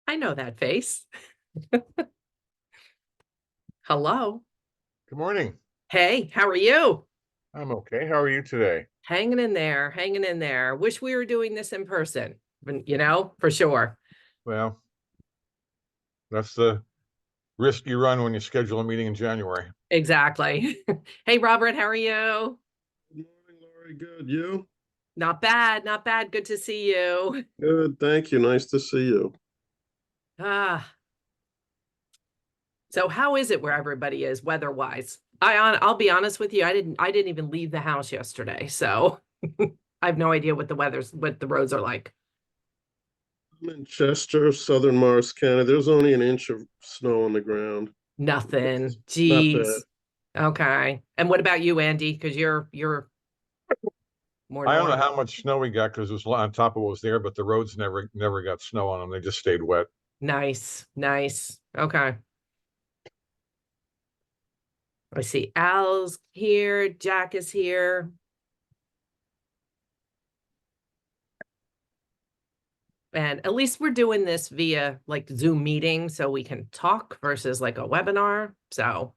I know that face. Hello. Good morning. Hey, how are you? I'm okay. How are you today? Hanging in there, hanging in there. Wish we were doing this in person, for sure. Well, that's the risk you run when you schedule a meeting in January. Exactly. Hey, Robert, how are you? Good morning, Lori. Good. You? Not bad, not bad. Good to see you. Good. Thank you. Nice to see you. Ah, so how is it where everybody is weather-wise? I'll be honest with you, I didn't even leave the house yesterday, so I have no idea what the roads are like. I'm in Chester, southern Morris County. There's only an inch of snow on the ground. Nothing. It's not bad. Jeez. Okay. And what about you, Andy? Because you're more I don't know north. how much snow we got because it was on top of what was there, but the roads never got snow on them. They just stayed wet. Nice, nice. Okay. I see Al's here, Jack is here. And at least we're doing this via like Zoom meeting so we can talk versus like a webinar. So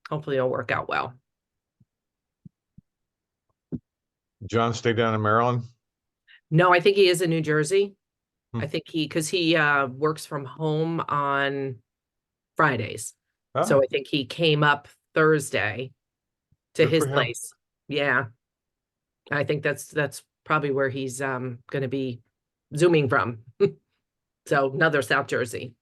hopefully it'll work out well. John stayed down in Maryland. No, I think he is in New Jersey. Hmm. I think because he works from home on Fridays. So Oh, I think he came up Thursday to good his for him. place. Yeah. I think that's probably where he's going to be zooming from. So another South Jersey.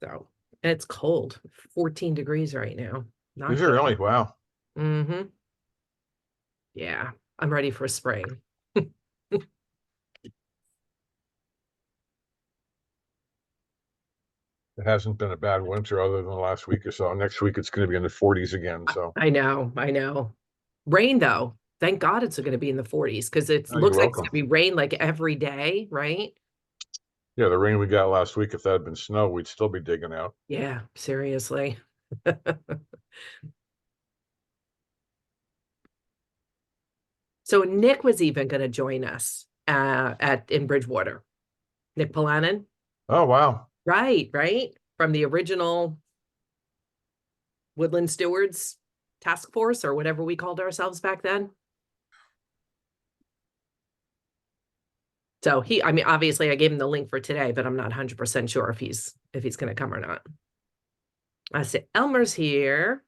So it's cold, 14 degrees right now. Is Not it good. really? Wow. Mm-hmm. Yeah, I'm ready for spring. It hasn't been a bad winter other than the last week or so. Next week it's going to be in the 40s again. So, I know, I know. Rain though. Thank God it's going to be in the 40s because it oh, you're looks like it's going welcome. to be rain like every day, right? Yeah, the rain we got last week, if that had been snow, we'd still be digging out. Yeah, seriously. So Nick was even going to join us at in Bridgewater. Nick Polanin. Oh, wow. Right, right. From the original Woodland Stewards Task Force or whatever we called ourselves back then. So I mean, obviously I gave him the link for today, but I'm not 100% sure if he's going to come or not. I see Elmer's here.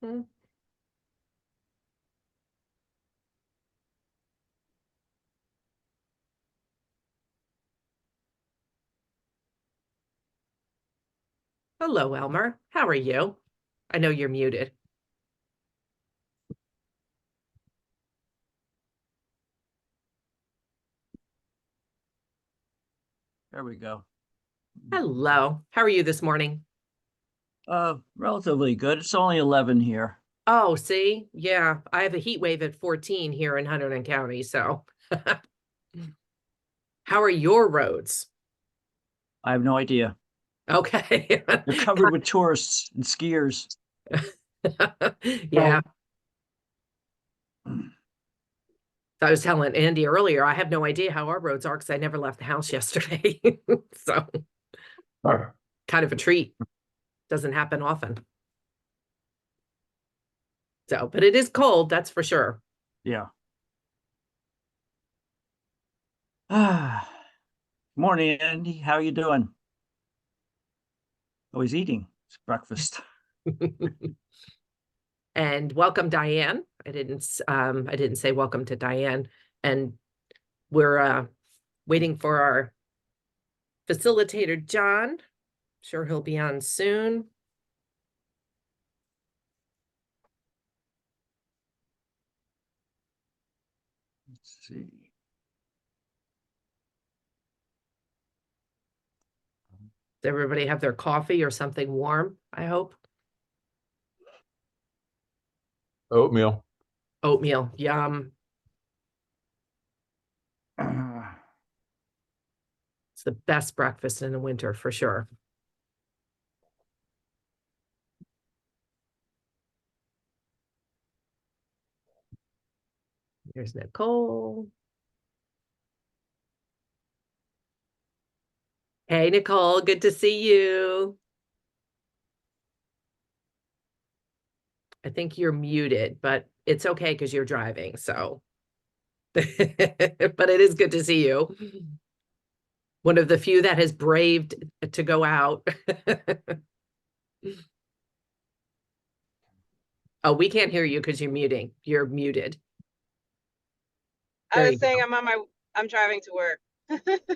Mhm. Hello, Elmer. How are you? I know you're muted. There we go. Hello. How are you this morning? Relatively good. It's only 11 here. Oh, see? Yeah, I have a heat wave at 14 here in Hunterdon County, so how are your roads? I have no idea. Okay. They're covered with tourists and skiers. Yeah. I was telling Andy earlier, I have no idea how our roads are because I never left the house yesterday. So kind of a treat. Doesn't happen often. So, but it is cold, that's for sure. Yeah. Morning, Andy. How are you doing? Oh, he's eating. It's breakfast. And welcome, Diane. I didn't say welcome to Diane. And we're waiting for our facilitator, John. Sure he'll be on soon. Let's see. Does everybody have their coffee or something warm, I hope? Oatmeal. Oatmeal, yum. It's the best breakfast in the winter for sure. Here's Nicole. Hey, Nicole, good to see you. I think you're muted, but it's okay because you're driving, so. But it is good to see you. One of the few that has braved to go out. Oh, we can't hear you because you're muting. You're muted. I There was you saying go. I'm driving to work.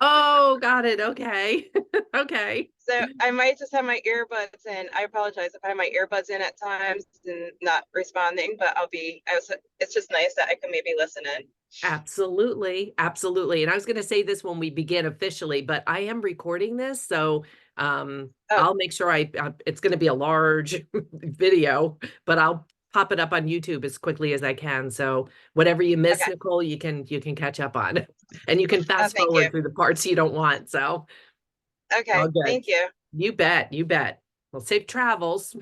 Oh, got it. Okay. Okay. So I might just have my earbuds in. I apologize if I have my earbuds in at times and not responding, but it's just nice that I can maybe listen in. Absolutely. Absolutely. And I was going to say this when we begin officially, but I am recording this. So Oh, I'll make sure it's going to be a large video, but I'll pop it up on YouTube as quickly as I can. So whatever you miss, okay. Nicole, you can catch up on. And you can fast Thank you. forward through the parts you don't want. So Okay. all good. Thank you. You bet. You bet. Well, safe travels.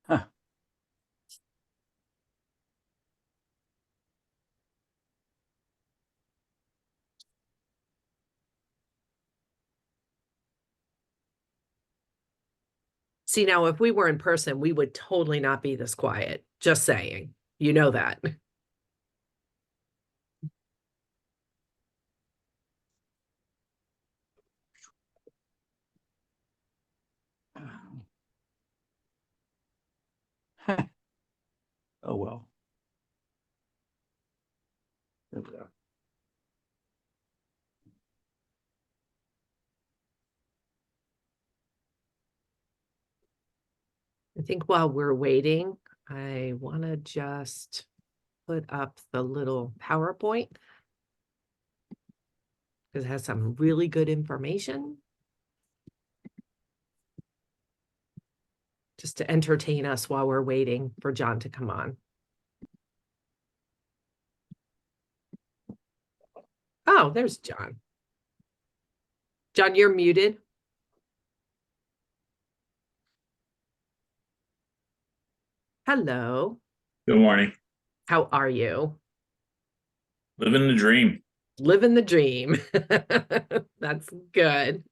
Huh. See, now, if we were in person, we would totally not be this quiet. Just saying. You know that. Oh, well. There we are. I think while we're waiting, I want to just put up the little PowerPoint because it has some really good information just to entertain us while we're waiting for John to come on. Oh, there's John. John, you're muted. Hello. Good morning. How are you? Living the dream. Living the dream. That's good.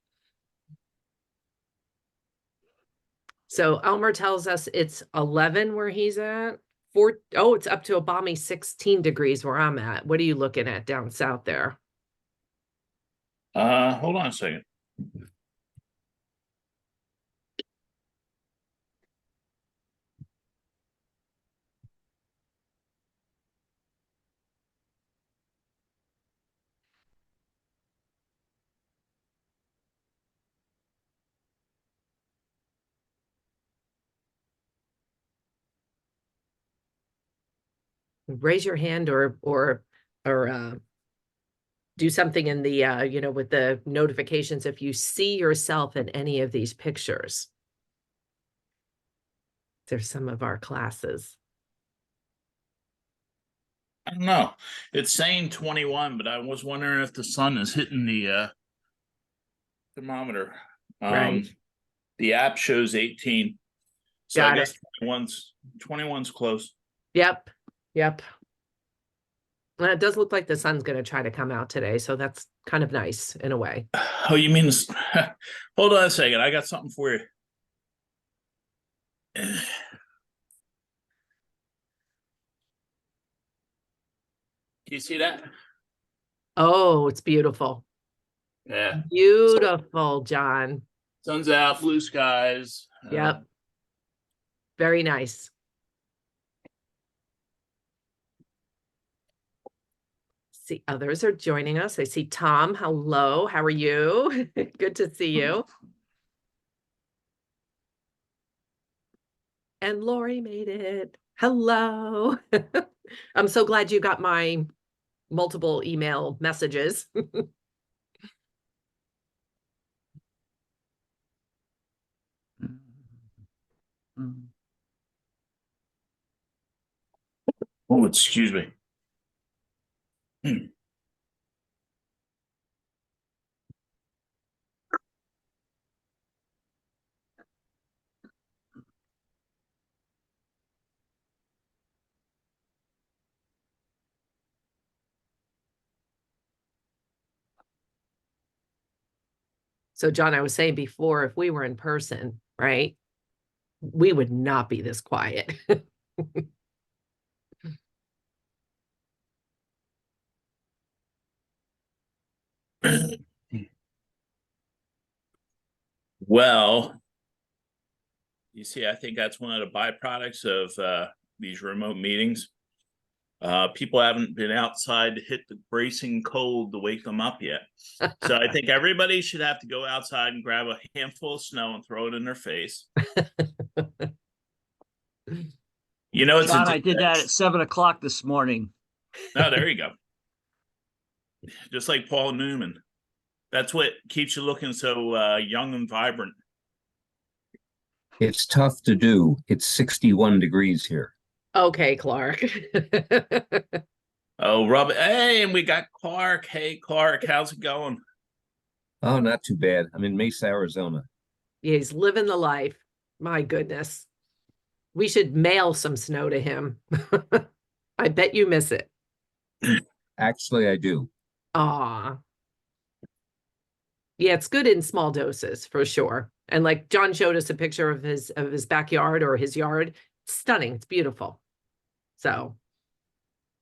So Elmer tells us it's 11 where he's at. Oh, it's up to a balmy 16 degrees where I'm at. What are you looking at down south there? Hold on a second. Raise your hand or do something in the with the notifications if you see yourself in any of these pictures. There's some of our classes. I don't know. It's saying 21, but I was wondering if the sun is hitting the thermometer. Right. The app shows 18. So Got I guess it. 21's close. Yep. Yep. Well, it does look like the sun's going to try to come out today, so that's kind of nice in a way. Oh, you mean this? Hold on a second. I got something for you. Do you see that? Oh, it's beautiful. Yeah. Beautiful, John. Sun's out, blue skies. Yep. Very nice. See, others are joining us. I see Tom. Hello. How are you? Good to see you. And Lori made it. Hello. I'm so glad you got my multiple email messages. Oh, excuse me. So John, I was saying before, if we were in person, right, we would not be this quiet. Well, you see, I think that's one of the byproducts of these remote meetings. People haven't been outside to hit the bracing cold to wake them up yet. So I think everybody should have to go outside and grab a handful of snow and throw it in their face. You know, it's John, I did that at 7 o'clock this morning. Oh, there you go. Just like Paul Newman. That's what keeps you looking so young and vibrant. It's tough to do. It's 61 degrees here. Okay, Clark. Oh, Rob. Hey, and we got Clark. Hey, Clark, how's it going? Oh, not too bad. I'm in Mesa, Arizona. He's living the life. My goodness. We should mail some snow to him. I bet you miss it. Actually, I do. Aw. Yeah, it's good in small doses for sure. And like John showed us a picture of his backyard or his yard. It's stunning. It's beautiful. So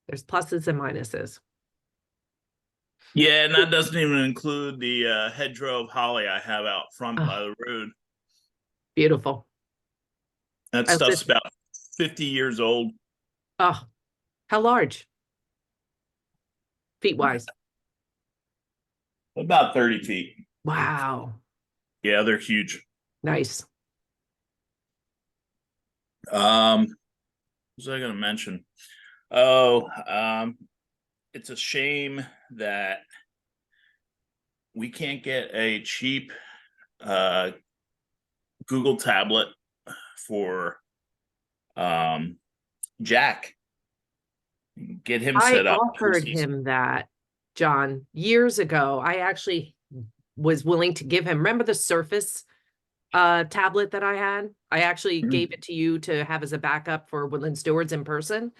there's pluses and minuses. Yeah, and that doesn't even include the hedgerow of holly I have out front by Oh. the road. Beautiful. That I stuff's lived- about 50 years old. Oh, how large? Feet wise. About 30 feet. Wow. Yeah, they're huge. Nice. What was I going to mention? Oh, it's a shame that we can't get a cheap Google tablet for Jack. Get him I set up. offered him that, John, years ago. I actually was willing to give him, remember the Surface tablet that I had? I actually Mhm. gave it to you to have as a backup for Woodland Stewards in person.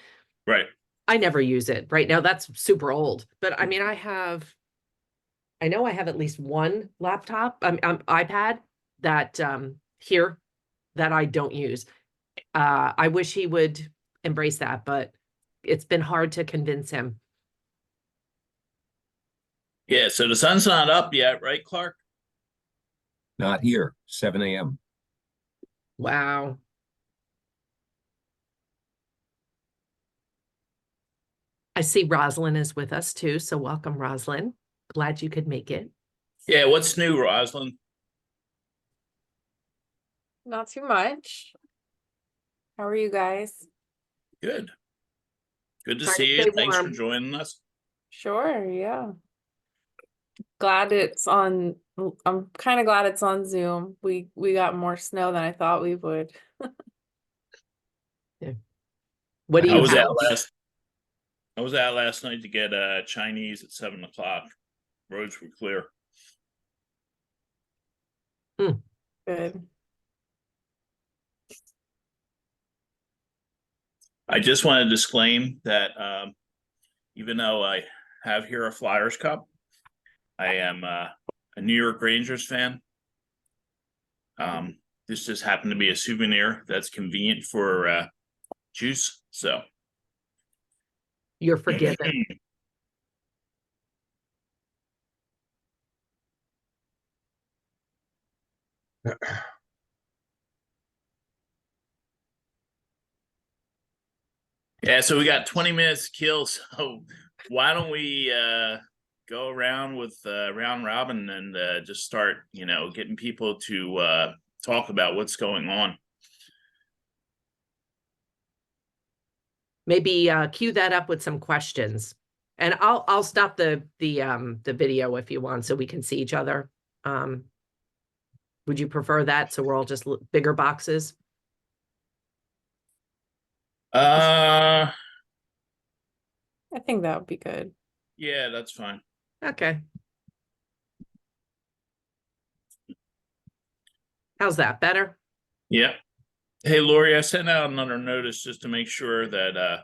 Right. I never use it right now. That's super old, but I mean, I know I have at least one laptop, iPad that here that I don't use. I wish he would embrace that, but it's been hard to convince him. Yeah, so the sun's not up yet, right, Clark? Not here, 7 a.m. Wow. I see Rosalind is with us too, so welcome, Rosalind. Glad you could make it. Yeah, what's new, Rosalind? Not too much. How are you guys? Good. Good to Trying to see you. stay Thanks for warm. joining us. Sure, yeah. Glad it's on. I'm kind of glad it's on Zoom. We got more snow than I thought we would. What do I you was have? out last night to get Chinese at 7 o'clock. Roads were clear. Good. I just want to disclaim that even though I have here a Flyers Cup, I am a New York Rangers fan. This just happened to be a souvenir that's convenient for juice. So You're forgiven. yeah, so we got 20 minutes to kill. So why don't we go around with round robin and just start, getting people to talk about what's going on. Maybe cue that up with some questions. And I'll stop the video if you want so we can see each other. Would you prefer that so we're all just bigger boxes? I think that would be good. Yeah, that's fine. Okay. How's that? Better? Yeah. Hey, Lori, I sent out another notice just to make sure that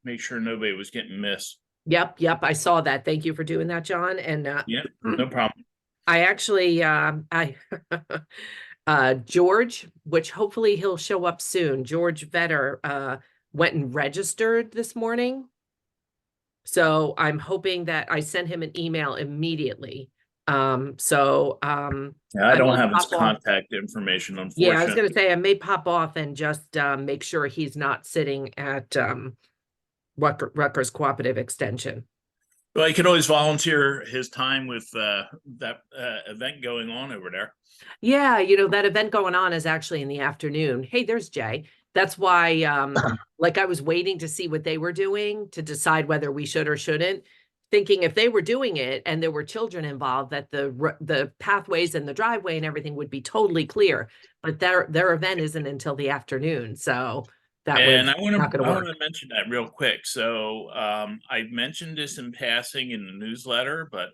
make sure nobody was getting missed. Yep. I saw that. Thank you for doing that, John. And Yeah, no problem. I actually George, which hopefully he'll show up soon. George Vetter went and registered this morning. So I'm hoping that I sent him an email immediately. Yeah, I I don't may have his pop off. contact information, Yeah, I was unfortunately. gonna say I may pop off and just make sure he's not sitting at Rutgers Cooperative Extension. Well, he could always volunteer his time with that event going on over there. Yeah, that event going on is actually in the afternoon. Hey, there's Jay. That's why like I was waiting to see what they were doing to decide whether we should or shouldn't, thinking if they were doing it and there were children involved, that the pathways and the driveway and everything would be totally clear. But their event isn't until the afternoon, so that And was I want not to going to work. mention that real quick. So I mentioned this in passing in the newsletter, but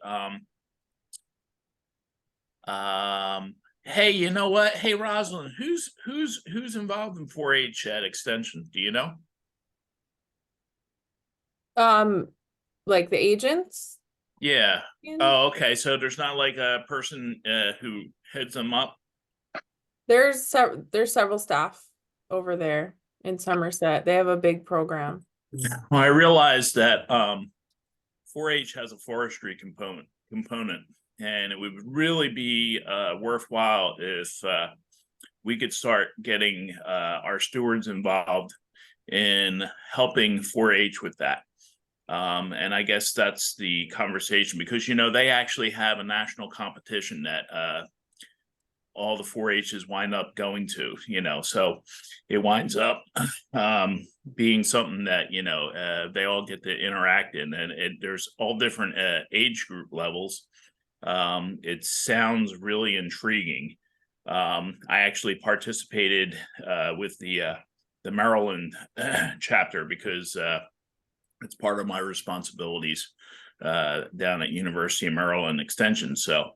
hey, you know what? Hey, Rosalind, who's involved in 4-H at Extension? Do you know? Like the agents? Yeah. Oh, okay. So there's not like a person who heads them up. There's several staff over there in Somerset. They have a big program. Well, I realized that 4-H has a forestry component, and it would really be worthwhile if we could start getting our stewards involved in helping 4-H with that. And I guess that's the conversation, because they actually have a national competition that all the 4-H's wind up going to, so it winds up being something that they all get to interact in, and there's all different age group levels. It sounds really intriguing. I actually participated with the Maryland chapter, because it's part of my responsibilities down at University of Maryland Extension. So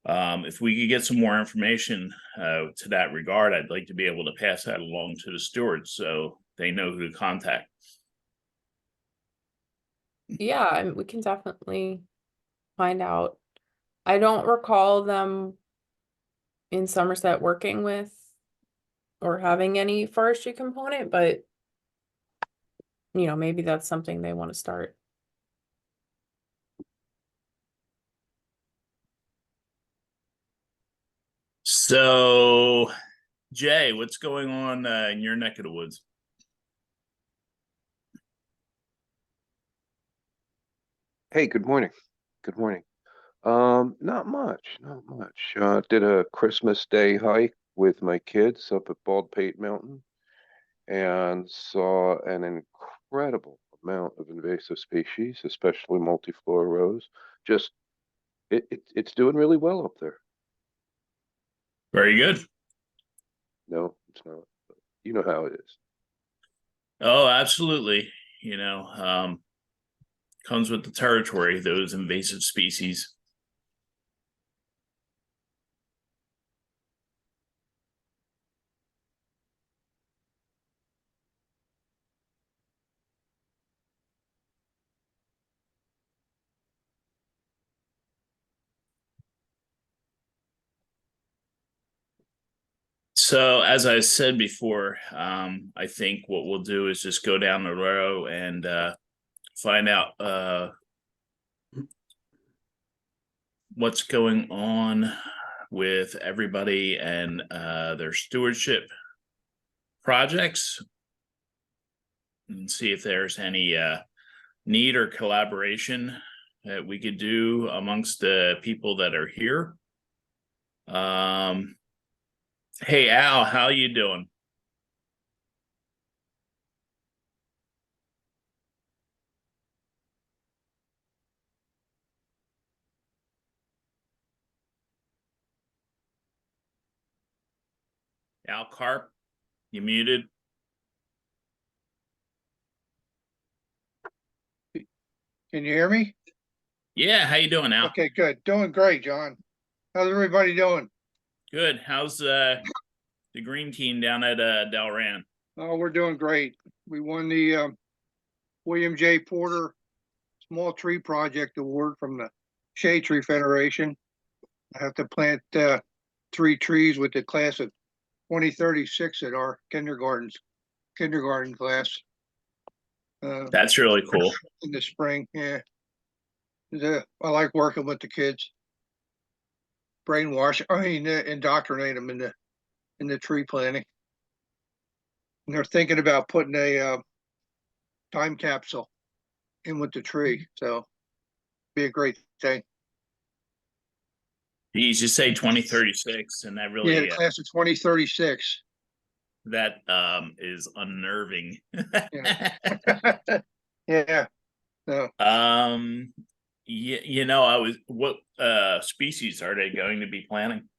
if we could get some more information to that regard, I'd like to be able to pass that along to the stewards so they know who to contact. Yeah, we can definitely find out. I don't recall them in Somerset working with or having any forestry component, but maybe that's something they want to start. So, Jay, what's going on in your neck of the woods? Hey, good morning. Good morning. Not much, not much. Did a Christmas Day hike with my kids up at Baldpate Mountain and saw an incredible amount of invasive species, especially multiflora rose. Just it's doing really well up there. Very good. No, it's not. But you know how it is. Oh, absolutely. Comes with the territory, those invasive species. So, as I said before, I think what we'll do is just go down the row and find out what's going on with everybody and their stewardship projects, and see if there's any need or collaboration that we could do amongst the people that are here. Hey, Al, how you doing? Al Carp, you muted? Can you hear me? Yeah, how you doing now? Okay, good. Doing great, John. How's everybody doing? Good. How's the green team down at Delran? Oh, we're doing great. We won the William J. Porter Small Tree Project Award from the Shade Tree Federation. I have to plant 3 trees with the class of 2036 at our kindergarten class. That's really cool. In the spring, yeah. I like working with the kids. Indoctrinate them in the tree planting. And they're thinking about putting a time capsule in with the tree, so be a great thing. You just say 2036, and that really Yeah, the class of 2036. that is unnerving. Yeah. So What species are they going to be planting?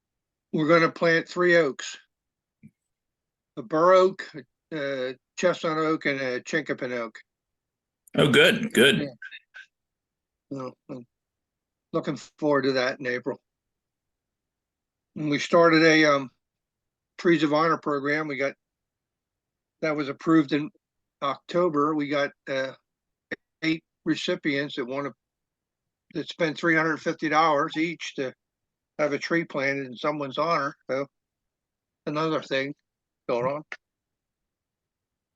we're going to plant 3 oaks: a bur oak, a chestnut oak, and a chinkapin oak. Oh, good. Yeah. So I'm looking forward to that in April. And we started a Trees of Honor program. That was approved in October. We got 8 recipients that spent $350 each to have a tree planted in someone's honor. So another thing going on.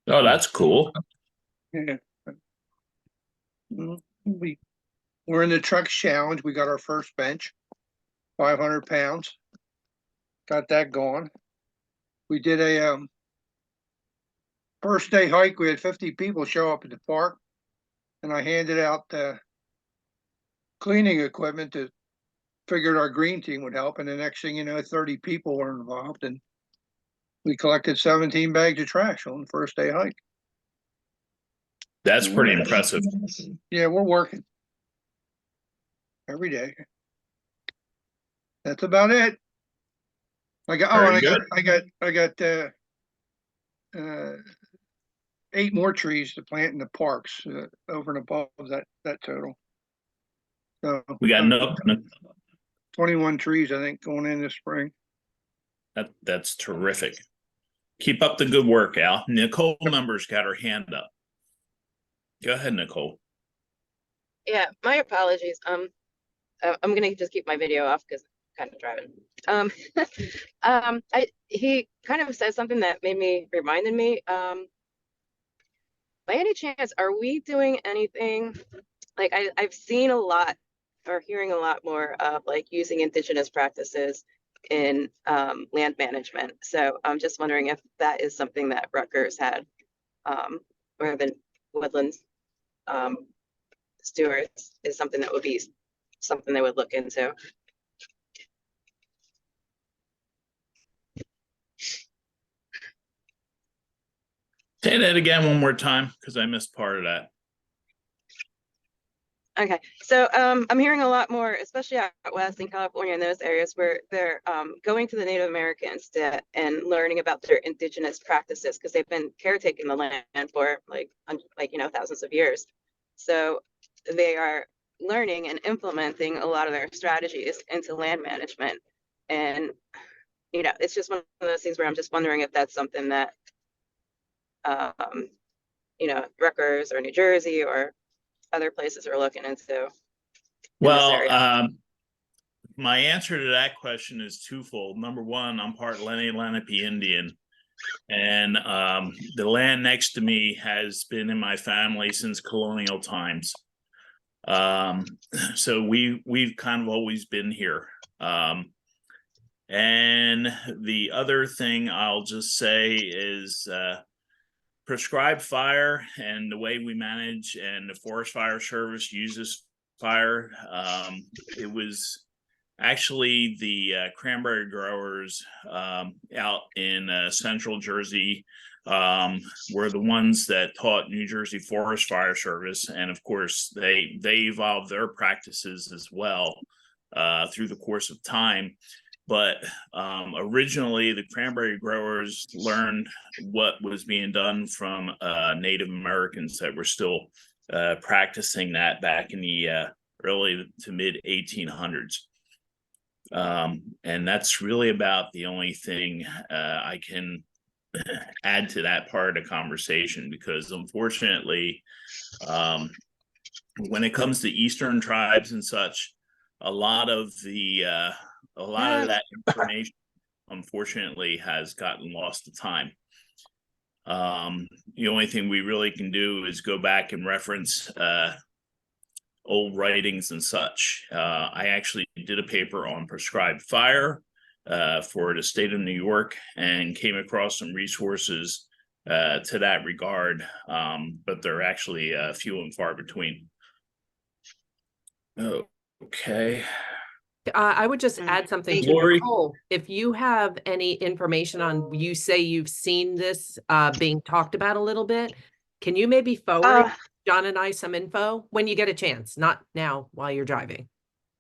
Oh, that's cool. Yeah. We're in the trucks challenge. We got our first bench, 500 pounds. Got that going. We did a first day hike. We had 50 people show up at the park, and I handed out cleaning equipment to figured our green team would help. And the next thing you know, 30 people were involved, and we collected 17 bags of trash on the first day hike. That's pretty impressive. Yeah, we're working every day. That's about it. I got 8 more trees to plant in the parks over and above that total. So We got 21 trees, I think, going in this spring. That's terrific. Keep up the good work, Al. Nicole Numbers got her hand up. Go ahead, Nicole. Yeah, my apologies. I'm gonna just keep my video off because I'm kind of driving. He kind of said something that reminded me. By any chance, are we doing anything? Like I've seen a lot or hearing a lot more of like using indigenous practices in land management. So I'm just wondering if that is something that Rutgers had, or the Woodlands stewards is something that would be something they would look into. Say that again one more time, because I missed part of that. Okay, so I'm hearing a lot more, especially out west in California, in those areas where they're going to the Native Americans and learning about their indigenous practices, because they've been caretaking the land for like thousands of years. So they are learning and implementing a lot of their strategies into land management. And it's just one of those things where I'm just wondering if that's something that Rutgers or New Jersey or other places are looking into. Well, my answer to that question is twofold. Number one, I'm part Lenape Indian, and the land next to me has been in my family since colonial times. So we've kind of always been here. And the other thing I'll just say is prescribed fire and the way we manage and the Forest Fire Service uses fire. It was actually the cranberry growers out in central Jersey were the ones that taught New Jersey Forest Fire Service. And of course, they evolved their practices as well through the course of time. But originally, the cranberry growers learned what was being done from Native Americans that were still practicing that back in the early to mid 1800s. And that's really about the only thing I can add to that part of the conversation, because unfortunately, when it comes to Eastern tribes and such, a lot of that information unfortunately has gotten lost to time. The only thing we really can do is go back and reference old writings and such. I actually did a paper on prescribed fire for the state of New York and came across some resources to that regard, but they're actually few and far between. Okay. I would just add something to Lori? Nicole. If you have any information on, you say you've seen this being talked about a little bit, can you maybe forward John and I some info when you get a chance, not now while you're driving?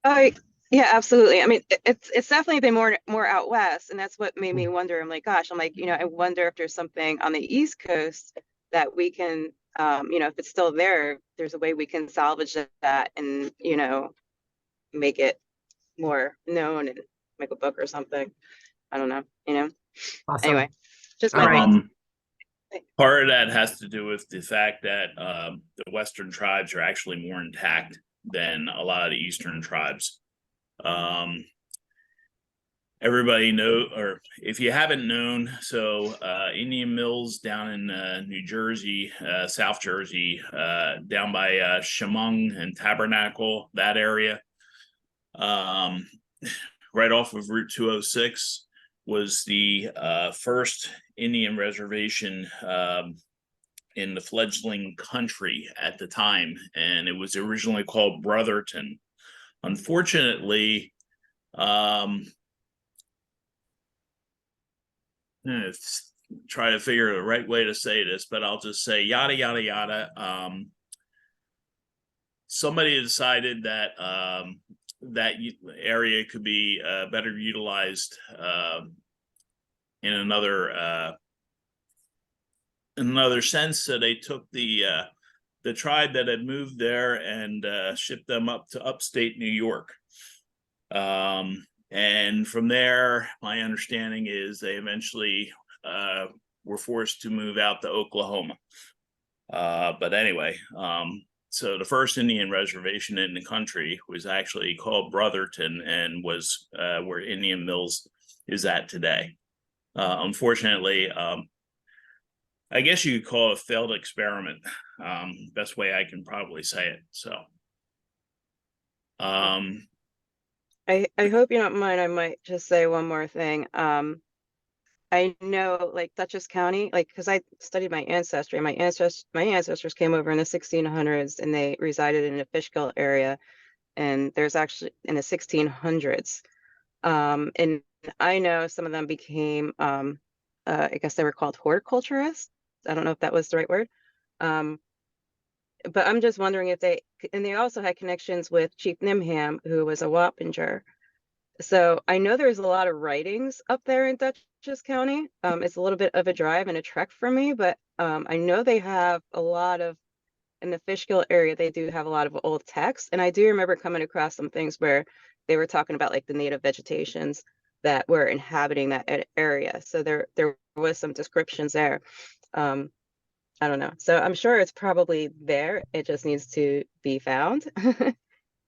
Oh, yeah, absolutely. I mean, it's definitely been more out west, and that's what made me wonder. I'm like, gosh, I'm like, I wonder if there's something on the East Coast that we can, if it's still there, there's a way we can salvage that and, make it more known and make a book or something. I don't know, Awesome. Anyway, just All right. Part of that has to do with the fact that the Western tribes are actually more intact than a lot of the Eastern tribes. Everybody know, or if you haven't known, so Indian Mills down in New Jersey, South Jersey, down by Chemung and Tabernacle, that area, right off of Route 206, was the first Indian reservation in the fledgling country at the time, and it was originally called Brotherton. Unfortunately, try to figure the right way to say this, but I'll just say yada yada yada. Somebody decided that that area could be better utilized in another sense. So they took the tribe that had moved there and shipped them up to upstate New York. And from there, my understanding is they eventually were forced to move out to Oklahoma. But anyway, so the first Indian reservation in the country was actually called Brotherton and was where Indian Mills is at today. Unfortunately, I guess you could call it a failed experiment. Best way I can probably say it. So, I hope you don't mind. I might just say one more thing. I know, like, Dutchess County, like, because I studied my ancestry. My ancestors came over in the 1600s, and they resided in the Fishkill area. And there's actually in the 1600s, and I know some of them became, I guess they were called horticulturists. I don't know if that was the right word. But I'm just wondering if and they also had connections with Chief Nimham, who was a Wappinger. So I know there's a lot of writings up there in Dutchess County. It's a little bit of a drive and a trek for me, but I know they have a lot of, in the Fishkill area, they do have a lot of old texts. And I do remember coming across some things where they were talking about like the native vegetations that were inhabiting that area. So there was some descriptions there. I don't know. So I'm sure it's probably there. It just needs to be found.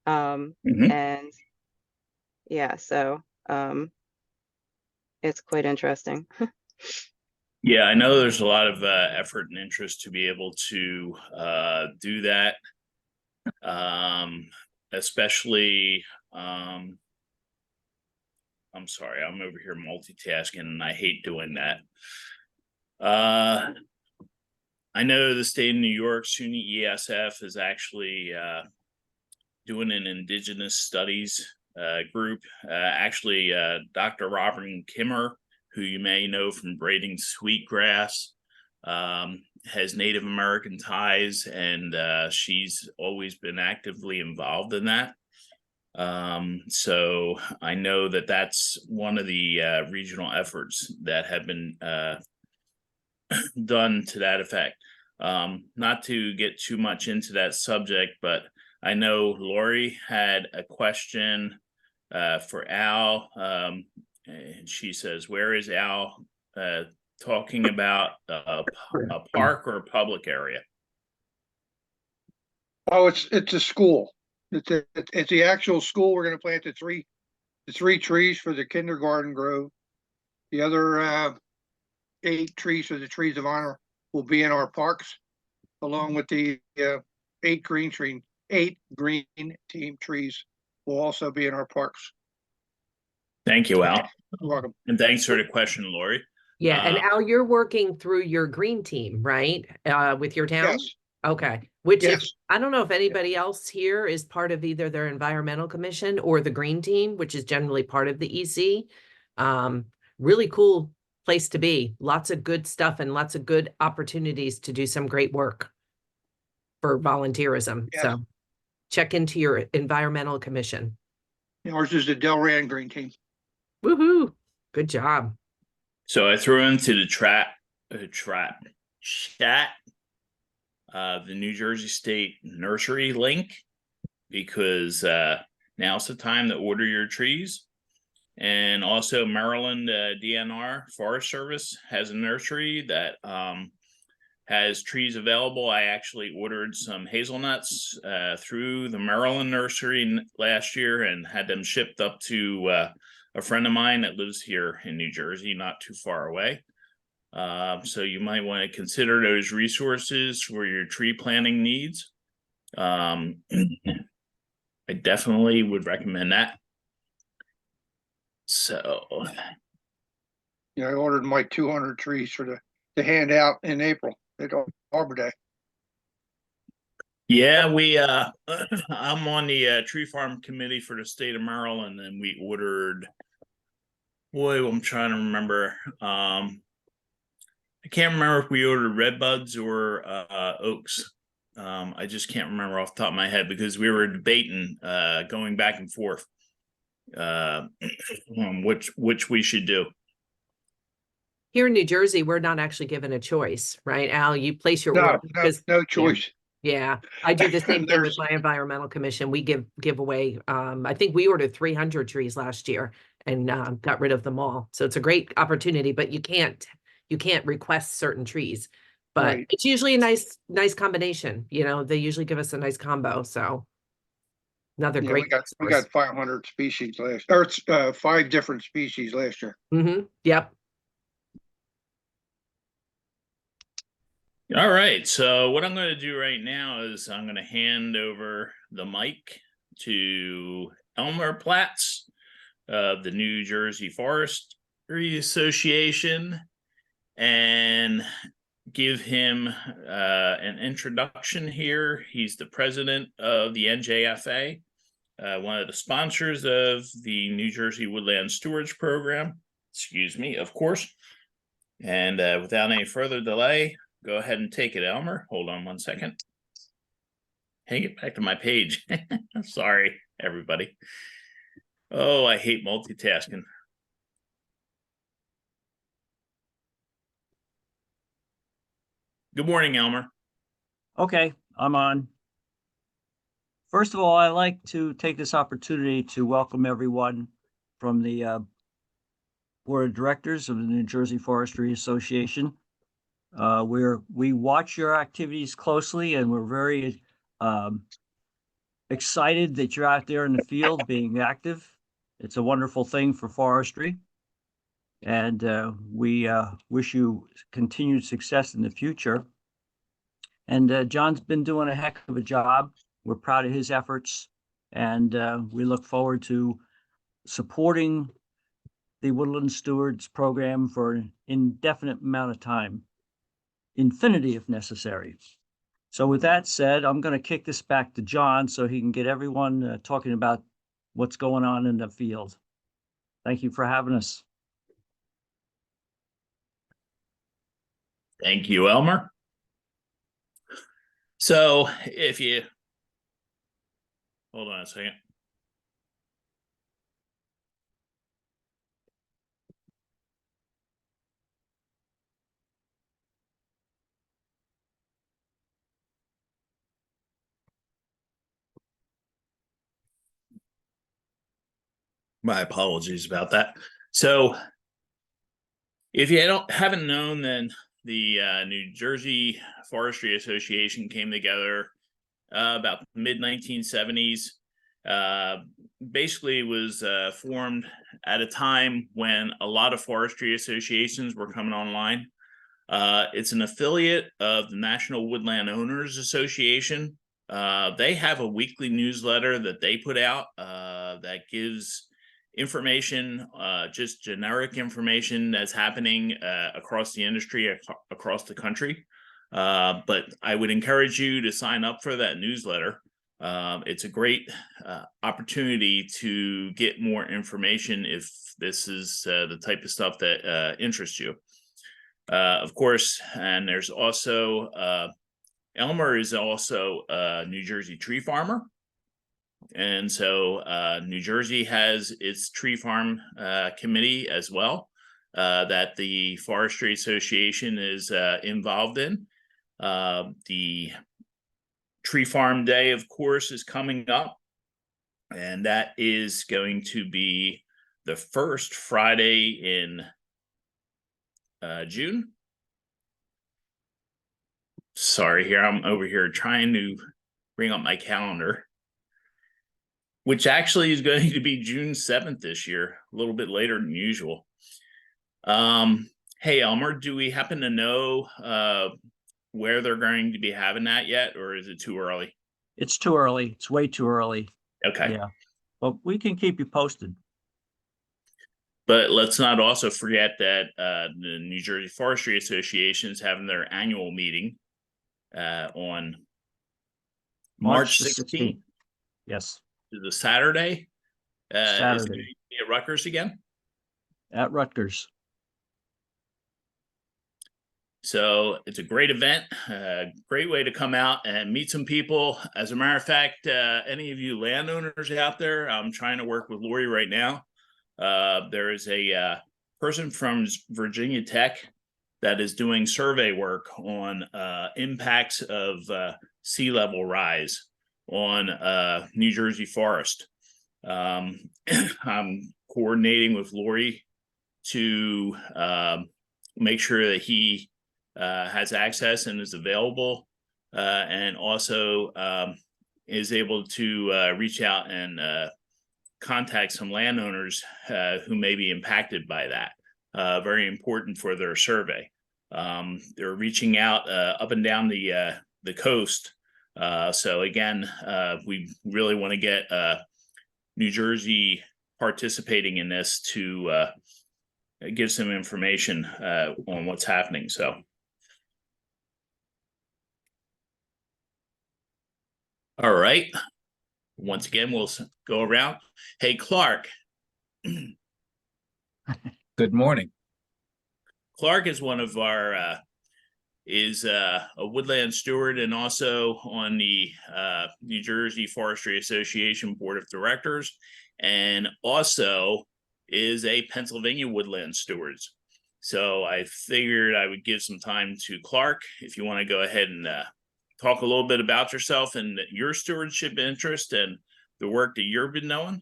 And yeah, so it's quite interesting. yeah, I know there's a lot of effort and interest to be able to do that. Especially, I'm sorry, I'm over here multitasking and I hate doing that. I know the state of New York, SUNY ESF, is actually doing an Indigenous Studies group. Actually, Dr. Robin Kimmer, who you may know from braiding sweetgrass, has Native American ties, and she's always been actively involved in that. So I know that that's one of the regional efforts that have been done to that effect. Not to get too much into that subject, but I know Lori had a question for Al. And she says, where is Al talking about a park or a public area? Oh, it's a school. It's the actual school. We're gonna plant the three trees for the kindergarten grove. The other 8 trees for the trees of honor will be in our parks, along with the 8 green team trees will also be in our parks. Thank you, Al. You're welcome. And thanks for the question, Lori. Yeah, and Al, you're working through your green team, right? With your town? Yes, Okay, which is, yes. I don't know if anybody else here is part of either their environmental commission or the green team, which is generally part of the EC. Really cool place to be. Lots of good stuff and lots of good opportunities to do some great work for volunteerism. Yes. So check into your environmental commission. Ours is the Delran green team. Woohoo! Good job. So I threw into the chat, the New Jersey State Nursery link, because now's the time to order your trees. And also Maryland DNR Forest Service has a nursery that has trees available. I actually ordered some hazelnuts through the Maryland nursery last year and had them shipped up to a friend of mine that lives here in New Jersey, not too far away. So you might want to consider those resources for your tree planting needs. I definitely would recommend that. So Yeah, I ordered my 200 trees for the hand out in April at Arbor Day. yeah, we I'm on the tree farm committee for the state of Maryland, and we ordered, boy, I'm trying to remember. I can't remember if we ordered red buds or oaks. I just can't remember off the top of my head because we were debating going back and forth on which we should do. Here in New Jersey, we're not actually given a choice, right? Al, you place your No, order no, because no choice. yeah, I do the same thing with There's- my environmental commission. We give away, I think we ordered 300 trees last year and got rid of them all. So it's a great opportunity, but you can't request certain trees. But Right. it's usually a nice combination. You know, they usually give us a nice combo. So another Yeah, great we got 500 species or it's 5 different species last year. Yep. All right, so what I'm going to do right now is I'm going to hand over the mic to Elmer Platts of the New Jersey Forestry Association and give him an introduction here. He's the president of the NJFA, one of the sponsors of the New Jersey Woodland Stewards Program. Excuse me, of course. And without any further delay, go ahead and take it, Elmer. Hold on one second. Hey, get back to my page. Sorry, everybody. Oh, I hate multitasking. Good morning, Elmer. Okay, I'm on. First of all, I'd like to take this opportunity to welcome everyone from the Board of Directors of the New Jersey Forestry Association. We watch your activities closely, and we're very excited that you're out there in the field being active. It's a wonderful thing for forestry, and we wish you continued success in the future. And John's been doing a heck of a job. We're proud of his efforts, and we look forward to supporting the Woodland Stewards Program for an indefinite amount of time, infinity if necessary. So with that said, I'm going to kick this back to John so he can get everyone talking about what's going on in the field. Thank you for having us. Thank you, Elmer. So if you hold on a second. My apologies about that. So if you haven't known, then the New Jersey Forestry Association came together about the mid 1970s. Basically was formed at a time when a lot of forestry associations were coming online. It's an affiliate of the National Woodland Owners Association. They have a weekly newsletter that they put out that gives information, just generic information that's happening across the industry, across the country. But I would encourage you to sign up for that newsletter. It's a great opportunity to get more information if this is the type of stuff that interests you. Of course, and there's also Elmer is also a New Jersey tree farmer. And so New Jersey has its tree farm committee as well that the Forestry Association is involved in. The Tree Farm Day, of course, is coming up, and that is going to be the first Friday in June. Sorry, here I'm over here trying to bring up my calendar, which actually is going to be June 7th this year, a little bit later than usual. Hey, Elmer, do we happen to know where they're going to be having that yet, or is it too early? It's too early. It's way too early. Okay. Yeah, but we can keep you posted. But let's not also forget that the New Jersey Forestry Association is having their annual meeting on March 16th. Yes. Is a Saturday. Is it Saturday. going to be at Rutgers again? At Rutgers. So it's a great event, great way to come out and meet some people. As a matter of fact, any of you landowners out there, I'm trying to work with Lori right now. There is a person from Virginia Tech that is doing survey work on impacts of sea level rise on New Jersey forest. I'm coordinating with Lori to make sure that he has access and is available, and also is able to reach out and contact some landowners who may be impacted by that. Very important for their survey. They're reaching out up and down the coast. So again, we really want to get New Jersey participating in this to give some information on what's happening. So. All right. Once again, we'll go around. Hey, Clark. Good morning. Clark is one of our is a woodland steward and also on the New Jersey Forestry Association Board of Directors, and also is a Pennsylvania Woodland Stewards. So I figured I would give some time to Clark if you want to go ahead and talk a little bit about yourself and your stewardship interest and the work that you've been doing.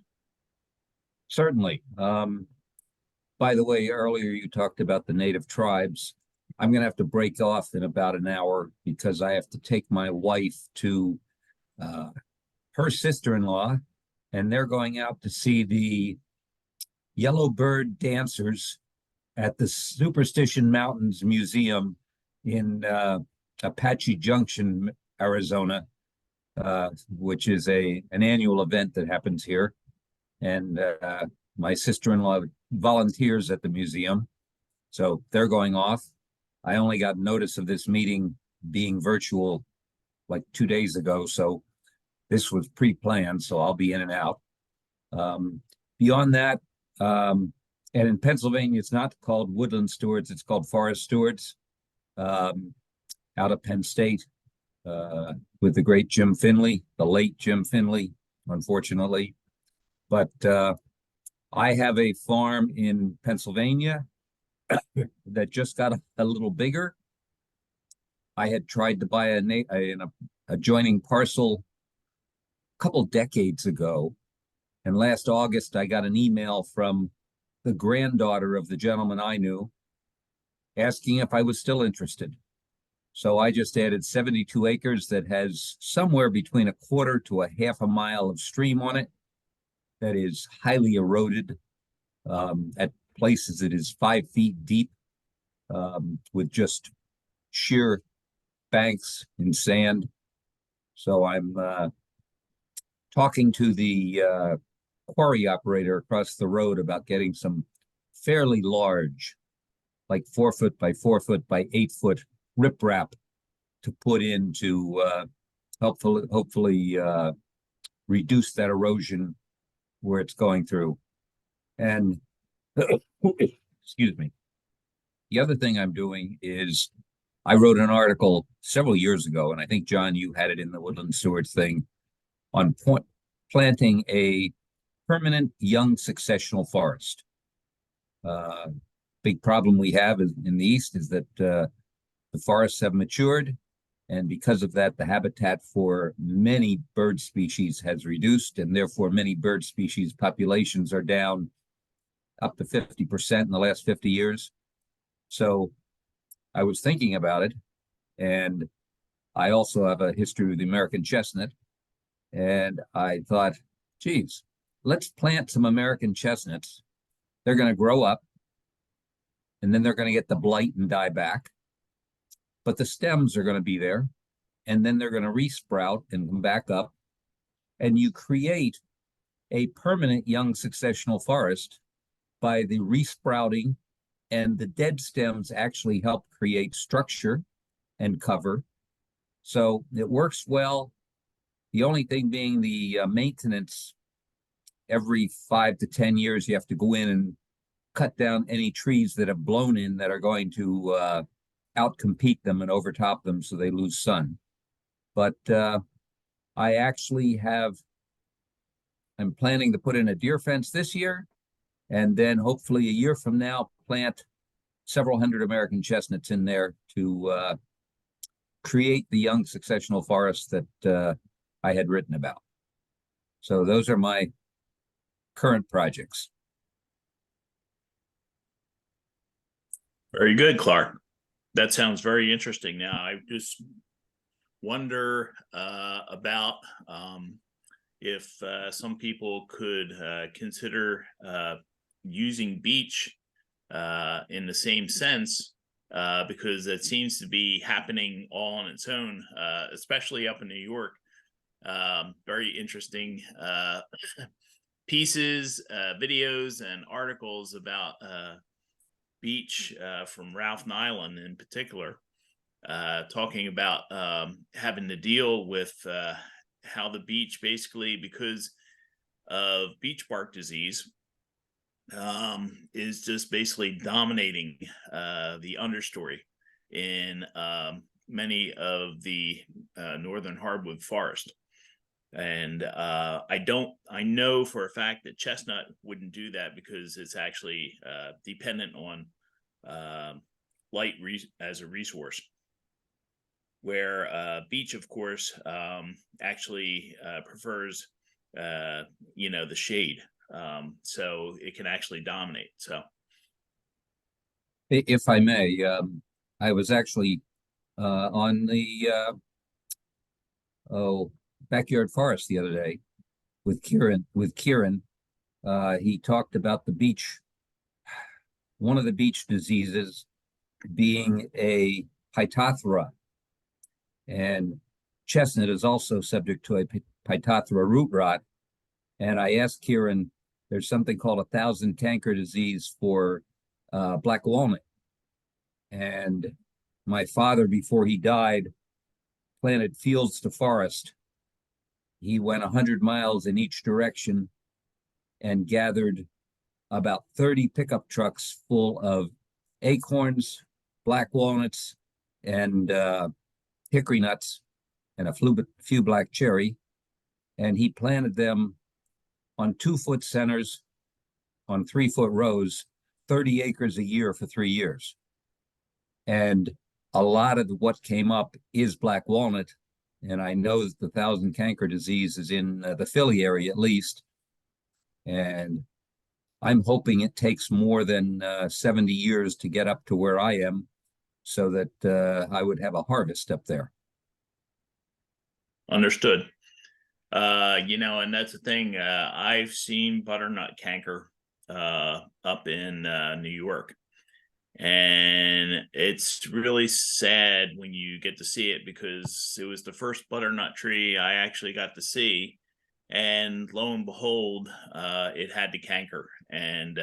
Certainly. By the way, earlier you talked about the native tribes. I'm going to have to break off in about an hour because I have to take my wife to her sister-in-law, and they're going out to see the Yellowbird dancers at the Superstition Mountains Museum in Apache Junction, Arizona, which is an annual event that happens here. And my sister-in-law volunteers at the museum, so they're going off. I only got notice of this meeting being virtual like 2 days ago, so this was pre-planned, so I'll be in and out. Beyond that, and in Pennsylvania, it's not called Woodland Stewards, it's called Forest Stewards, out of Penn State, with the great Jim Finley, the late Jim Finley, unfortunately. But I have a farm in Pennsylvania that just got a little bigger. I had tried to buy an adjoining parcel a couple decades ago, And last August, I got an email from the granddaughter of the gentleman I knew asking if I was still interested. So I just added 72 acres that has somewhere between a quarter to a half a mile of stream on it that is highly eroded. At places it is 5 feet deep, with just sheer banks and sand. So I'm talking to the quarry operator across the road about getting some fairly large, like 4 foot by 4 foot by 8 foot riprap to put in to hopefully reduce that erosion where it's going through. And excuse me. The other thing I'm doing is I wrote an article several years ago, and I think, John, you had it in the Woodland Stewards thing, on planting a permanent young successional forest. Big problem we have in the East is that the forests have matured, and because of that, the habitat for many bird species has reduced, and therefore many bird species populations are down up to 50% in the last 50 years. So I was thinking about it, and I also have a history with the American chestnut, and I thought, geez, let's plant some American chestnuts. They're going to grow up, and then they're going to get the blight and die back. But the stems are going to be there, and then they're going to resprout and come back up, and you create a permanent young successional forest by the resprouting, and the dead stems actually help create structure and cover. So it works well. The only thing being the maintenance. Every 5 to 10 years, you have to go in and cut down any trees that have blown in that are going to outcompete them and overtop them so they lose sun. But I actually I'm planning to put in a deer fence this year, and then hopefully a year from now, plant several hundred American chestnuts in there to create the young successional forest that I had written about. So those are my current projects. Very good, Clark. That sounds very interesting. Now, I just wonder about if some people could consider using beech in the same sense, because it seems to be happening all on its own, especially up in New York. Very interesting pieces, videos, and articles about beech from Ralph Nyland in particular, talking about having to deal with how the beech, basically because of beech bark disease, is just basically dominating the understory in many of the northern hardwood forest. And I know for a fact that chestnut wouldn't do that because it's actually dependent on light as a resource, where beech, of course, actually prefers the shade, so it can actually dominate. So, if I may, I was actually on the backyard forest the other day with Kieran. He talked about the beech. One of the beech diseases being a Phytophthora, and chestnut is also subject to a Phytophthora root rot. And I asked Kieran, there's something called 1,000 canker disease for black walnut. And my father, before he died, planted fields to forest. He went 100 miles in each direction and gathered about 30 pickup trucks full of acorns, black walnuts, and hickory nuts, and a few black cherry. And he planted them on 2-foot centers, on 3-foot rows, 30 acres a year for 3 years. And a lot of what came up is black walnut. And I know that the 1,000 canker disease is in the Philly area, at least. And I'm hoping it takes more than 70 years to get up to where I am, so that I would have a harvest up there. Understood. And that's the thing. I've seen butternut canker up in New York. And it's really sad when you get to see it, because it was the first butternut tree I actually got to see. And lo and behold, it had the canker. And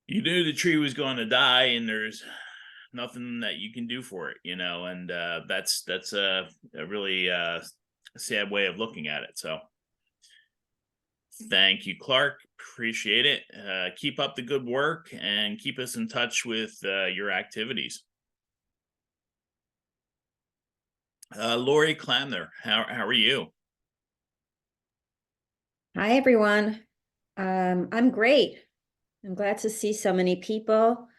you knew the tree was going to die, and there's nothing that you can do for it, and that's a really sad way of looking at it. So thank you, Clark. Appreciate it. Keep up the good work and keep us in touch with your activities. Lori Clamner, how are you? Hi, everyone. I'm great. I'm glad to see so many people.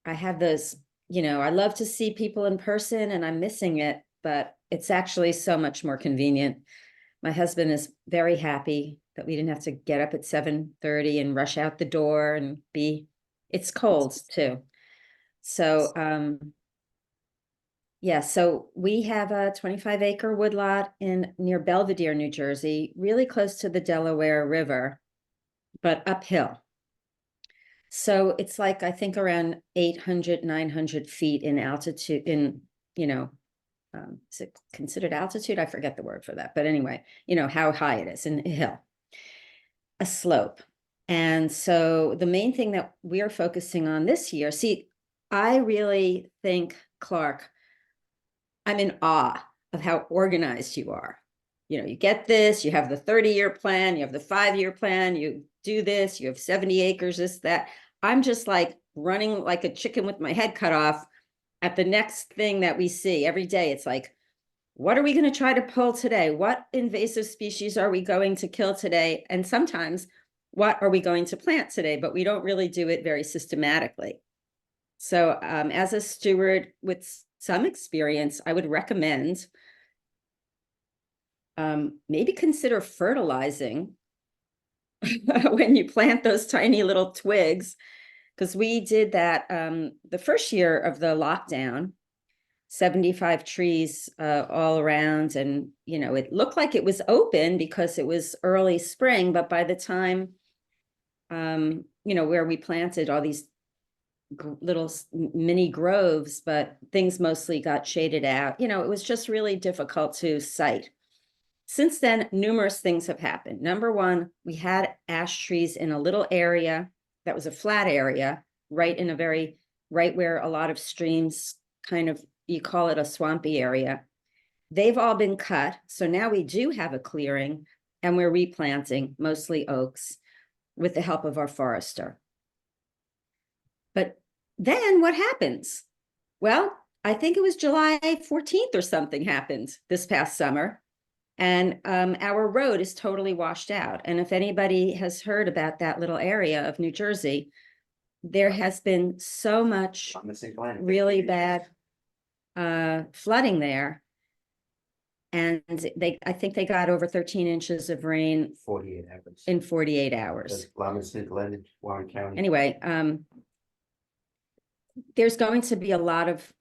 I have those, I love to see people in person, and I'm missing it, but it's actually so much more convenient. My husband is very happy that we didn't have to get up at 7:30 and rush out the door and it's cold too. So, yeah, so we have a 25-acre woodlot near Belvedere, New Jersey, really close to the Delaware River, but uphill. So it's like, I think around 800, 900 feet in altitude is it considered altitude? I forget the word for that, but anyway, how high it is in a hill, a slope. And so the main thing that we are focusing on this year, I really think, Clark, I'm in awe of how organized you are. You get this, you have the 30-year plan, you have the 5-year plan, you do this, you have 70 acres, this, that. I'm just like running like a chicken with my head cut off at the next thing that we see every day. It's like, what are we going to try to pull today? What invasive species are we going to kill today? And sometimes, what are we going to plant today? But we don't really do it very systematically. So as a steward with some experience, I would recommend maybe consider fertilizing when you plant those tiny little twigs, because we did that the first year of the lockdown, 75 trees all around. And, it looked like it was open because it was early spring, but by the time, where we planted all these little mini groves, but things mostly got shaded out, it was just really difficult to site. Since then, numerous things have happened. Number one, we had ash trees in a little area that was a flat area, right where a lot of streams kind of, you call it a swampy area. They've all been cut. So now we do have a clearing, and we're replanting mostly oaks with the help of our forester. But then what happens? Well, I think it was July 14th or something happened this past summer. And our road is totally washed out. And if anybody has heard about that little area of New Jersey, there has been so much really bad flooding there. And I think they got over 13 inches of rain 48 hours. In 48 hours. Warren County. Anyway, there's going to be a lot of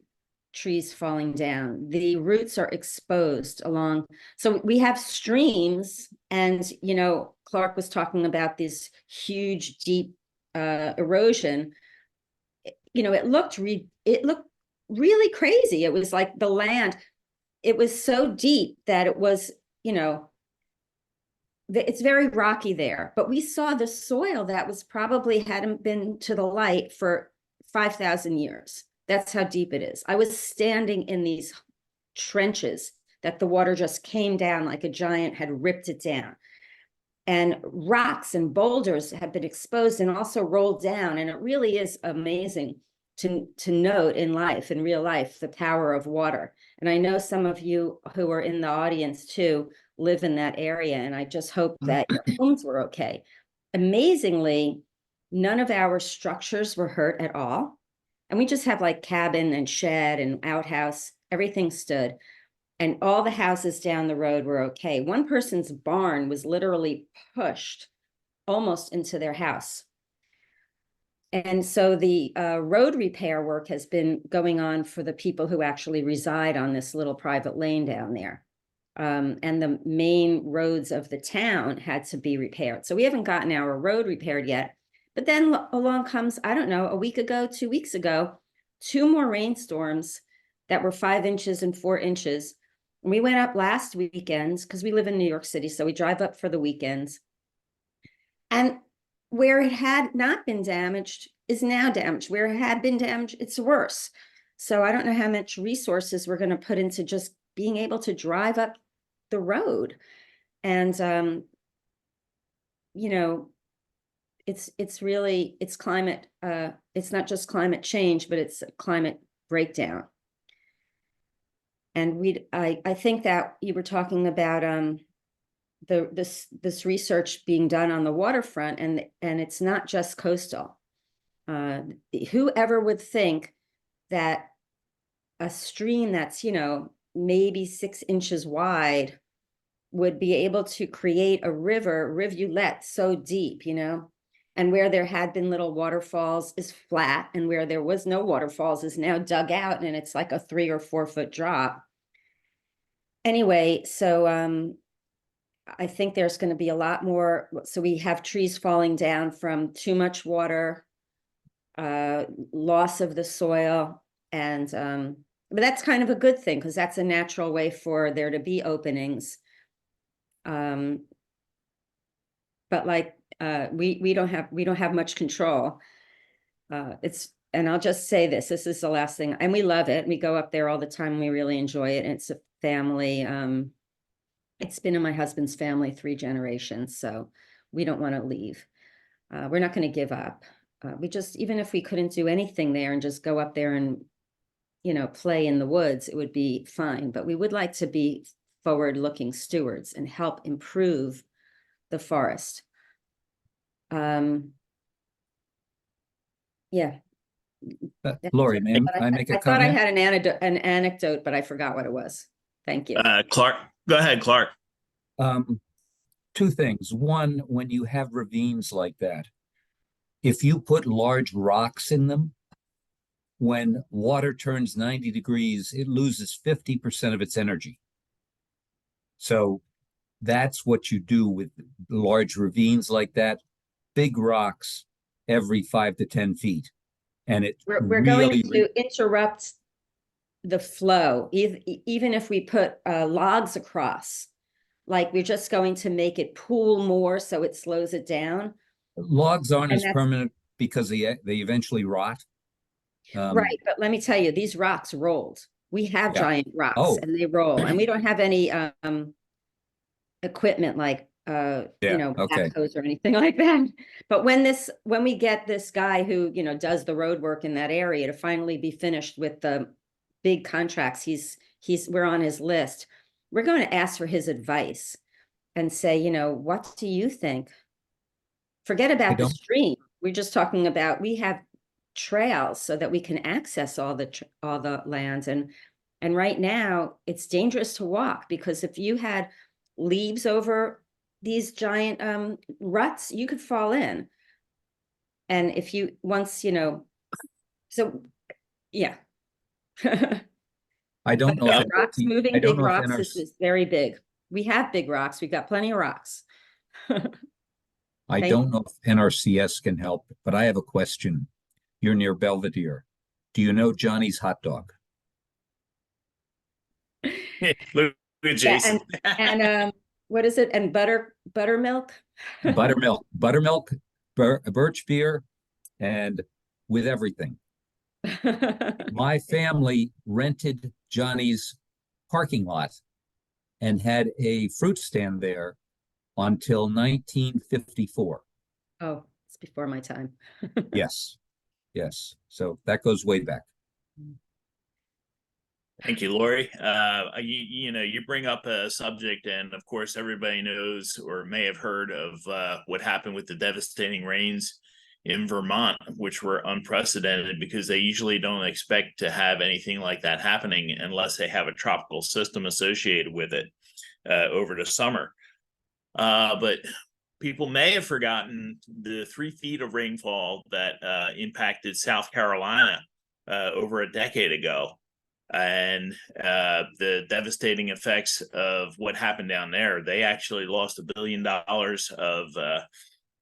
trees falling down. The roots are exposed along. So we have streams, and, Clark was talking about this huge, deep erosion. It looked really crazy. It was like the land, it was so deep that it was, it's very rocky there, but we saw the soil that was probably hadn't been to the light for 5,000 years. That's how deep it is. I was standing in these trenches that the water just came down like a giant had ripped it down. And rocks and boulders have been exposed and also rolled down. And it really is amazing to note in real life, the power of water. And I know some of you who are in the audience too live in that area. And I just hope that your homes were okay. Amazingly, none of our structures were hurt at all. And we just have like cabin and shed and outhouse, everything stood. And all the houses down the road were okay. One person's barn was literally pushed almost into their house. And so the road repair work has been going on for the people who actually reside on this little private lane down there. And the main roads of the town had to be repaired. So we haven't gotten our road repaired yet. But then along comes, I don't know, a week ago, 2 weeks ago, 2 more rainstorms that were 5 inches and 4 inches. And we went up last weekend because we live in New York City, so we drive up for the weekends. And where it had not been damaged is now damaged. Where it had been damaged, it's worse. So I don't know how much resources we're going to put into just being able to drive up the road. And, you know, it's really, it's climate, it's not just climate change, but it's climate breakdown. And I think that you were talking about this research being done on the waterfront, and it's not just coastal. Whoever would think that a stream that's, you know, maybe 6 inches wide would be able to create a rivulet so deep, you know, and where there had been little waterfalls is flat, and where there was no waterfalls is now dug out, and it's like a 3 or 4 foot drop. Anyway, so I think there's going to be a lot more. So we have trees falling down from too much water, loss of the soil, and but that's kind of a good thing, because that's a natural way for there to be openings. But like we don't have much control. And I'll just say this is the last thing, and we love it. We go up there all the time. We really enjoy it. And it's a family. It's been in my husband's family 3 generations, so we don't want to leave. We're not going to give up. We just, even if we couldn't do anything there and just go up there and, you know, play in the woods, it would be fine. But we would like to be forward-looking stewards and help improve the forest. Yeah. Lori, may I make a I thought I comment? had an anecdote, but I forgot what it was. Thank you. Clark, go ahead, Clark. 2 things. One, when you have ravines like that, if you put large rocks in them, when water turns 90 degrees, it loses 50% of its energy. So that's what you do with large ravines like that. Big rocks every 5 to 10 feet. And it We're really, going to interrupt the flow, even if we put logs across. Like, we're just going to make it pool more so it slows it down. logs aren't And as permanent because they eventually rot. Right, but let me tell you, these rocks rolled. We have Yeah. giant rocks Oh. and they roll, and we don't have any equipment like you Yeah, know, okay. backhoes or anything like that. But when we get this guy who, you know, does the road work in that area to finally be finished with the big contracts, we're on his list. We're going to ask for his advice and say, you know, what do you think? Forget about the stream. We're just talking about, we have trails so that we can access all the lands, and right now it's dangerous to walk, because if you had leaves over these giant ruts, you could fall in. And if you once, you know, so yeah. I don't know. Yeah, if rocks, moving big rocks NRC is very big. We have big rocks. We've got plenty of rocks. I don't know if NRCS can help, but I have a question. You're near Belvedere. Do you know Johnny's Hot Dog? Look at Jason. And what is it? And buttermilk? Buttermilk, birch beer, and with everything. My family rented Johnny's parking lot and had a fruit stand there until 1954. Oh, it's before my time. Yes. So that goes way back. Thank you, Lori. You know, you bring up a subject, and of course, everybody knows or may have heard of what happened with the devastating rains in Vermont, which were unprecedented because they usually don't expect to have anything like that happening unless they have a tropical system associated with it over the summer. But people may have forgotten the 3 feet of rainfall that impacted South Carolina over a decade ago, and the devastating effects of what happened down there. They actually lost $1 billion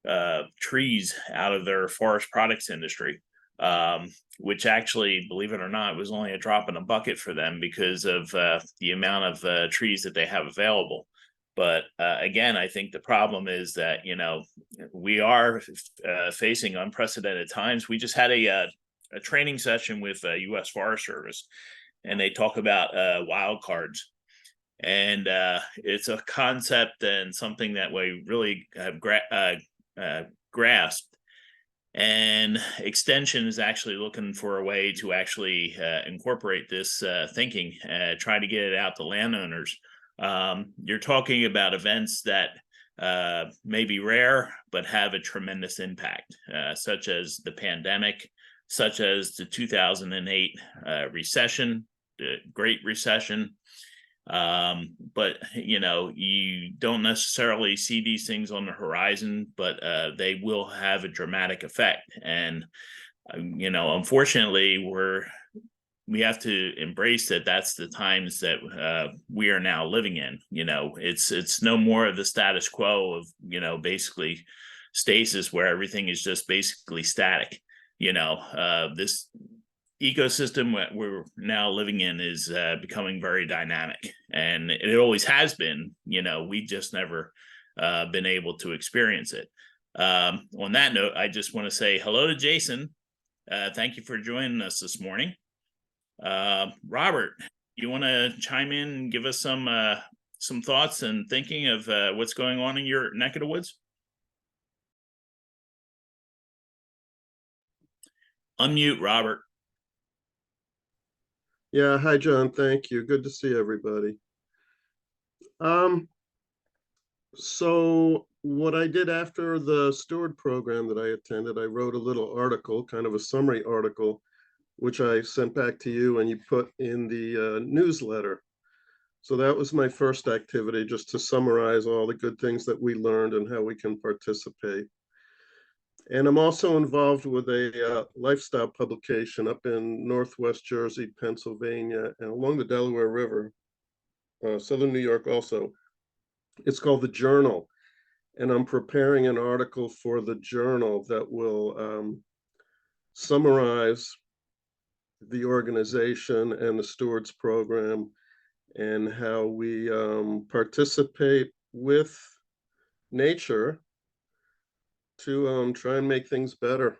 of trees out of their forest products industry, which actually, believe it or not, was only a drop in a bucket for them because of the amount of trees that they have available. But again, I think the problem is that, you know, we are facing unprecedented times. We just had a training session with U.S. Forest Service, and they talk about wild cards. And it's a concept and something that we really have grasped. And Extension is actually looking for a way to actually incorporate this thinking, try to get it out to landowners. You're talking about events that may be rare, but have a tremendous impact, such as the pandemic, such as the 2008 recession, the Great Recession. But, you know, you don't necessarily see these things on the horizon, but they will have a dramatic effect. And, you know, unfortunately, we have to embrace that that's the times that we are now living in. You know, it's no more of the status quo of, you know, basically stasis where everything is just basically static. You know, this ecosystem that we're now living in is becoming very dynamic, and it always has been. You know, we just never been able to experience it. On that note, I just want to say hello to Jason. Thank you for joining us this morning. Robert, you want to chime in and give us some thoughts and thinking of what's going on in your neck of the woods? Unmute, Robert. Yeah, hi, John. Thank you. Good to see everybody. So what I did after the steward program that I attended, I wrote a little article, kind of a summary article, which I sent back to you and you put in the newsletter. So that was my first activity, just to summarize all the good things that we learned and how we can participate. And I'm also involved with a lifestyle publication up in Northwest Jersey, Pennsylvania, and along the Delaware River, Southern New York also. It's called The Journal. And I'm preparing an article for The Journal that will summarize the organization and the Stewards Program and how we participate with nature to try and make things better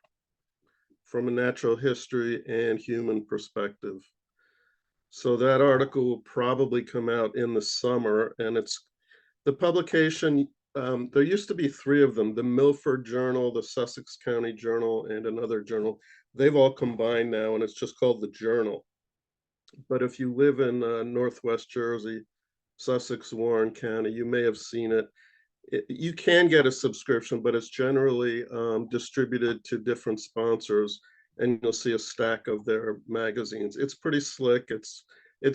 from a natural history and human perspective. So that article will probably come out in the summer, and it's the publication. There used to be 3 of them: the Milford Journal, the Sussex County Journal, and another journal. They've all combined now, and it's just called The Journal. But if you live in Northwest Jersey, Sussex, Warren County, you may have seen it. You can get a subscription, but it's generally distributed to different sponsors, and you'll see a stack of their magazines. It's pretty slick. It's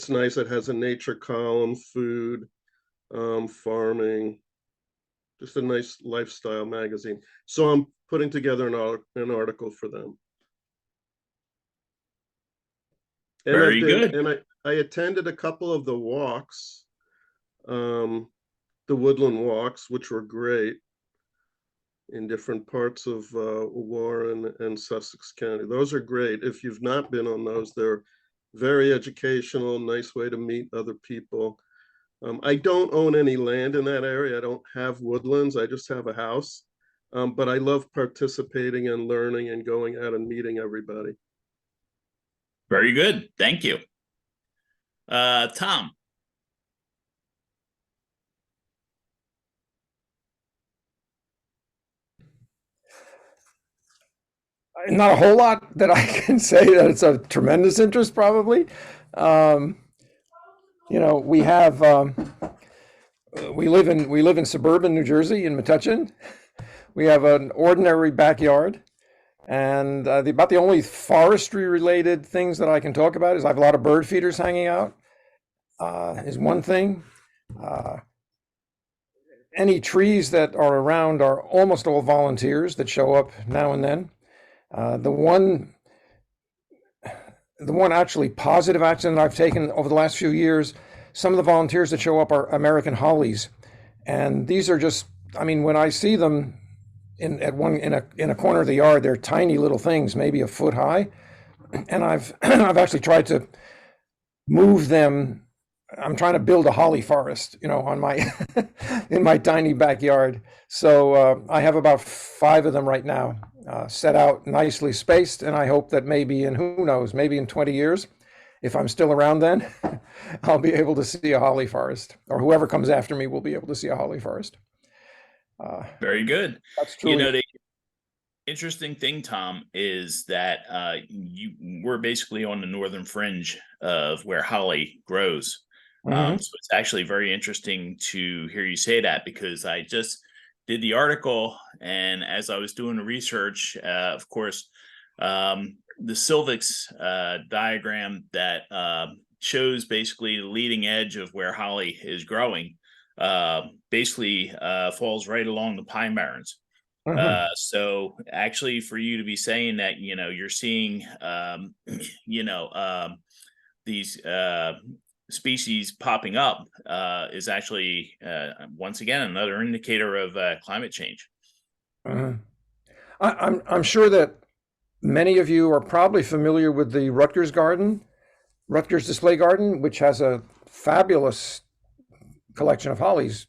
nice. It has a nature column, food, farming, just a nice lifestyle magazine. So I'm putting together an article for them. And Very good. And I attended a couple of the walks, the woodland walks, which were great in different parts of Warren and Sussex County. Those are great. If you've not been on those, they're very educational, nice way to meet other people. I don't own any land in that area. I don't have woodlands. I just have a house. But I love participating and learning and going out and meeting everybody. Very good. Thank you. Tom. Not a whole lot that I can say that it's of tremendous interest, probably. You know, we have we live in suburban New Jersey in Metuchen. We have an ordinary backyard. And about the only forestry related things that I can talk about is I have a lot of bird feeders hanging out, is one thing. Any trees that are around are almost all volunteers that show up now and then. The one actually positive action that I've taken over the last few years, some of the volunteers that show up are American hollies. And these are just, I mean, when I see them in a corner of the yard, they're tiny little things, maybe a foot high. And I've actually tried to move them. I'm trying to build a holly forest, on my in my tiny backyard. So I have about 5 of them right now, set out nicely spaced, and I hope that maybe who knows, maybe in 20 years, if I'm still around then, I'll be able to see a holly forest, or whoever comes after me will be able to see a holly forest. Very good. That's truly. The interesting thing, Tom, is that we're basically on the northern fringe of where holly grows. So it's actually very interesting to hear you say that, because I just did the article, and as I was doing the research, of course, the Silvix diagram that shows basically the leading edge of where holly is growing basically falls right along the pine barrens. So actually, for you to be saying that, you're seeing, these species popping up is actually once again another indicator of climate change. I'm sure that many of you are probably familiar with the Rutgers Display Garden, which has a fabulous collection of hollies.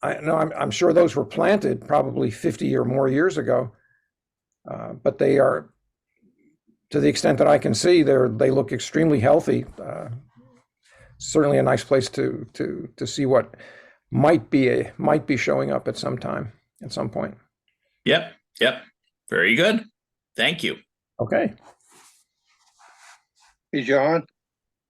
I'm sure those were planted probably 50 or more years ago, but they are, to the extent that I can see, they look extremely healthy. Certainly a nice place to see what might be showing up at some point. Yep. Very good. Thank you. Okay. Hey, John.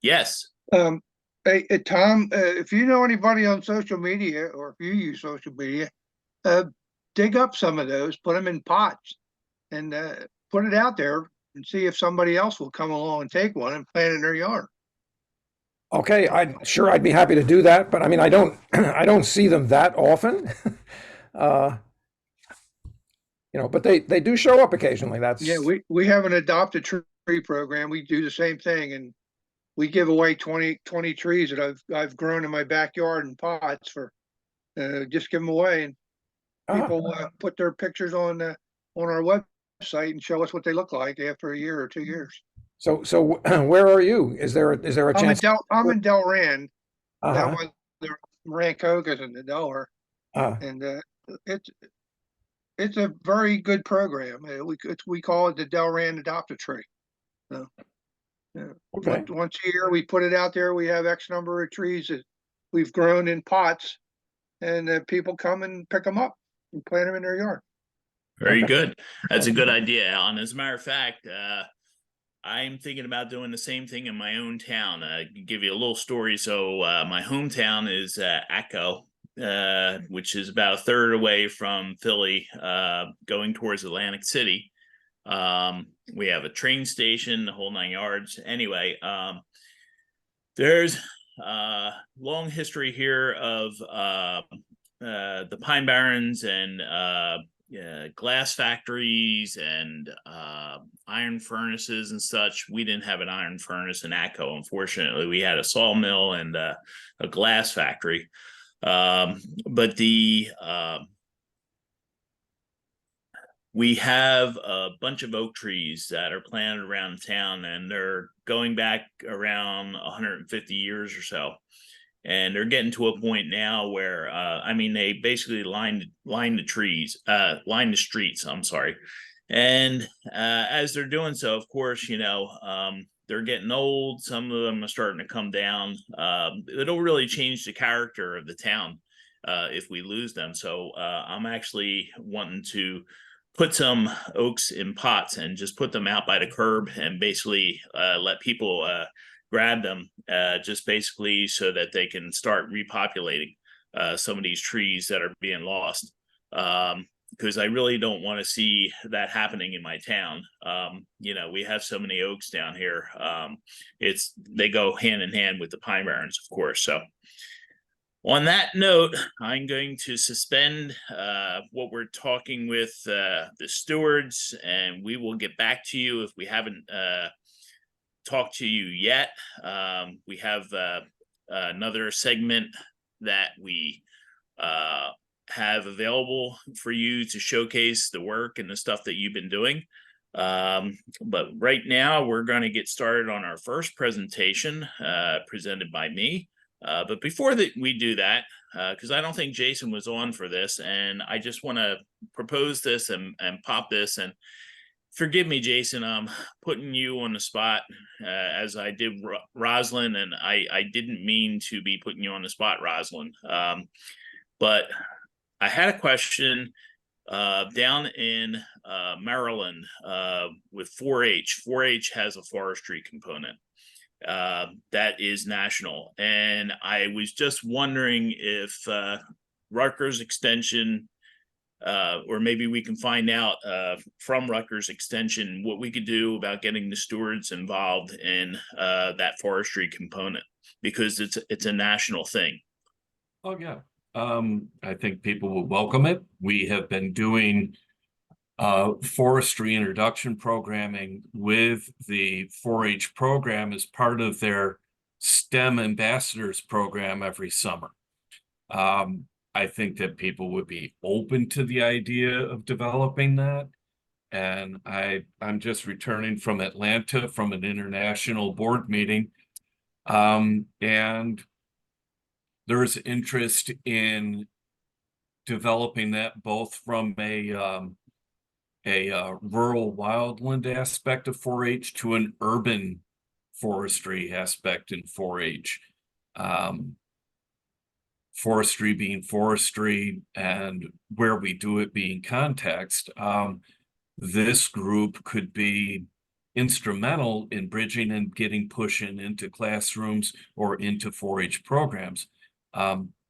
Yes. Hey, Tom, if you know anybody on social media, or if you use social media, dig up some of those, put them in pots, and put it out there and see if somebody else will come along and take one and plant it in their yard. Okay, I'd be happy to do that, but I mean, I don't see them that often. But they do show up occasionally. Yeah, we have an adopted tree program. We do the same thing, and we give away 20 trees that I've grown in my backyard in pots for just give them away, and people put their pictures on our website and show us what they look like after a year or 2 years. So where are you? Is there a chance? I'm in Delran, down by the Rancogas and the Delaware, and it's a very good program. We call it the Delran Adopt a Tree. So, okay. Once a year, we put it out there. We have X number of trees that we've grown in pots, and people come and pick them up and plant them in their yard. Very good. That's a good idea, Alan. As a matter of fact, I'm thinking about doing the same thing in my own town. I can give you a little story. So my hometown is Acco, which is about a third away from Philly, going towards Atlantic City. We have a train station, the whole 9 yards. Anyway, there's a long history here of the Pine Barrens and glass factories and iron furnaces and such. We didn't have an iron furnace in Acco, unfortunately. We had a sawmill and a glass factory. But we have a bunch of oak trees that are planted around town, and they're going back around 150 years or so. And they're getting to a point now where, they basically line the streets, I'm sorry. And as they're doing so, of course, they're getting old. Some of them are starting to come down. It'll really change the character of the town if we lose them. So I'm actually wanting to put some oaks in pots and just put them out by the curb and basically let people grab them, just basically so that they can start repopulating some of these trees that are being lost. because I really don't want to see that happening in my town. You know, we have so many oaks down here. They go hand in hand with the pine barrens, of course. So on that note, I'm going to suspend what we're talking with the stewards, and we will get back to you if we haven't talked to you yet. We have another segment that we have available for you to showcase the work and the stuff that you've been doing. But right now we're going to get started on our first presentation presented by me. But before we do that, because I don't think Jason was on for this, and I just want to propose this and pop this, and forgive me, Jason, I'm putting you on the spot as I did Rosalind, and I didn't mean to be putting you on the spot, Rosalind. But I had a question down in Maryland with 4-H. 4-H has a forestry component that is national. And I was just wondering if Rutgers Extension, or maybe we can find out from Rutgers Extension what we could do about getting the stewards involved in that forestry component, because it's a national thing. Oh, yeah. I think people will welcome it. We have been doing forestry introduction programming with the 4-H program as part of their STEM ambassadors program every summer. I think that people would be open to the idea of developing that. And I'm just returning from Atlanta from an international board meeting. And there's interest in developing that both from a rural wildland aspect of 4-H to an urban forestry aspect in 4-H. Forestry being forestry, and where we do it being context. This group could be instrumental in bridging and getting pushing into classrooms or into 4-H programs.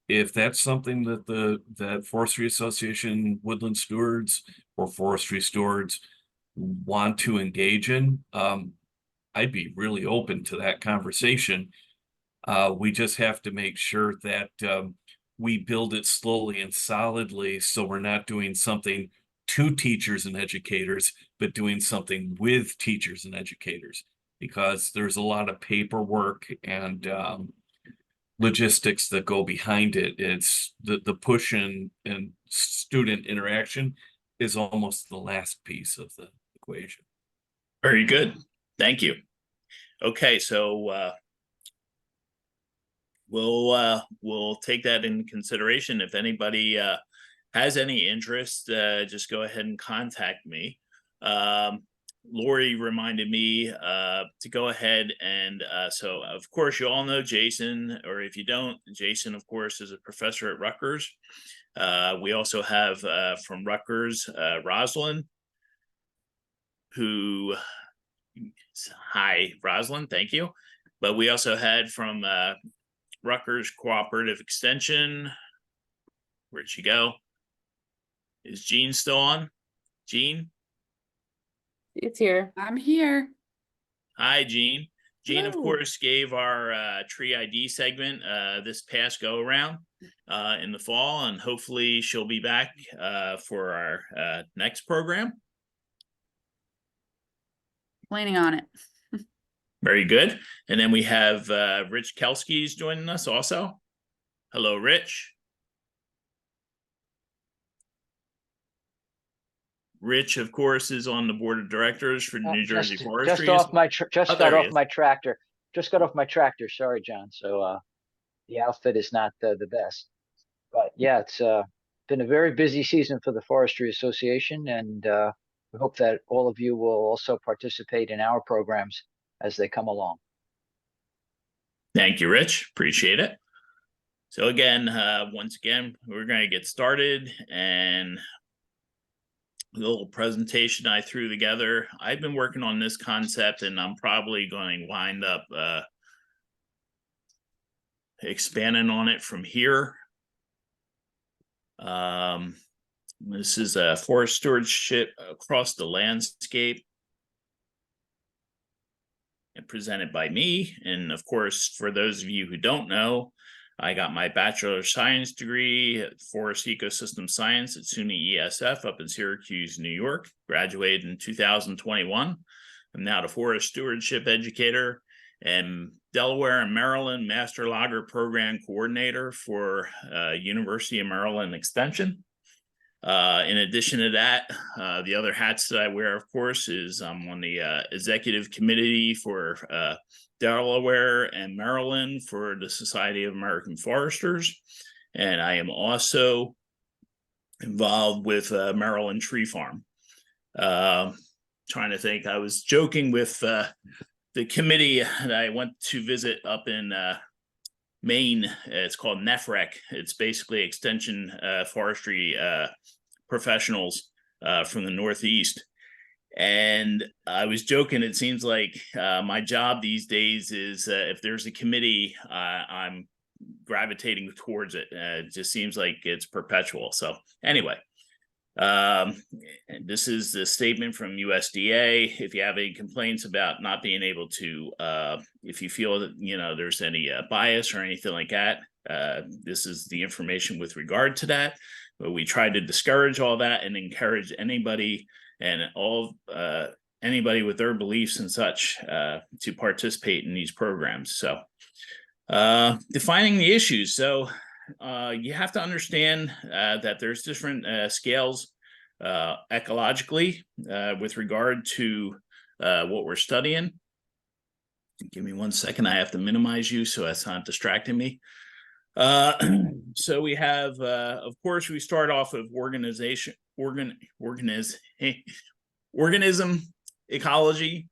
If that's something that the Forestry Association, Woodland Stewards, or Forestry Stewards want to engage in, I'd be really open to that conversation. We just have to make sure that we build it slowly and solidly, so we're not doing something to teachers and educators, but doing something with teachers and educators, because there's a lot of paperwork and logistics that go behind it. It's the push and student interaction is almost the last piece of the equation. Very good. Thank you. Okay, so we'll take that in consideration. If anybody has any interest, just go ahead and contact me. Lori reminded me to go ahead and so of course you all know Jason, or if you don't, Jason of course is a professor at Rutgers. We also have from Rutgers Rosalind, who, hi Rosalind, thank you. But we also had from Rutgers Cooperative Extension, where'd she go? Is Jean still on? Jean? It's here. I'm here. Hi, Jean. Jean, of Hello. course, gave our tree ID segment this past go around in the fall, and hopefully she'll be back for our next program. Planning on it. Very good. And then we have Rich Kelski's joining us also. Hello, Rich. Rich, of course, is on the board of directors for New Jersey Forestry. Just off my just Oh, there got he off is. my tractor. Just got off my tractor. Sorry, John. So the outfit is not the best, but yeah, it's been a very busy season for the Forestry Association, and we hope that all of you will also participate in our programs as they come along. Thank you, Rich. Appreciate it. So again, once again, we're going to get started, and the little presentation I threw together. I've been working on this concept, and I'm probably going to wind up expanding on it from here. This is a forest stewardship across the landscape, and presented by me. And of course, for those of you who don't know, I got my Bachelor of Science degree at Forest Ecosystem Science at SUNY ESF up in Syracuse, New York. Graduated in 2021. I'm now the Forest Stewardship Educator and Delaware and Maryland Master Logger Program Coordinator for University of Maryland Extension. In addition to that, the other hats that I wear, of course, is I'm on the executive committee for Delaware and Maryland for the Society of American Foresters. And I am also involved with Maryland Tree Farm. Trying to think, I was joking with the committee that I went to visit up in Maine. It's called NEFREC. It's basically extension forestry professionals from the Northeast. And I was joking, it seems like my job these days is if there's a committee, I'm gravitating towards it. It just seems like it's perpetual. So anyway, this is the statement from USDA. If you have any complaints about not being able to, if you feel that, there's any bias or anything like that, this is the information with regard to that. But we try to discourage all that and encourage anybody and anybody with their beliefs and such to participate in these programs. So defining the issues. So you have to understand that there's different scales ecologically with regard to what we're studying. Give me 1 second. I have to minimize you so that's not distracting me. So we have, of course, we start off with organism ecology,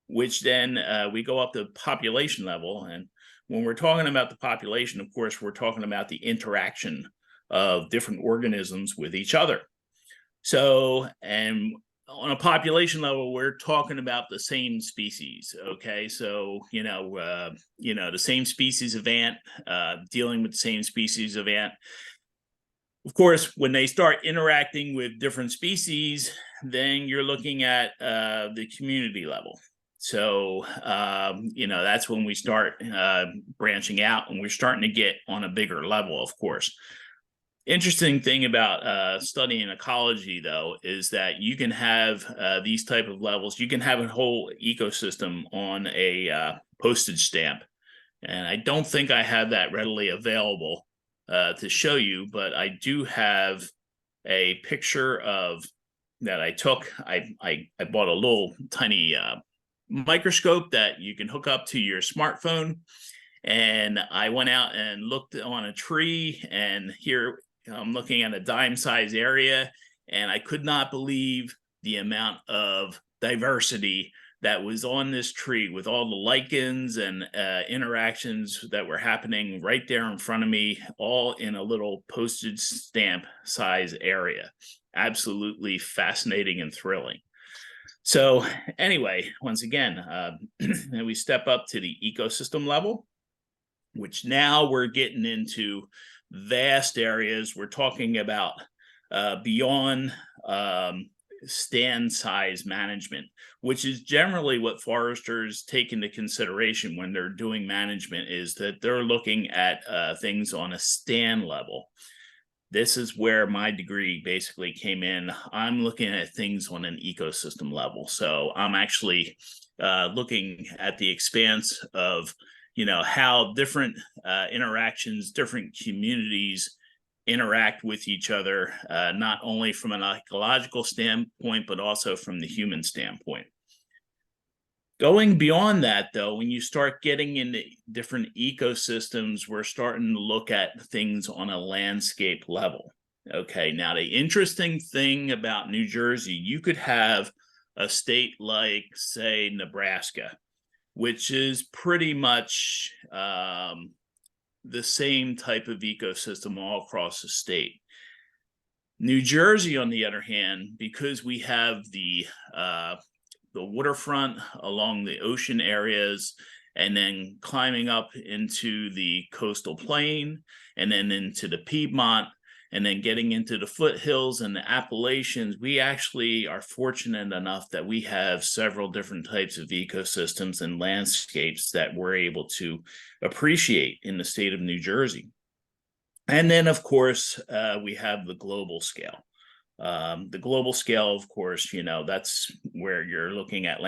which then we go up to population level. And when we're talking about the population, of course, we're talking about the interaction of different organisms with each other. So, and on a population level, we're talking about the same species. Okay, so the same species of ant dealing with the same species of ant. Of course, when they start interacting with different species, then you're looking at the community level. So that's when we start branching out, and we're starting to get on a bigger level, of course. Interesting thing about studying ecology, though, is that you can have these type of levels. You can have a whole ecosystem on a postage stamp. And I don't think I have that readily available to show you, but I do have a picture of that I took. I bought a little tiny microscope that you can hook up to your smartphone. And I went out and looked on a tree, and here I'm looking at a dime-sized area, and I could not believe the amount of diversity that was on this tree with all the lichens and interactions that were happening right there in front of me, all in a little postage stamp size area. Absolutely fascinating and thrilling. So anyway, once again, then we step up to the ecosystem level, which now we're getting into vast areas. We're talking about beyond stand size management, which is generally what foresters take into consideration when they're doing management, is that they're looking at things on a stand level. This is where my degree basically came in. I'm looking at things on an ecosystem level. So I'm actually looking at the expanse of how different interactions, different communities interact with each other, not only from an ecological standpoint, but also from the human standpoint. Going beyond that, though, when you start getting into different ecosystems, we're starting to look at things on a landscape level. Okay, now the interesting thing about New Jersey, you could have a state like, say, Nebraska, which is pretty much the same type of ecosystem all across the state. New Jersey, on the other hand, because we have the waterfront along the ocean areas, and then climbing up into the coastal plain, and then into the Piedmont, and then getting into the foothills and the Appalachians, we actually are fortunate enough that we have several different types of ecosystems and landscapes that we're able to appreciate in the state of New Jersey. And then, of course, we have the global scale. The global scale, of course, you know, that's where you're looking at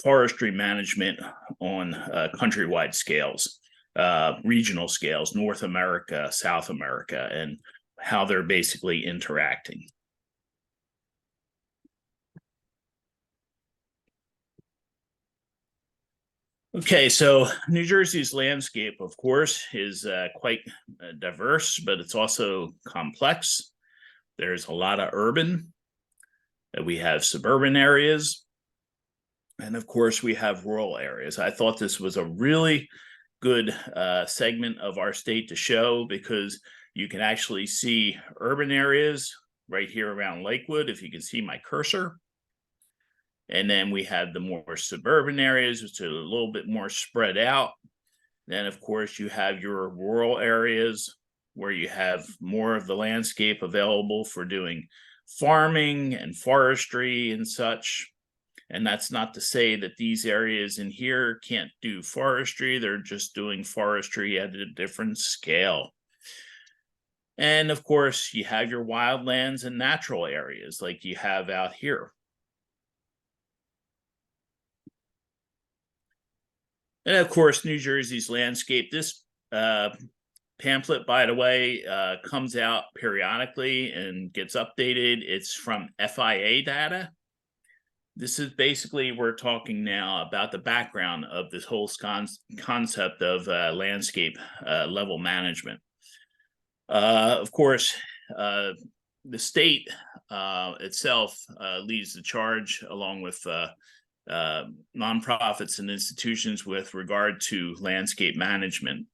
forestry management on countrywide scales. Regional scales, North America, South America, and how they're basically interacting. Okay, so New Jersey's landscape, of course, is quite diverse, but it's also complex. There's a lot of urban, we have suburban areas, and of course, we have rural areas. I thought this was a really good segment of our state to show, because you can actually see urban areas right here around Lakewood, if you can see my cursor. And then we have the more suburban areas, which are a little bit more spread out. Then, of course, you have your rural areas where you have more of the landscape available for doing farming and forestry and such. And that's not to say that these areas in here can't do forestry. They're just doing forestry at a different scale. And of course, you have your wildlands and natural areas like you have out here. And of course, New Jersey's landscape. This pamphlet, by the way, comes out periodically and gets updated. It's from FIA data. This is basically, we're talking now about the background of this whole concept of landscape level management. Of course, the state itself leads the charge, along with nonprofits and institutions, with regard to landscape management.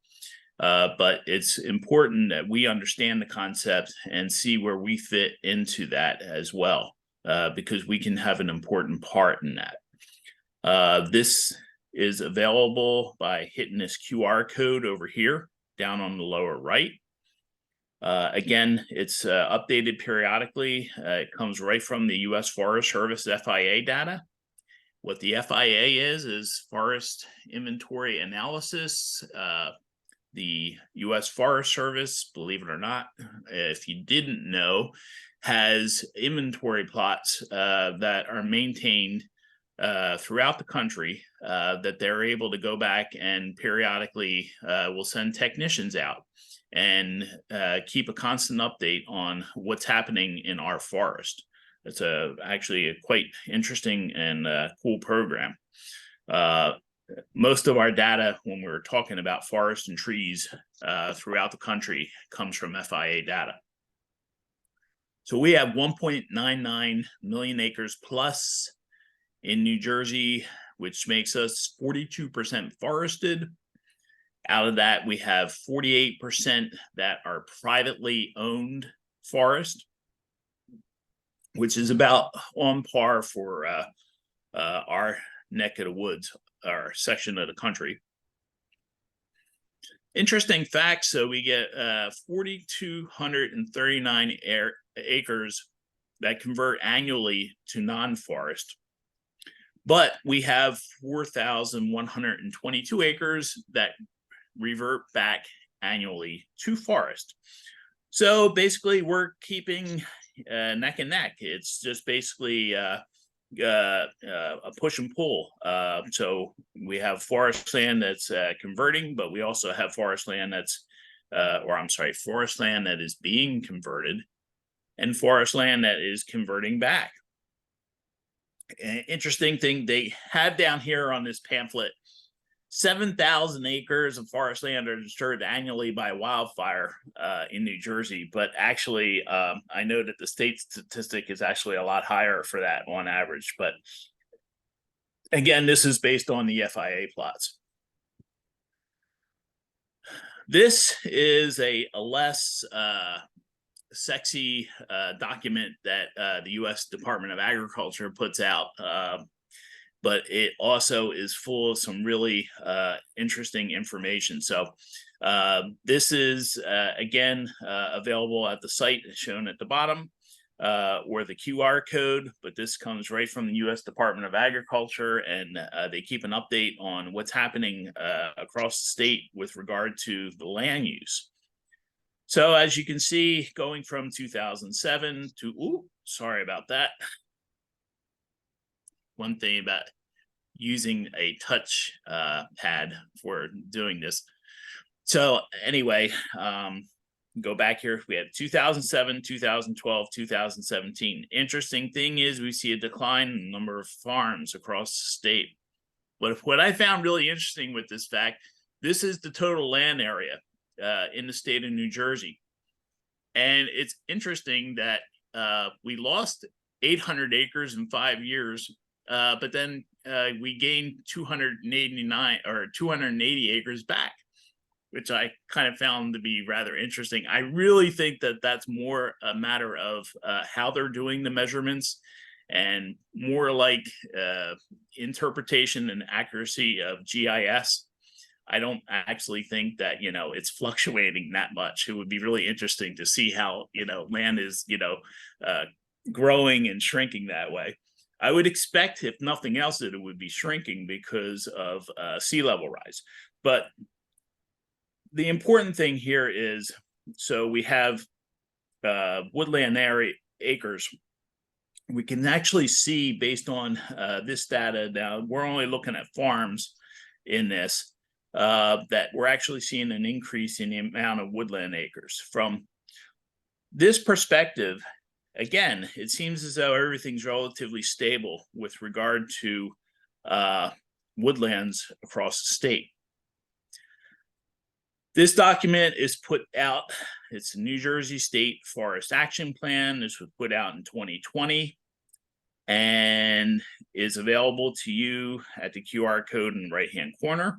But it's important that we understand the concept and see where we fit into that as well, because we can have an important part in that. This is available by hitting this QR code over here down on the lower right. Again, it's updated periodically. It comes right from the U.S. Forest Service FIA data. What the FIA is forest inventory analysis. The U.S. Forest Service, believe it or not, if you didn't know, has inventory plots that are maintained throughout the country that they're able to go back and periodically will send technicians out and keep a constant update on what's happening in our forest. It's actually a quite interesting and cool program. Most of our data, when we're talking about forests and trees throughout the country, comes from FIA data. So we have 1.99 million acres plus in New Jersey, which makes us 42% forested. Out of that, we have 48% that are privately owned forest, which is about on par for our neck of the woods, our section of the country. Interesting facts. So we get 4,239 acres that convert annually to non-forest, but we have 4,122 acres that revert back annually to forest. So basically, we're keeping neck and neck. It's just basically a push and pull. So we have forest land that's converting, but we also have forest land that's, forest land that is being converted, and forest land that is converting back. An interesting thing they have down here on this pamphlet: 7,000 acres of forest land are disturbed annually by wildfire in New Jersey. But actually, I know that the state statistic is actually a lot higher for that on average. But again, this is based on the FIA plots. This is a less sexy document that the U.S. Department of Agriculture puts out. But it also is full of some really interesting information. So This is again available at the site shown at the bottom, or the QR code, but this comes right from the U.S. Department of Agriculture, and they keep an update on what's happening across the state with regard to the land use. So as you can see, going from 2007 to, ooh, sorry about that. One thing about using a touch pad for doing this. So anyway, go back here. We had 2007, 2012, 2017. Interesting thing is we see a decline in the number of farms across the state. But what I found really interesting with this fact, this is the total land area in the state of New Jersey. And it's interesting that we lost 800 acres in 5 years, but then we gained 289 or 280 acres back, which I kind of found to be rather interesting. I really think that that's more a matter of how they're doing the measurements and more like interpretation and accuracy of GIS. I don't actually think that, you know, it's fluctuating that much. It would be really interesting to see how, you know, land is, you know, growing and shrinking that way. I would expect, if nothing else, that it would be shrinking because of sea level rise. But the important thing here is, so we have woodland area acres. We can actually see based on this data, now we're only looking at farms in this, that we're actually seeing an increase in the amount of woodland acres. From this perspective, again, it seems as though everything's relatively stable with regard to woodlands across the state. This document is put out, it's a New Jersey State Forest Action Plan. This was put out in 2020 and is available to you at the QR code in the right-hand corner.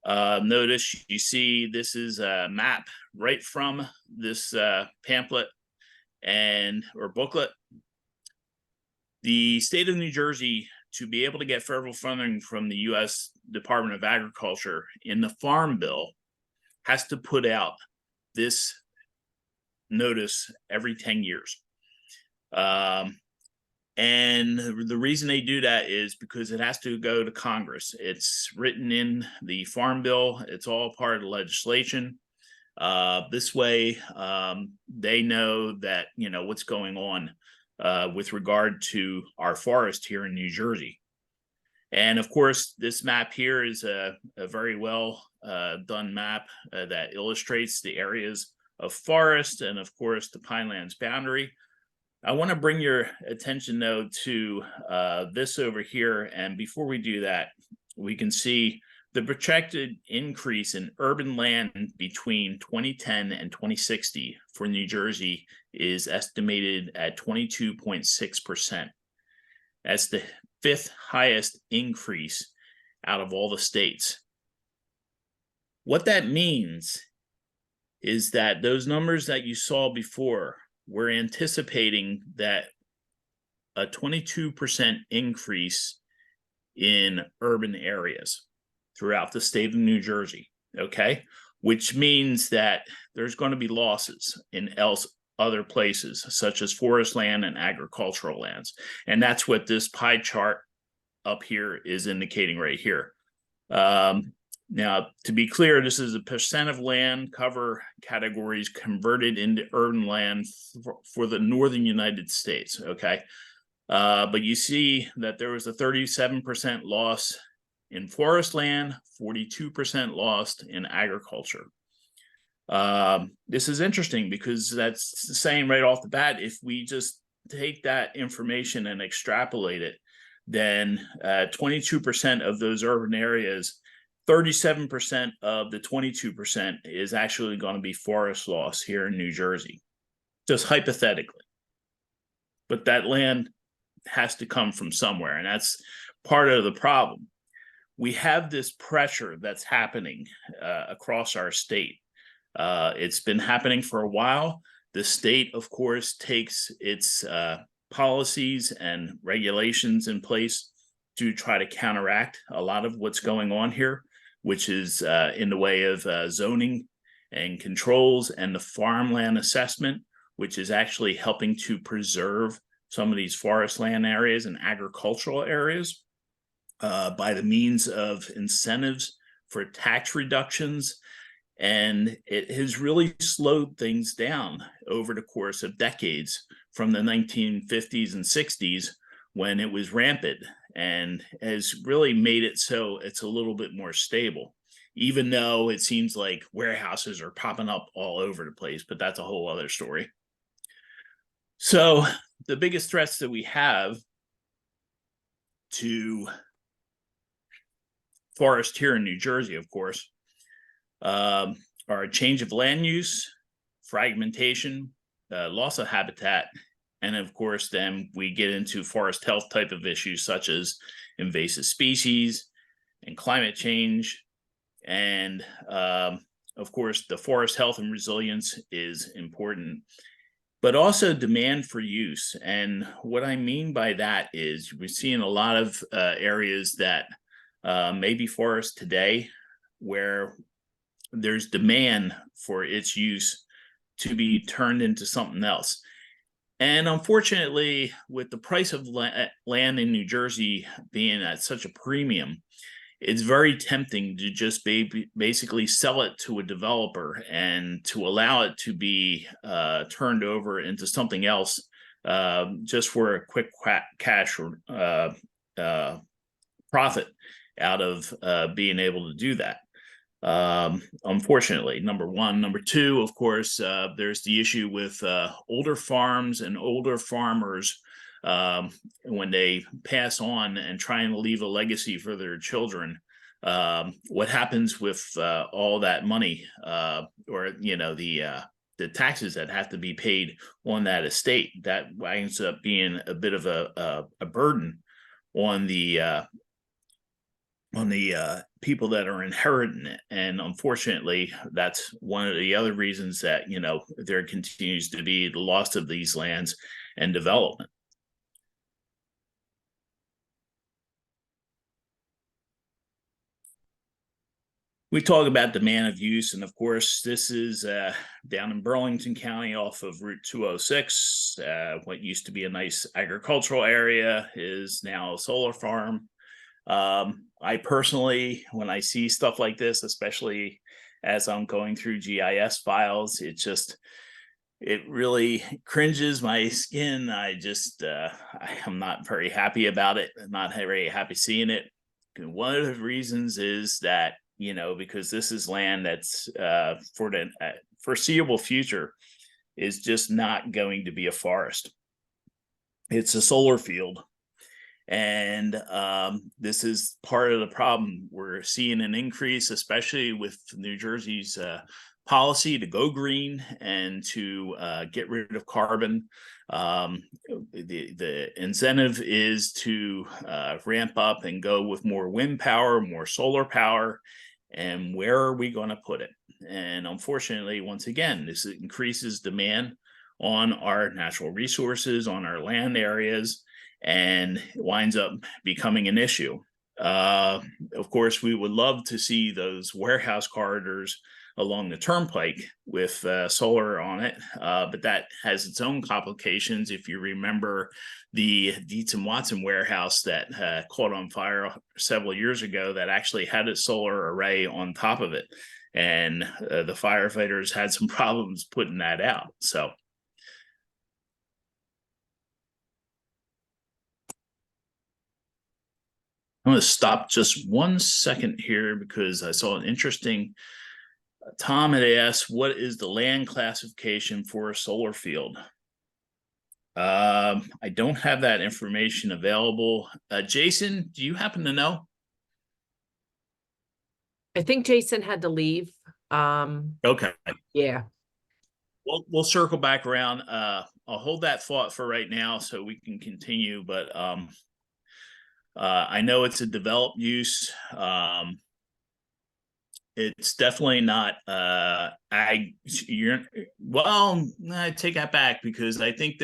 Notice you see this is a map right from this pamphlet or booklet. The state of New Jersey, to be able to get federal funding from the U.S. Department of Agriculture in the Farm Bill, has to put out this notice every 10 years. And the reason they do that is because it has to go to Congress. It's written in the Farm Bill. It's all part of the legislation. This way, they know that, you know, what's going on with regard to our forest here in New Jersey. And of course, this map here is a very well done map that illustrates the areas of forest and of course the Pinelands boundary. I want to bring your attention though to this over here. And before we do that, we can see the projected increase in urban land between 2010 and 2060 for New Jersey is estimated at 22.6%. That's the 5th highest increase out of all the states. What that means is that those numbers that you saw before, we're anticipating that a 22% increase in urban areas throughout the state of New Jersey, okay? Which means that there's going to be losses in other places, such as forest land and agricultural lands. And that's what this pie chart up here is indicating right here. Now, to be clear, this is a percent of land cover categories converted into urban land for the northern United States, okay? But you see that there was a 37% loss in forest land, 42% lost in agriculture. This is interesting because that's saying right off the bat, if we just take that information and extrapolate it, then 22% of those urban areas, 37% of the 22% is actually going to be forest loss here in New Jersey, just hypothetically. But that land has to come from somewhere, and that's part of the problem. We have this pressure that's happening across our state. It's been happening for a while. The state, of course, takes its policies and regulations in place to try to counteract a lot of what's going on here. which is in the way of zoning and controls, and the farmland assessment, which is actually helping to preserve some of these forest land areas and agricultural areas by the means of incentives for tax reductions. And it has really slowed things down over the course of decades from the 1950s and 60s when it was rampant, and has really made it so it's a little bit more stable, even though it seems like warehouses are popping up all over the place, but that's a whole other story. So the biggest threats that we have to forest here in New Jersey, of course, are a change of land use, fragmentation, loss of habitat, and of course, then we get into forest health type of issues such as invasive species and climate change. And of course, the forest health and resilience is important, but also demand for use. And what I mean by that is we're seeing a lot of areas that may be forest today where there's demand for its use to be turned into something else. And unfortunately, with the price of land in New Jersey being at such a premium, it's very tempting to just basically sell it to a developer and to allow it to be turned over into something else just for a quick cash profit out of being able to do that. Unfortunately, number one. Number two, of course, there's the issue with older farms and older farmers when they pass on and trying to leave a legacy for their children. What happens with all that money, or the taxes that have to be paid on that estate? That ends up being a bit of a burden on the people that are inheriting it. And unfortunately, that's one of the other reasons that, there continues to be the loss of these lands and development. We talk about demand of use, and of course, this is down in Burlington County off of Route 206. What used to be a nice agricultural area is now a solar farm. I personally, when I see stuff like this, especially as I'm going through GIS files, it really cringes my skin. I'm not very happy about it. I'm not very happy seeing it. And one of the reasons is that, because this is land that's for the foreseeable future is just not going to be a forest. It's a solar field. And this is part of the problem. We're seeing an increase, especially with New Jersey's policy to go green and to get rid of carbon. The incentive is to ramp up and go with more wind power, more solar power. And where are we going to put it? And unfortunately, once again, this increases demand on our natural resources, on our land areas, and winds up becoming an issue. Of course, we would love to see those warehouse corridors along the turnpike with solar on it, but that has its own complications. If you remember the Dietz and Watson warehouse that caught on fire several years ago, that actually had a solar array on top of it, and the firefighters had some problems putting that out. So I'm going to stop just 1 second here because I saw an interesting. Tom had asked, what is the land classification for a solar field? I don't have that information available. Jason, do you happen to know? I think Jason had to leave. Okay. Yeah. We'll circle back around. I'll hold that thought for right now so we can continue, but I know it's a developed use. It's definitely not I take that back, because I think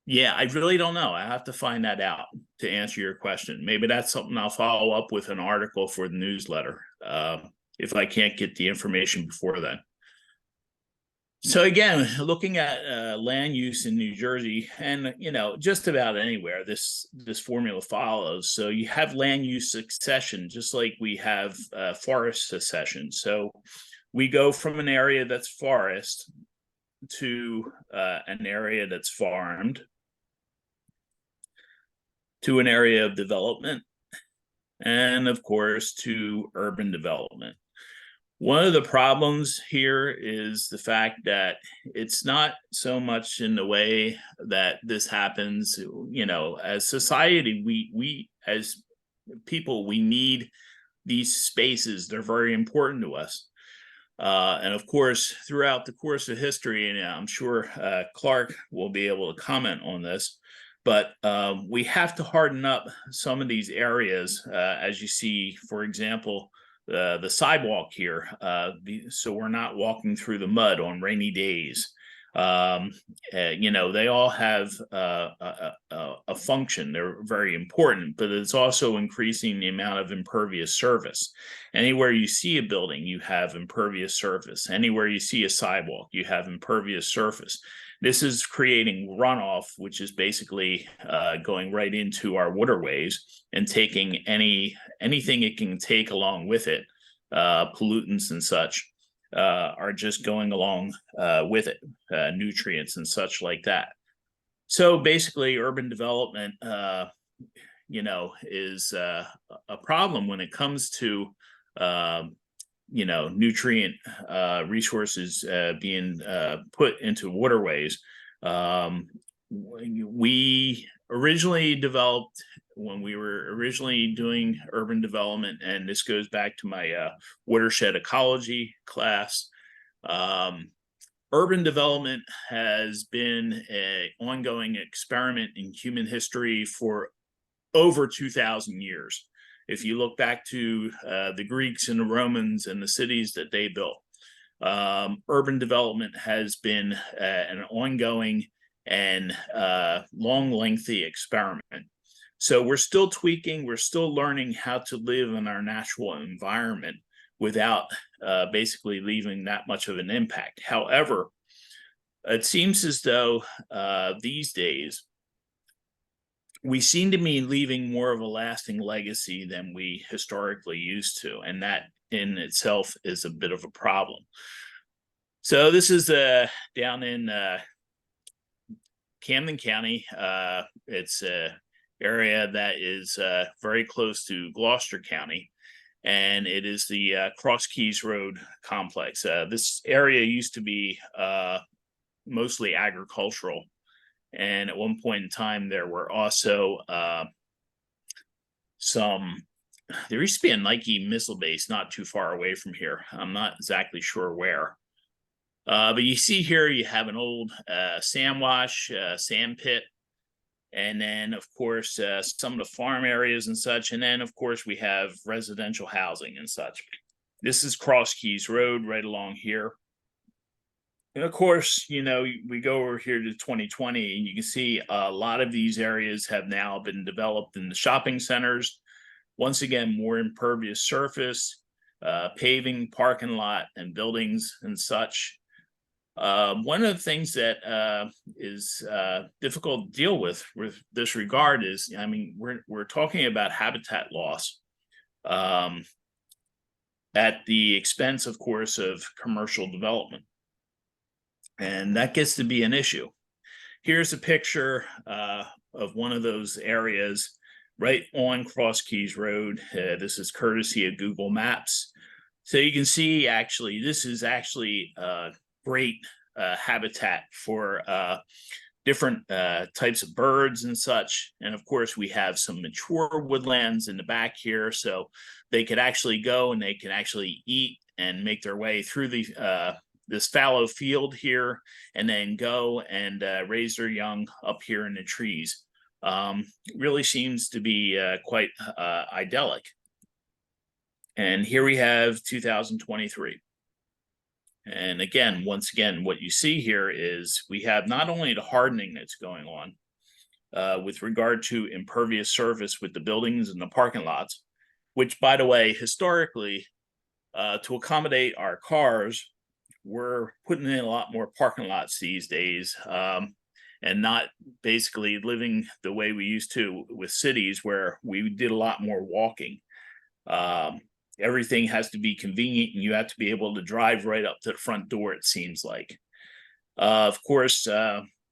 Yeah, I really don't know. I have to find that out to answer your question. Maybe that's something I'll follow up with an article for the newsletter, if I can't get the information before then. So again, looking at land use in New Jersey, and just about anywhere, this formula follows. So you have land use succession, just like we have forest succession. So we go from an area that's forest to an area that's farmed, to an area of development, and of course to urban development. One of the problems here is the fact that it's not so much in the way that this happens, as society, we as people, we need these spaces. They're very important to us. And of course, throughout the course of history, and I'm sure Clark will be able to comment on this, but we have to harden up some of these areas, as you see, for example, the sidewalk here, so we're not walking through the mud on rainy days. They all have a function. They're very important, but it's also increasing the amount of impervious surface. Anywhere you see a building, you have impervious surface. Anywhere you see a sidewalk, you have impervious surface. This is creating runoff, which is basically going right into our waterways and taking anything it can take along with it, pollutants and such. Are just going along with it, nutrients and such like that. So basically, urban development, is a problem when it comes to, nutrient resources being put into waterways. We originally developed, when we were originally doing urban development, and this goes back to my watershed ecology class, urban development has been an ongoing experiment in human history for over 2,000 years. If you look back to the Greeks and the Romans and the cities that they built, urban development has been an ongoing and long, lengthy experiment. So we're still tweaking, we're still learning how to live in our natural environment without basically leaving that much of an impact. However, it seems as though these days, we seem to be leaving more of a lasting legacy than we historically used to, and that in itself is a bit of a problem. So this is down in Camden County. It's a area that is very close to Gloucester County, and it is the Cross Keys Road complex. This area used to be mostly agricultural, and at one point in time there were also there used to be a Nike missile base not too far away from here. I'm not exactly sure where. But you see here, you have an old sand wash, sand pit, and then, of course, some of the farm areas and such. And then, of course, we have residential housing and such. This is Cross Keys Road right along here. And of course, we go over here to 2020, and you can see a lot of these areas have now been developed in the shopping centers. Once again, more impervious surface, paving, parking lot, and buildings and such. One of the things that is difficult to deal with this regard is, we're talking about habitat loss at the expense, of course, of commercial development. And that gets to be an issue. Here's a picture of one of those areas right on Cross Keys Road. This is courtesy of Google Maps. So you can see, actually, this is actually great habitat for different types of birds and such. And of course, we have some mature woodlands in the back here, so they could actually go and they can actually eat and make their way through the this fallow field here, and then go and raise their young up here in the trees. Really seems to be quite idyllic. And here we have 2023. And again, once again, what you see here is we have not only the hardening that's going on, with regard to impervious surface with the buildings and the parking lots, which, by the way, historically, to accommodate our cars, we're putting in a lot more parking lots these days, and not basically living the way we used to with cities where we did a lot more walking. Everything has to be convenient and you have to be able to drive right up to the front door, it seems like. Of course,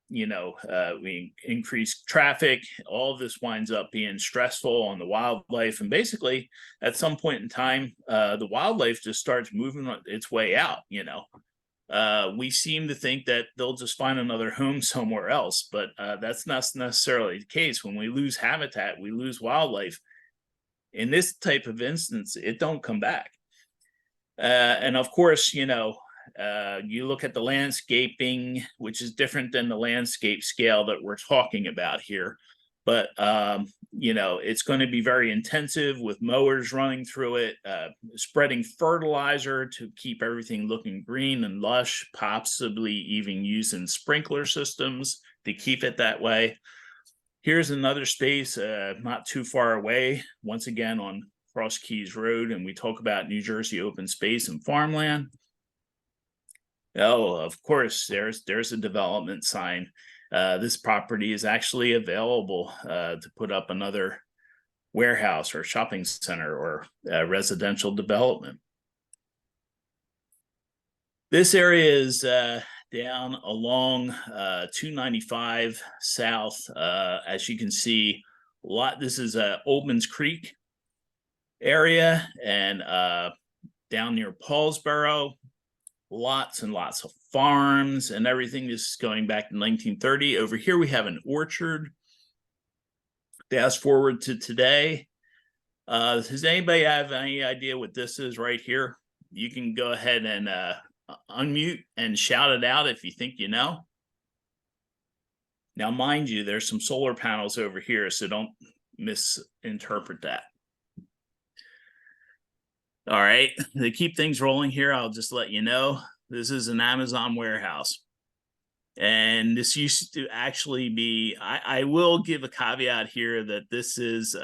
we increase traffic. All of this winds up being stressful on the wildlife. And basically, at some point in time, the wildlife just starts moving its way out, we seem to think that they'll just find another home somewhere else, but that's not necessarily the case. When we lose habitat, we lose wildlife. In this type of instance, it don't come back. And of course, you look at the landscaping, which is different than the landscape scale that we're talking about here. But, it's going to be very intensive with mowers running through it, spreading fertilizer to keep everything looking green and lush, possibly even using sprinkler systems to keep it that way. Here's another space not too far away, once again on Cross Keys Road, and we talk about New Jersey open space and farmland. Oh, of course, there's a development sign. This property is actually available to put up another warehouse or shopping center or residential development. This area is down along 295 south. As you can see, this is Oldman's Creek area, and down near Paulsboro, lots and lots of farms and everything. This is going back to 1930. Over here we have an orchard. Fast forward to today. Does anybody have any idea what this is right here? You can go ahead and unmute and shout it out if you think you know. Now, mind you, there's some solar panels over here, so don't misinterpret that. All right, to keep things rolling here, I'll just let you know, this is an Amazon warehouse. And this used to actually be, I will give a caveat here that this is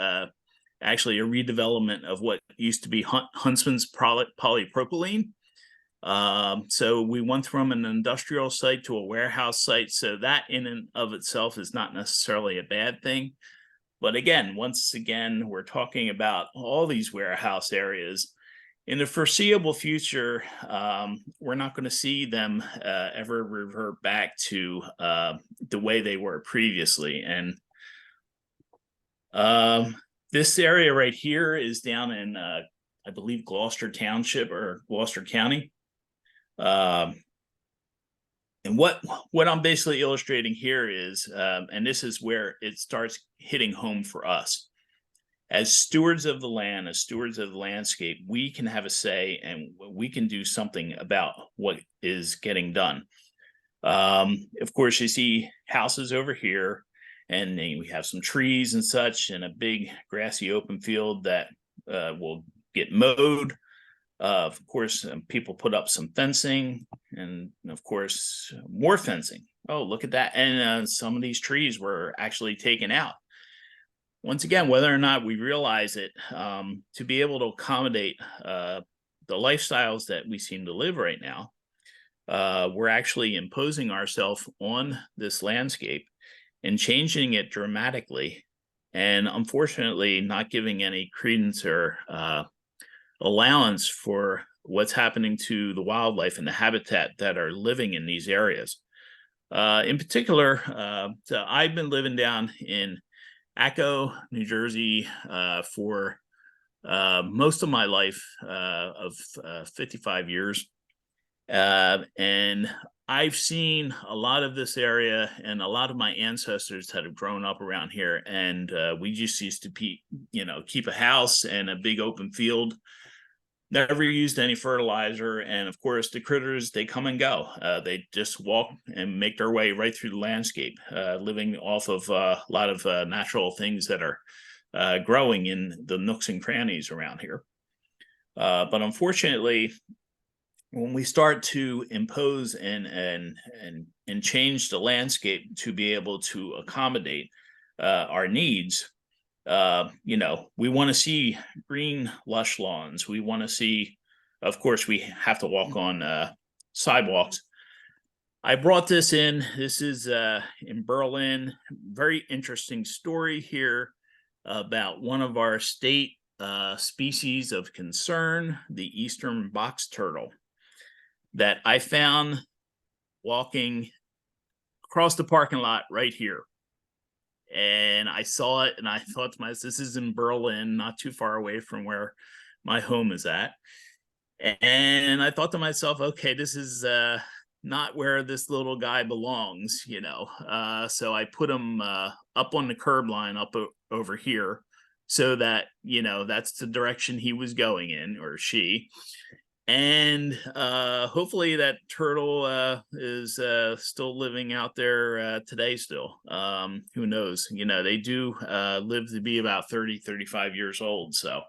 actually a redevelopment of what used to be Huntsman's polypropylene. So we went from an industrial site to a warehouse site. So that in and of itself is not necessarily a bad thing. But again, once again, we're talking about all these warehouse areas. In the foreseeable future, we're not going to see them ever revert back to the way they were previously. And this area right here is down in, I believe, Gloucester Township or Gloucester County. And what I'm basically illustrating here is, and this is where it starts hitting home for us. As stewards of the land, as stewards of the landscape, we can have a say and we can do something about what is getting done. Of course, you see houses over here, and then we have some trees and such, and a big grassy open field that will get mowed. Of course, people put up some fencing, and of course, more fencing. Oh, look at that. And some of these trees were actually taken out. Once again, whether or not we realize it, to be able to accommodate the lifestyles that we seem to live right now, we're actually imposing ourselves on this landscape and changing it dramatically, and unfortunately not giving any credence or allowance for what's happening to the wildlife and the habitat that are living in these areas. In particular, so I've been living down in Acco, New Jersey, for most of my life of 55 years. And I've seen a lot of this area, and a lot of my ancestors that have grown up around here. And we just used to keep a house and a big open field. Never used any fertilizer. And of course, the critters, they come and go. They just walk and make their way right through the landscape, living off of a lot of natural things that are growing in the nooks and crannies around here. But unfortunately, when we start to impose and change the landscape to be able to accommodate our needs. You know, we want to see green, lush lawns. We want to see, of course, we have to walk on sidewalks. I brought this in. This is in Berlin. Very interesting story here about one of our state species of concern, the eastern box turtle, that I found walking across the parking lot right here. And I saw it and I thought to myself, this is in Berlin, not too far away from where my home is at. And I thought to myself, okay, this is not where this little guy belongs, you know. So I put him up on the curb line up over here, so that, you know, that's the direction he was going in, or she. And hopefully that turtle is still living out there today still. Who knows? You know, they do live to be about 30, 35 years old. So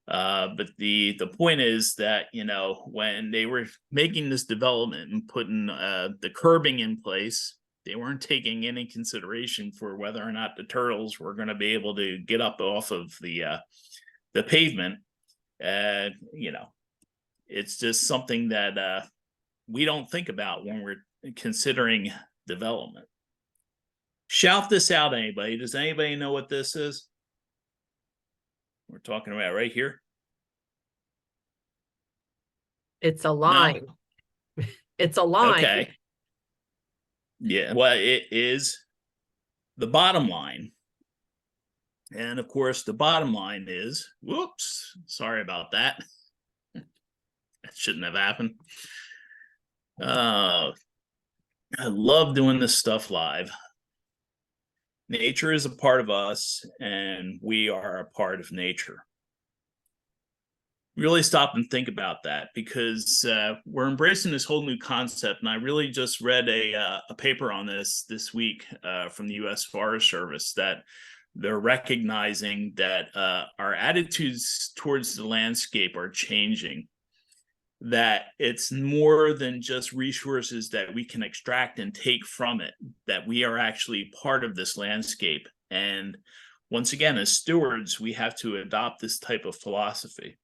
but the point is that, you know, when they were making this development and putting the curbing in place, they weren't taking any consideration for whether or not the turtles were going to be able to get up off of the pavement. You know, it's just something that we don't think about when we're considering development. Shout this out, anybody. Does anybody know what this is? We're talking about right here. It's a line. No? It's a line. Okay. Yeah, well, it is the bottom line. And of course, the bottom line is, whoops, sorry about that. That shouldn't have happened. I love doing this stuff live. Nature is a part of us, and we are a part of nature. Really stop and think about that, because we're embracing this whole new concept. And I really just read a paper on this week from the U.S. Forest Service, that they're recognizing that our attitudes towards the landscape are changing, that it's more than just resources that we can extract and take from it, that we are actually part of this landscape. And once again, as stewards, we have to adopt this type of philosophy.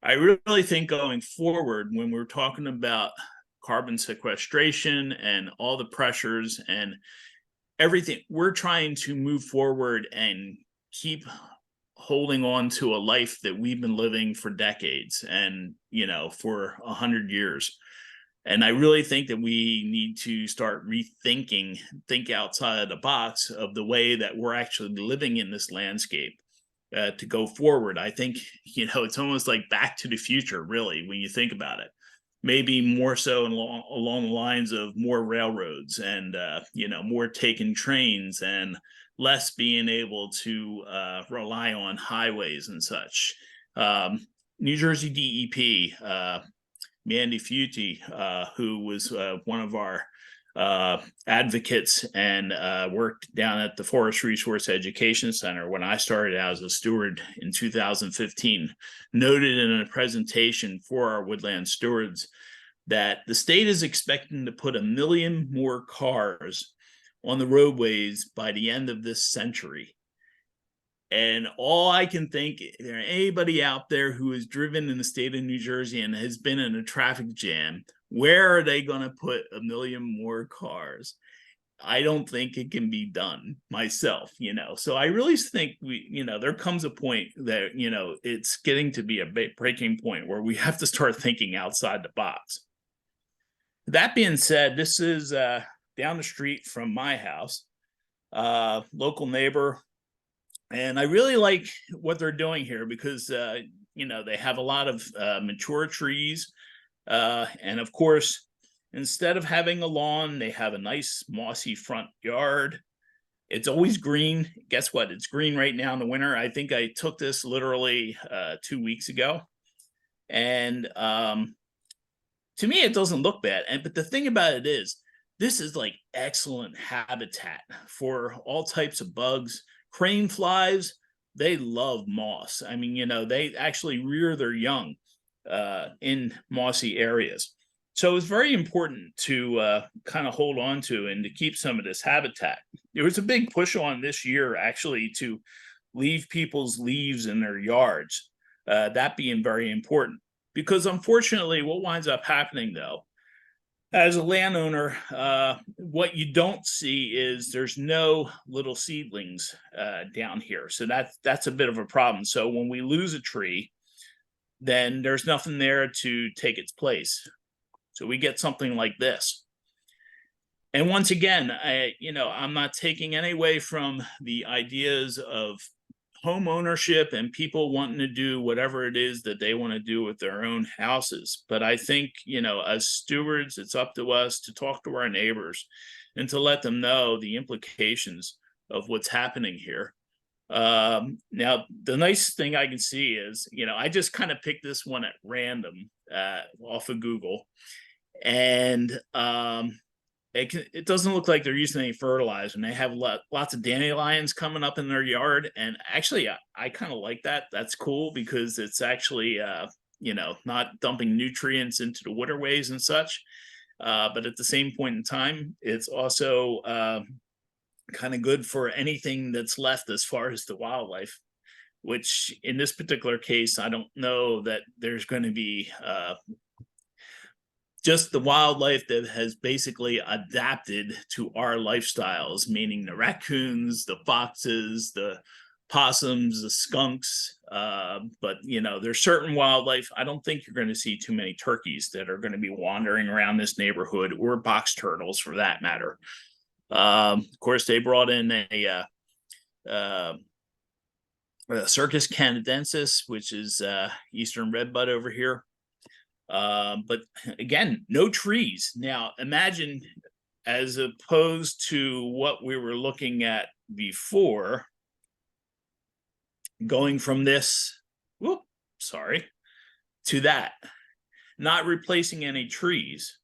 I really think going forward, when we're talking about carbon sequestration and all the pressures and everything, we're trying to move forward and keep holding on to a life that we've been living for decades, and, you know, for 100 years. And I really think that we need to start think outside of the box of the way that we're actually living in this landscape. To go forward, I think, you know, it's almost like Back to the Future, really, when you think about it. Maybe more so along the lines of more railroads and, you know, more taking trains and less being able to rely on highways and such. New Jersey DEP, Mandy Futi, who was one of our advocates and worked down at the Forest Resource Education Center when I started out as a steward in 2015, noted in a presentation for our woodland stewards that the state is expecting to put 1 million more cars on the roadways by the end of this century. And all I can think, anybody out there who has driven in the state of New Jersey and has been in a traffic jam, where are they going to put 1 million more cars? I don't think it can be done myself, you know. So I really think there comes a point that, you know, it's getting to be a breaking point where we have to start thinking outside the box. That being said, this is down the street from my house, local neighbor. And I really like what they're doing here because, you know, they have a lot of mature trees. And of course, instead of having a lawn, they have a nice mossy front yard. It's always green. Guess what? It's green right now in the winter. I think I took this literally 2 weeks ago. And to me, it doesn't look bad. But the thing about it is, this is like excellent habitat for all types of bugs. Crane flies, they love moss. I mean, you know, they actually rear their young in mossy areas. So it's very important to kind of hold on to and to keep some of this habitat. there was a big push on this year actually to leave people's leaves in their yards. That being very important, because unfortunately what winds up happening though, as a landowner, what you don't see is there's no little seedlings down here. So that's a bit of a problem. So when we lose a tree, then there's nothing there to take its place. So we get something like this. And once again, I'm not taking any away from the ideas of home ownership and people wanting to do whatever it is that they want to do with their own houses. But I think, as stewards, it's up to us to talk to our neighbors and to let them know the implications of what's happening here. Now, the nice thing I can see is, I just kind of picked this one at random off of Google. And it doesn't look like they're using any fertilizer, and they have lots of dandelions coming up in their yard. And actually, I kind of like that. That's cool because it's actually, not dumping nutrients into the waterways and such. But at the same point in time, it's also kind of good for anything that's left as far as the wildlife, which in this particular case, I don't know that there's going to be just the wildlife that has basically adapted to our lifestyles, meaning the raccoons, the foxes, the possums, the skunks. But, there's certain wildlife. I don't think you're going to see too many turkeys that are going to be wandering around this neighborhood, or box turtles for that matter. Of course, they brought in a Circus canadensis, which is eastern redbud over here. But again, no trees. Now, imagine, as opposed to what we were looking at before, going from this, to that, not replacing any trees.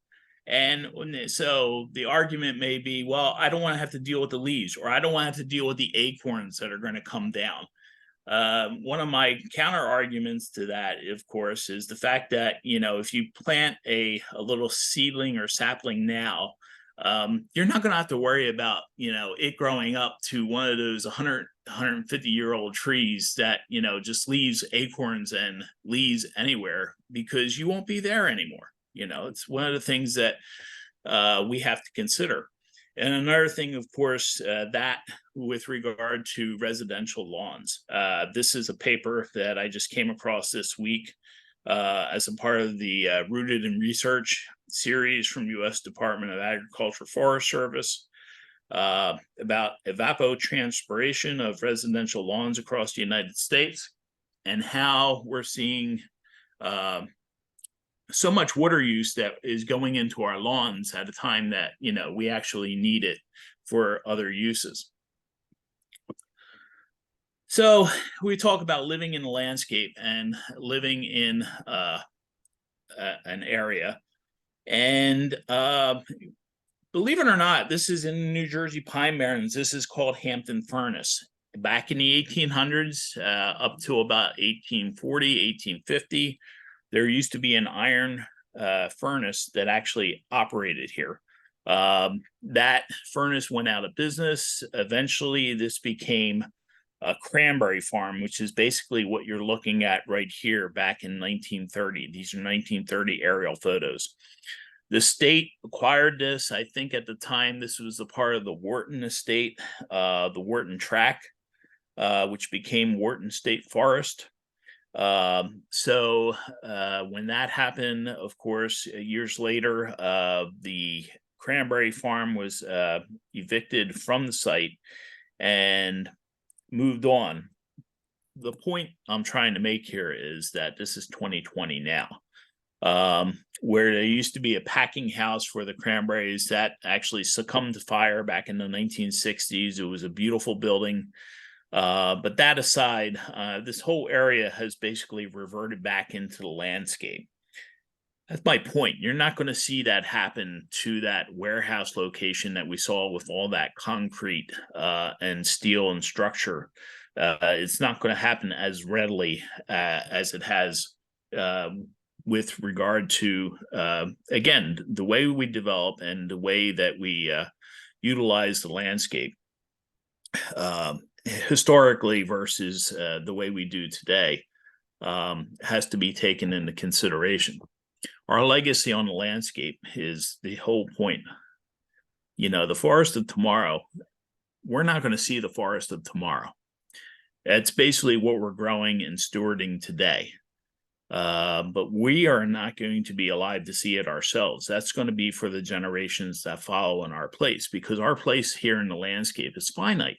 And so the argument may be, well, I don't want to have to deal with the leaves, or I don't want to have to deal with the acorns that are going to come down. One of my counter arguments to that, of course, is the fact that, if you plant a little seedling or sapling now, you're not going to have to worry about, it growing up to one of those 150-year-old trees that, just leaves acorns and leaves anywhere, because you won't be there anymore. It's one of the things that we have to consider. And another thing, of course, that with regard to residential lawns, this is a paper that I just came across this week as a part of the Rooted in Research series from U.S. Department of Agriculture Forest Service about evapotranspiration of residential lawns across the United States, and how we're seeing so much water use that is going into our lawns at a time that, we actually need it for other uses. So we talk about living in the landscape and living in an area. And believe it or not, this is in New Jersey Pine Barrens. This is called Hampton Furnace. Back in the 1800s, up to about 1840, 1850, there used to be an iron furnace that actually operated here. That furnace went out of business. Eventually, this became a cranberry farm, which is basically what you're looking at right here back in 1930. These are 1930 aerial photos. The state acquired this. I think at the time, this was a part of the Wharton estate, the Wharton Tract, which became Wharton State Forest. So when that happened, of course, years later, the cranberry farm was evicted from the site and moved on. The point I'm trying to make here is that this is 2020 now, where there used to be a packing house for the cranberries that actually succumbed to fire back in the 1960s. It was a beautiful building. But that aside, this whole area has basically reverted back into the landscape. That's my point. You're not going to see that happen to that warehouse location that we saw with all that concrete and steel and structure. It's not going to happen as readily as it has with regard to, again, the way we develop and the way that we utilize the landscape. historically versus the way we do today has to be taken into consideration. Our legacy on the landscape is the whole point. You know, the forest of tomorrow, we're not going to see the forest of tomorrow. That's basically what we're growing and stewarding today. But we are not going to be alive to see it ourselves. That's going to be for the generations that follow in our place, because our place here in the landscape is finite.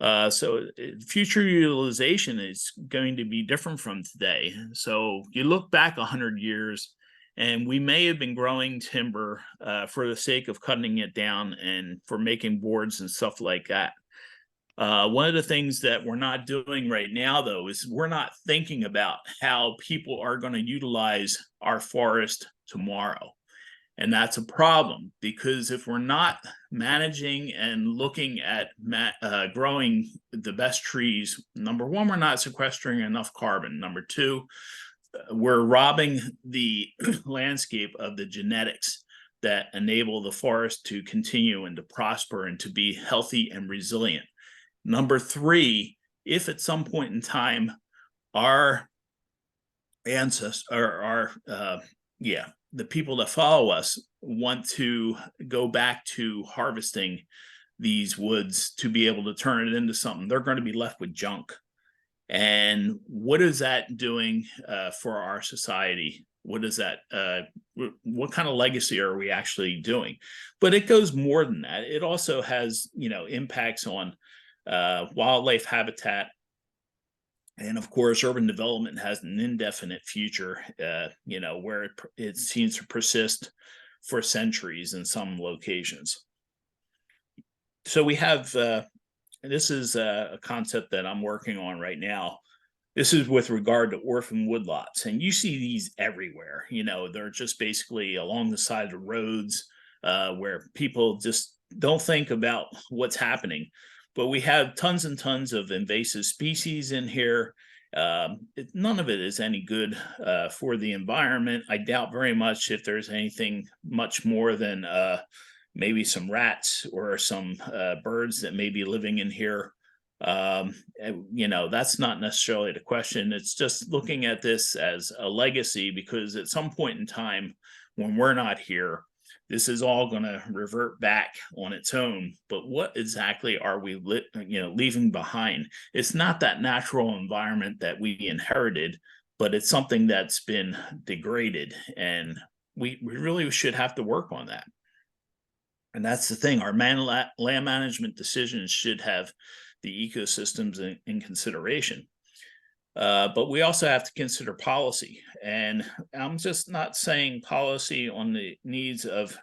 So future utilization is going to be different from today. So you look back 100 years, and we may have been growing timber for the sake of cutting it down and for making boards and stuff like that. One of the things that we're not doing right now, though, is we're not thinking about how people are going to utilize our forest tomorrow. And that's a problem, because if we're not managing and looking at growing the best trees, number one, we're not sequestering enough carbon. Number two, we're robbing the landscape of the genetics that enable the forest to continue and to prosper and to be healthy and resilient. Number three, if at some point in time our ancestors or the people that follow us want to go back to harvesting these woods to be able to turn it into something, they're going to be left with junk. And what is that doing for our society? What is that? What kind of legacy are we actually doing? But it goes more than that. It also has, impacts on wildlife habitat. And of course, urban development has an indefinite future, where it seems to persist for centuries in some locations. So we have, this is a concept that I'm working on right now. This is with regard to orphan woodlots. And you see these everywhere. They're just basically along the side of the roads where people just don't think about what's happening. But we have tons and tons of invasive species in here. None of it is any good for the environment. I doubt very much if there's anything much more than maybe some rats or some birds that may be living in here. That's not necessarily the question. It's just looking at this as a legacy, because at some point in time when we're not here, this is all going to revert back on its own. But what exactly are we leaving behind? It's not that natural environment that we inherited, but it's something that's been degraded, and we really should have to work on that. And that's the thing. Our land management decisions should have the ecosystems in consideration. But we also have to consider policy. And I'm just not saying policy on the needs of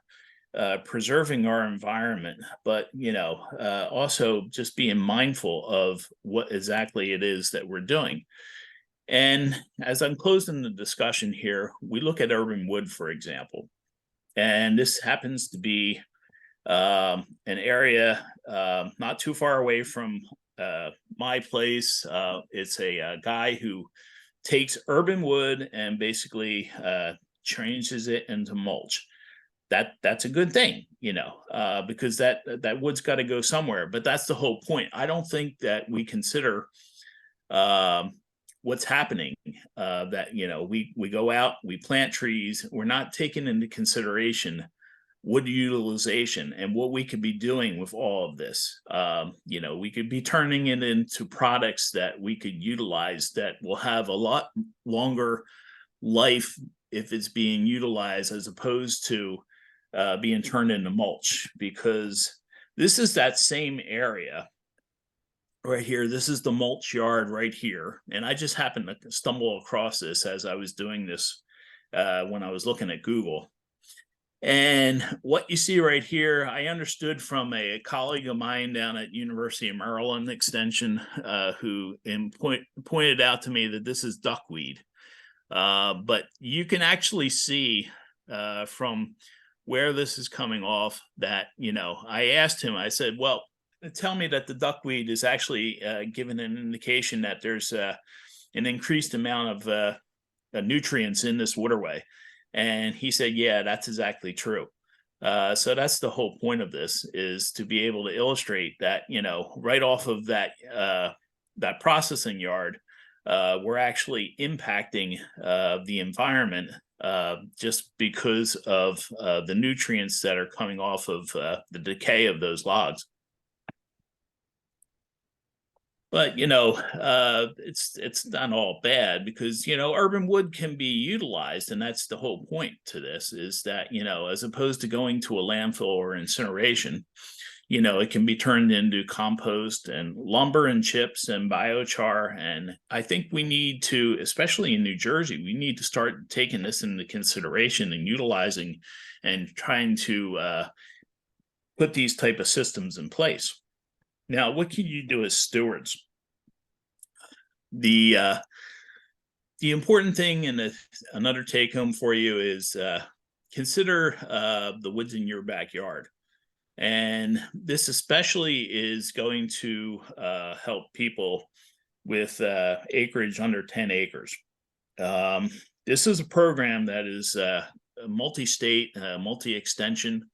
preserving our environment, but, also just being mindful of what exactly it is that we're doing. And as I'm closing the discussion here, we look at urban wood, for example, and this happens to be an area not too far away from my place. It's a guy who takes urban wood and basically changes it into mulch. That's a good thing, because that wood's got to go somewhere. But that's the whole point. I don't think that we consider what's happening. That we go out, we plant trees. We're not taking into consideration wood utilization and what we could be doing with all of this. We could be turning it into products that we could utilize that will have a lot longer life if it's being utilized, as opposed to being turned into mulch, because this is that same area right here. This is the mulch yard right here. And I just happened to stumble across this as I was doing this when I was looking at Google. And what you see right here, I understood from a colleague of mine down at University of Maryland Extension who pointed out to me that this is duckweed. But you can actually see from where this is coming off that, I asked him, I said, well, tell me that the duckweed is actually giving an indication that there's an increased amount of nutrients in this waterway. And he said, yeah, that's exactly true. So that's the whole point of this, is to be able to illustrate that, right off of that that processing yard, we're actually impacting the environment just because of the nutrients that are coming off of the decay of those logs. But it's not all bad, because urban wood can be utilized, and that's the whole point to this, is that as opposed to going to a landfill or incineration, it can be turned into compost and lumber and chips and biochar. And I think we need to, especially in New Jersey, we need to start taking this into consideration and utilizing and trying to put these type of systems in place. Now, what can you do as stewards? The important thing, and another take home for you, is consider the woods in your backyard. And this especially is going to help people with acreage under 10 acres. This is a program that is multi-state, multi-extension.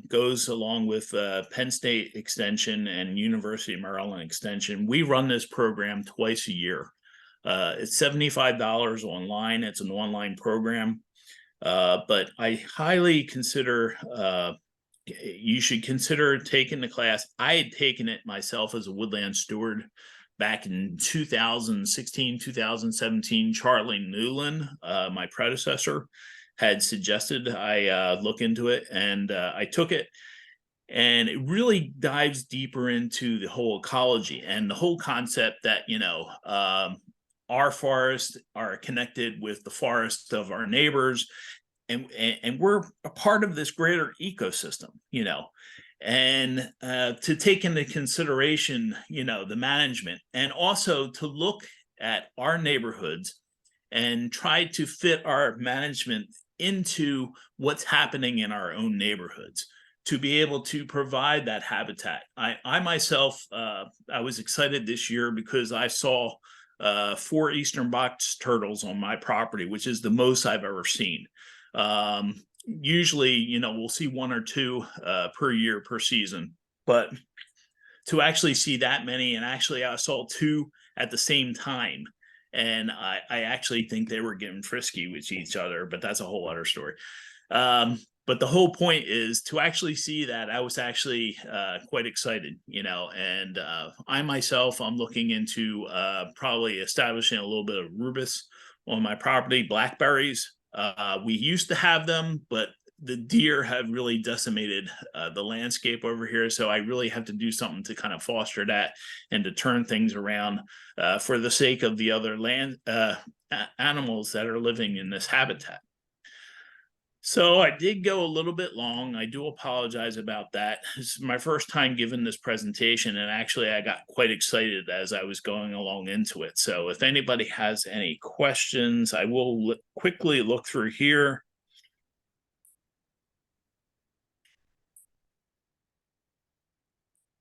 Goes along with Penn State Extension and University of Maryland Extension. We run this program twice a year. It's $75 online. It's an online program. But I highly consider you should consider taking the class. I had taken it myself as a woodland steward back in 2016, 2017. Charlie Newland, my predecessor, had suggested I look into it, and I took it, and it really dives deeper into the whole ecology and the whole concept that our forests are connected with the forests of our neighbors, and we're a part of this greater ecosystem, and to take into consideration the management, and also to look at our neighborhoods and try to fit our management into what's happening in our own neighborhoods, to be able to provide that habitat. I myself, I was excited this year because I saw 4 eastern box turtles on my property, which is the most I've ever seen. Usually, we'll see 1 or 2 per year, per season, but to actually see that many, and actually I saw 2 at the same time. And I actually think they were getting frisky with each other, but that's a whole other story. But the whole point is to actually see that. I was actually quite excited, and I myself, I'm looking into probably establishing a little bit of rubus on my property, blackberries. We used to have them, but the deer have really decimated the landscape over here. So I really have to do something to kind of foster that and to turn things around for the sake of the other land animals that are living in this habitat. So I did go a little bit long. I do apologize about that. This is my first time giving this presentation, and actually I got quite excited as I was going along into it. So if anybody has any questions, I will quickly look through here.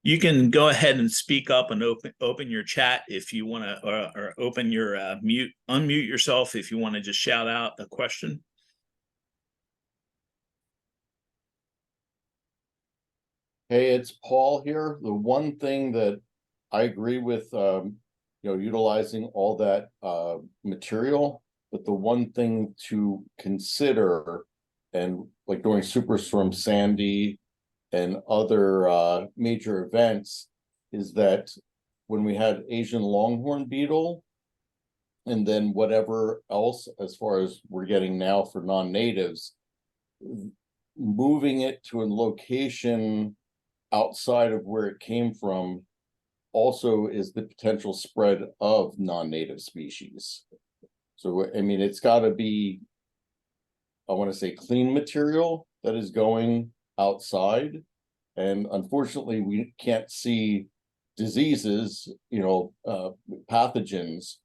You can go ahead and speak up and open your chat if you want to, or open your unmute yourself if you want to just shout out a question. Hey, it's Paul here. The one thing that I agree with, utilizing all that material, but the one thing to consider, and like during Superstorm Sandy and other major events, is that when we had Asian longhorn beetle, and then whatever else as far as we're getting now for non-natives, moving it to a location outside of where it came from also is the potential spread of non-native species. So, I mean, it's got to be, I want to say, clean material that is going outside. And unfortunately, we can't see diseases, pathogens.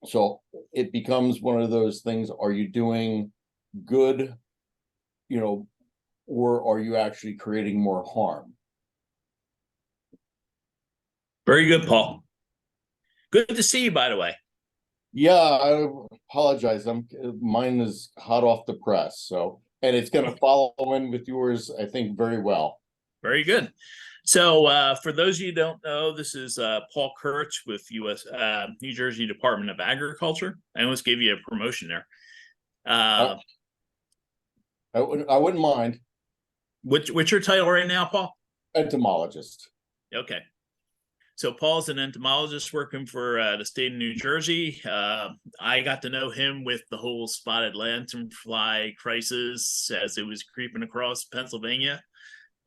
So it becomes one of those things. Are you doing good, or are you actually creating more harm? Very good, Paul. Good to see you, by the way. Yeah, I apologize. Mine is hot off the press. So and it's gonna follow in with yours, I think, very well. Very good. So for those of you who don't know, this is Paul Kurtz with New Jersey Department of Agriculture. I almost gave you a promotion there. I wouldn't mind. What's your title right now, Paul? Entomologist. Okay. So Paul's an entomologist working for the state of New Jersey. I got to know him with the whole spotted lanternfly crisis as it was creeping across Pennsylvania.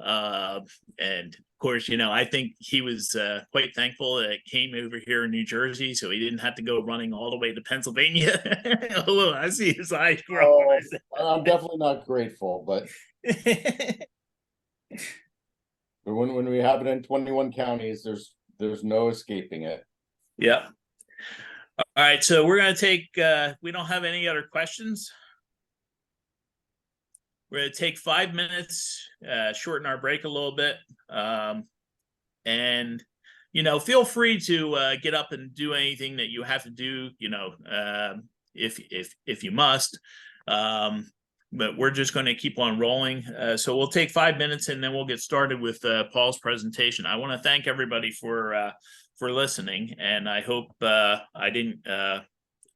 And of course, I think he was quite thankful that it came over here in New Jersey, so he didn't have to go running all the way to Pennsylvania. Although I see his eyes growing. I'm definitely not grateful, but when we have it in 21 counties, there's no escaping it. Yeah. All right, so we're gonna take. We don't have any other questions. We're going to take 5 minutes, shorten our break a little bit. And, feel free to get up and do anything that you have to do, if you must. But we're just going to keep on rolling. So we'll take 5 minutes and then we'll get started with Paul's presentation. I want to thank everybody for listening. And I hope I didn't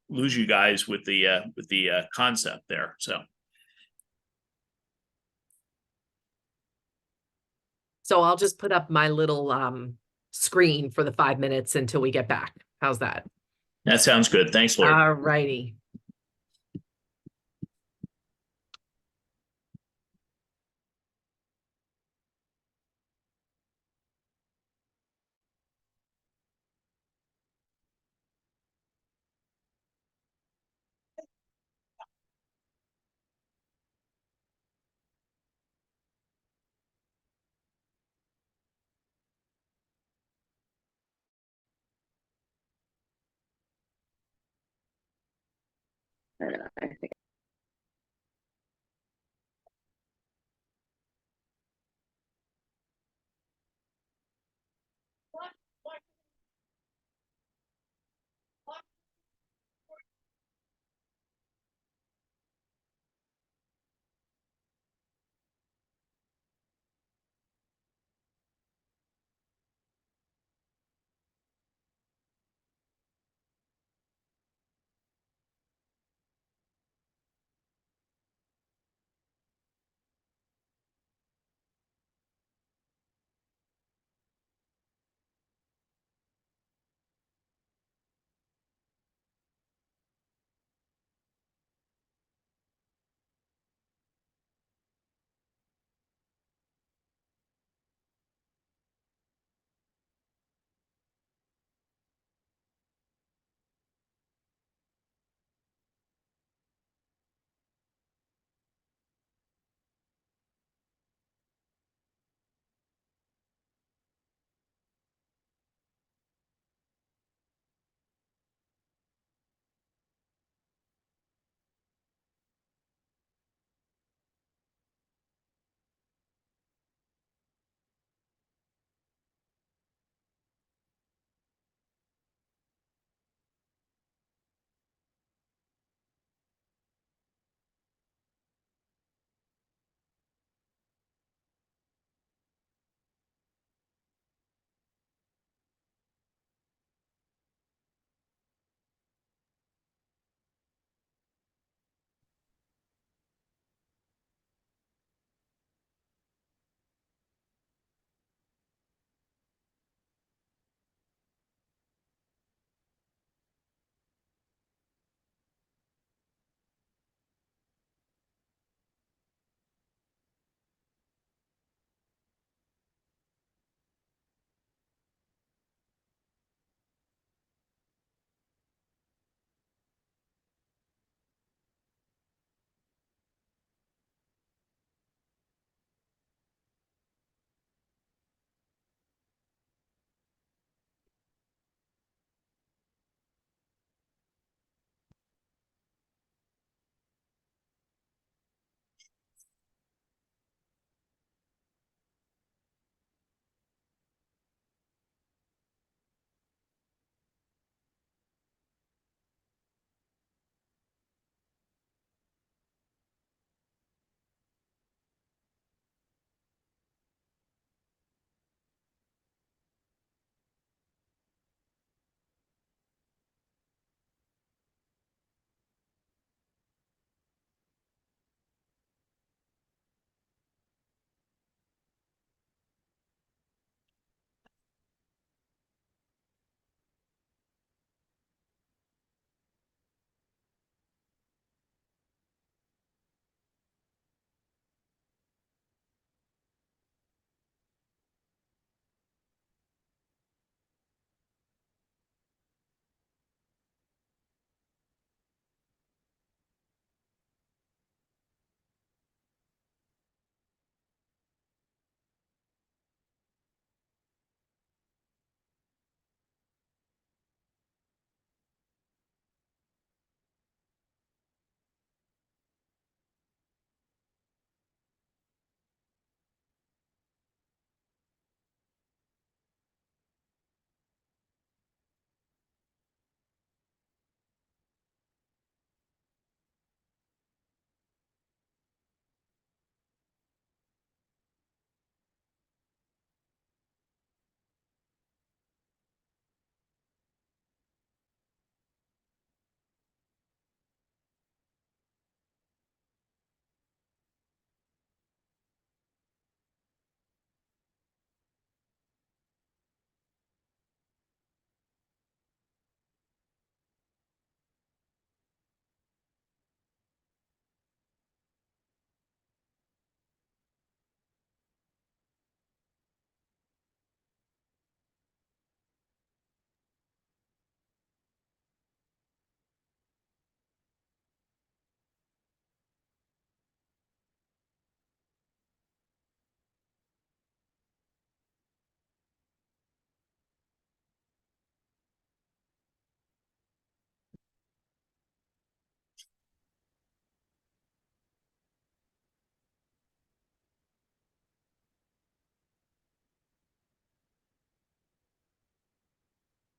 lose you guys with the concept there. So I'll just put up my little screen for the 5 minutes until we get back. How's that? That sounds good. Thanks, Lori. All righty. I think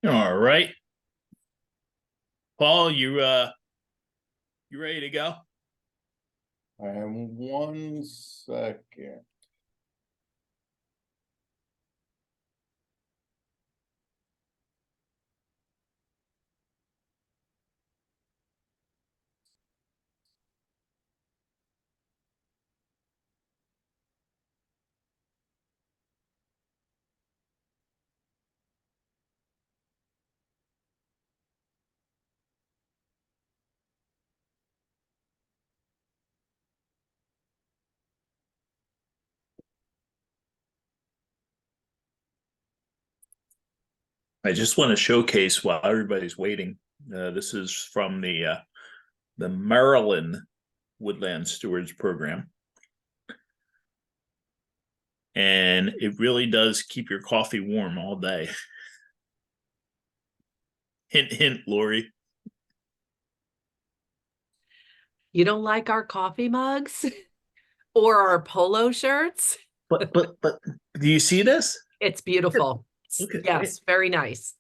All right. Paul, you ready to go? I am 1 second. I just want to showcase while everybody's waiting. This is from the Maryland Woodland Stewards Program. And it really does keep your coffee warm all day. Hint, hint, Lori. You don't like our coffee mugs or our polo shirts? But do you see this? It's beautiful. Look at Yes, it. very nice.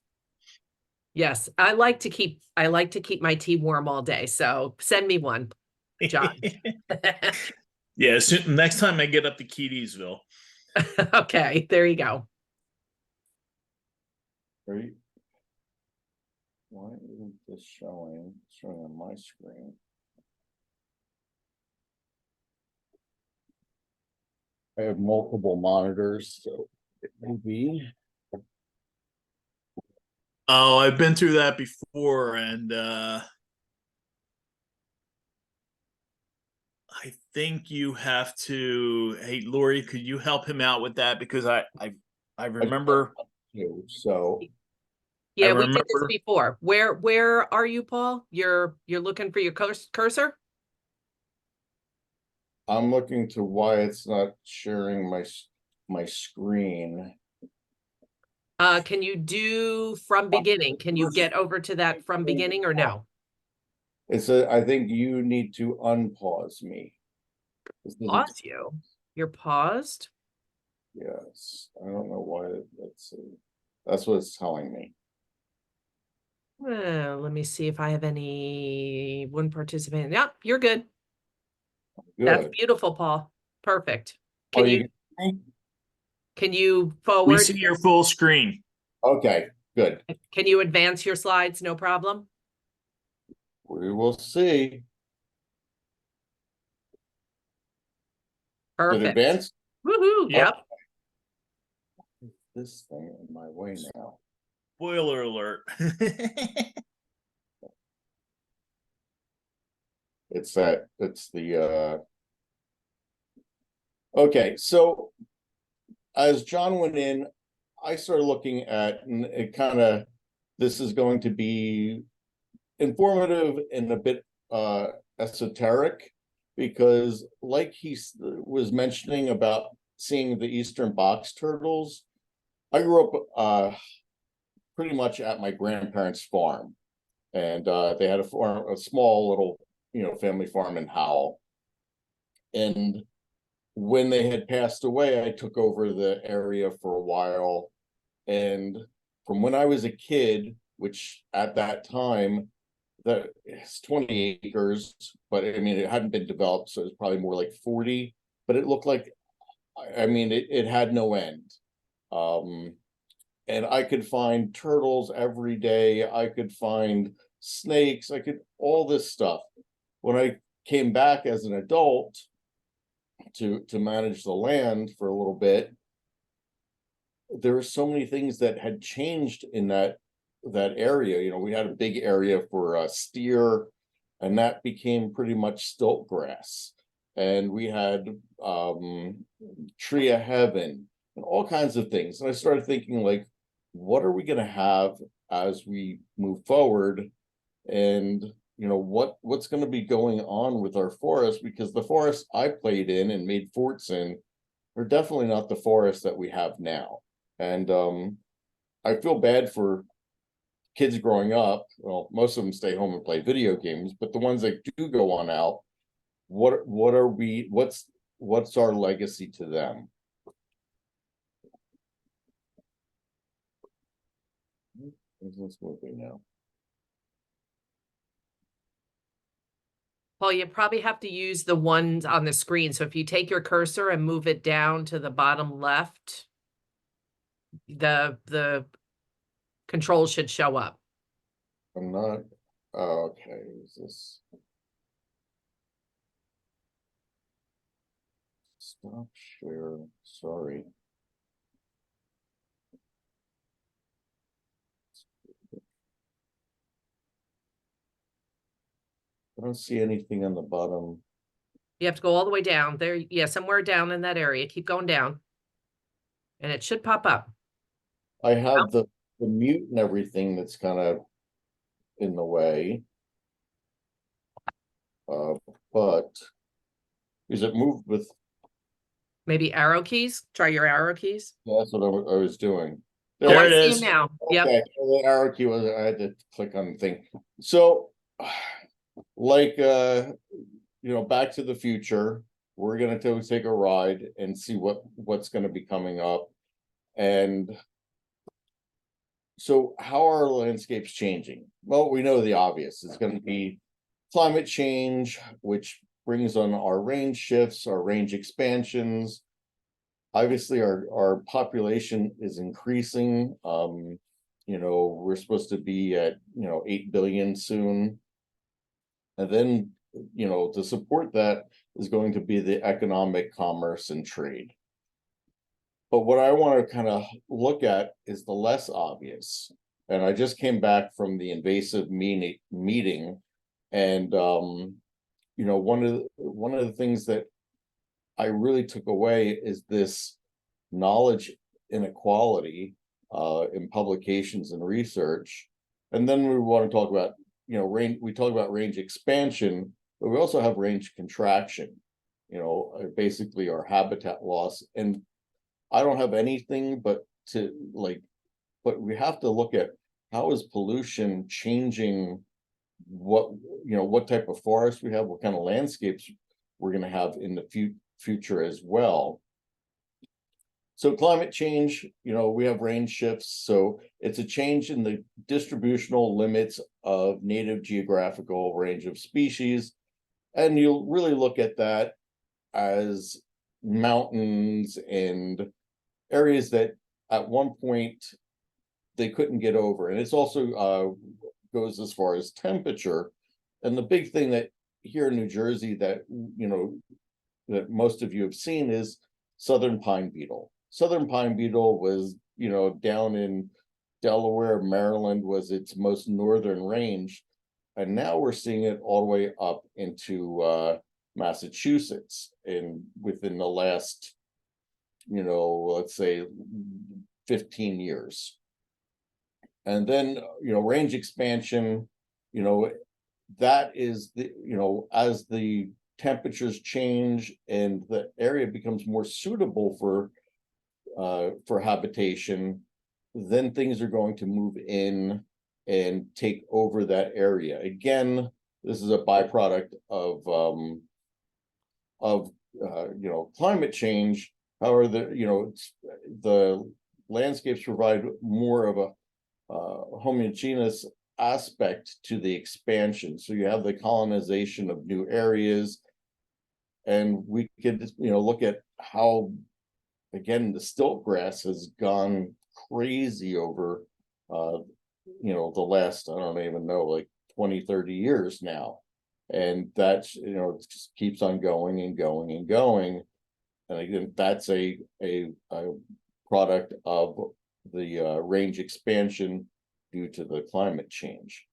Yes, I like to keep my tea warm all day. So send me one, John. Yeah, next time I get up to Keedysville. Okay, there you go. Right. Why isn't this showing? It's showing on my screen. I have multiple monitors, so it may be. Oh, I've been through that before, and I think you have to. Hey, Lori, could you help him out with that? Because I remember. So Yeah, I we did this remember. before. Where are you, Paul? You're looking for your cursor? I'm looking to why it's not sharing my screen. Can you do from beginning? Can you get over to that from beginning or no? I think you need to unpause me. Pause you. You're paused? Yes, I don't know why. Let's see. That's what it's telling me. Well, let me see if I have any one participant. Yep, you're good. That's Good. beautiful, Paul. Perfect. Oh, Can you We forward? see your full screen. Okay, good. Can you advance your slides? No problem. We will see. Did it Perfect. advance? Woohoo! Yep. This thing in my way now. Spoiler alert. It's the okay, so as John went in, I started looking at, and it kind of, this is going to be informative and a bit esoteric, because like he was mentioning about seeing the eastern box turtles, I grew up pretty much at my grandparents' farm, and they had a small little, family farm in Howell. And when they had passed away, I took over the area for a while. And from when I was a kid, which at that time, that it's 20 acres, but I mean, it hadn't been developed, so it was probably more like 40, but it looked like, I mean, it had no end. And I could find turtles every day. I could find snakes. I could, all this stuff. When I came back as an adult to manage the land for a little bit, there were so many things that had changed in that area. We had a big area for steer, and that became pretty much stilt grass. And we had tree of heaven and all kinds of things. And I started thinking, like, what are we going to have as we move forward? And what's going to be going on with our forest, because the forest I played in and made forts in are definitely not the forest that we have now. And I feel bad for kids growing up. Well, most of them stay home and play video games, but the ones that do go on out, what's our legacy to them? Is this moving now? Paul, you probably have to use the ones on the screen. So if you take your cursor and move it down to the bottom left, the controls should show up. I'm not, okay, is this? Stop share, sorry. I don't see anything on the bottom. You have to go all the way down there. Yeah, somewhere down in that area. Keep going down. And it should pop up. I have the mute and everything that's kind of in the way. But is it moved with? Maybe arrow keys. Try your arrow keys. That's what I was doing. Oh, I see you now. Yep. Okay, the arrow key was, I had to click on the thing. So, like, Back to the Future, we're gonna take a ride and see what's gonna be coming up. And so how are landscapes changing? Well, we know the obvious. It's gonna be climate change, which brings on our range shifts, our range expansions. Obviously, our population is increasing. We're supposed to be at 8 billion soon. And then, to support that is going to be the economic commerce and trade. But what I want to kind of look at is the less obvious. And I just came back from the invasive meeting. And one of the things that I really took away is this knowledge inequality in publications and research. And then we want to talk about, range. We talk about range expansion, but we also have range contraction, basically our habitat loss. And I don't have anything but we have to look at how is pollution changing what type of forest we have, what kind of landscapes we're going to have in the future as well. So climate change, we have range shifts. So it's a change in the distributional limits of native geographical range of species. And you'll really look at that as mountains and areas that at one point they couldn't get over. And it's also goes as far as temperature. And the big thing that here in New Jersey that, that most of you have seen is southern pine beetle. Southern pine beetle was, down in Delaware, Maryland was its most northern range. And now we're seeing it all the way up into Massachusetts within the last, let's say 15 years. And then, range expansion, that is as the temperatures change and the area becomes more suitable for habitation, then things are going to move in and take over that area. Again, this is a byproduct of climate change. However, the landscapes provide more of a homogeneous aspect to the expansion. So you have the colonization of new areas, and we could look at how, again, the stilt grass has gone crazy over the last, I don't even know, like 20-30 years now. And that's it just keeps on going and going and going. And again, that's a product of the range expansion due to the climate change.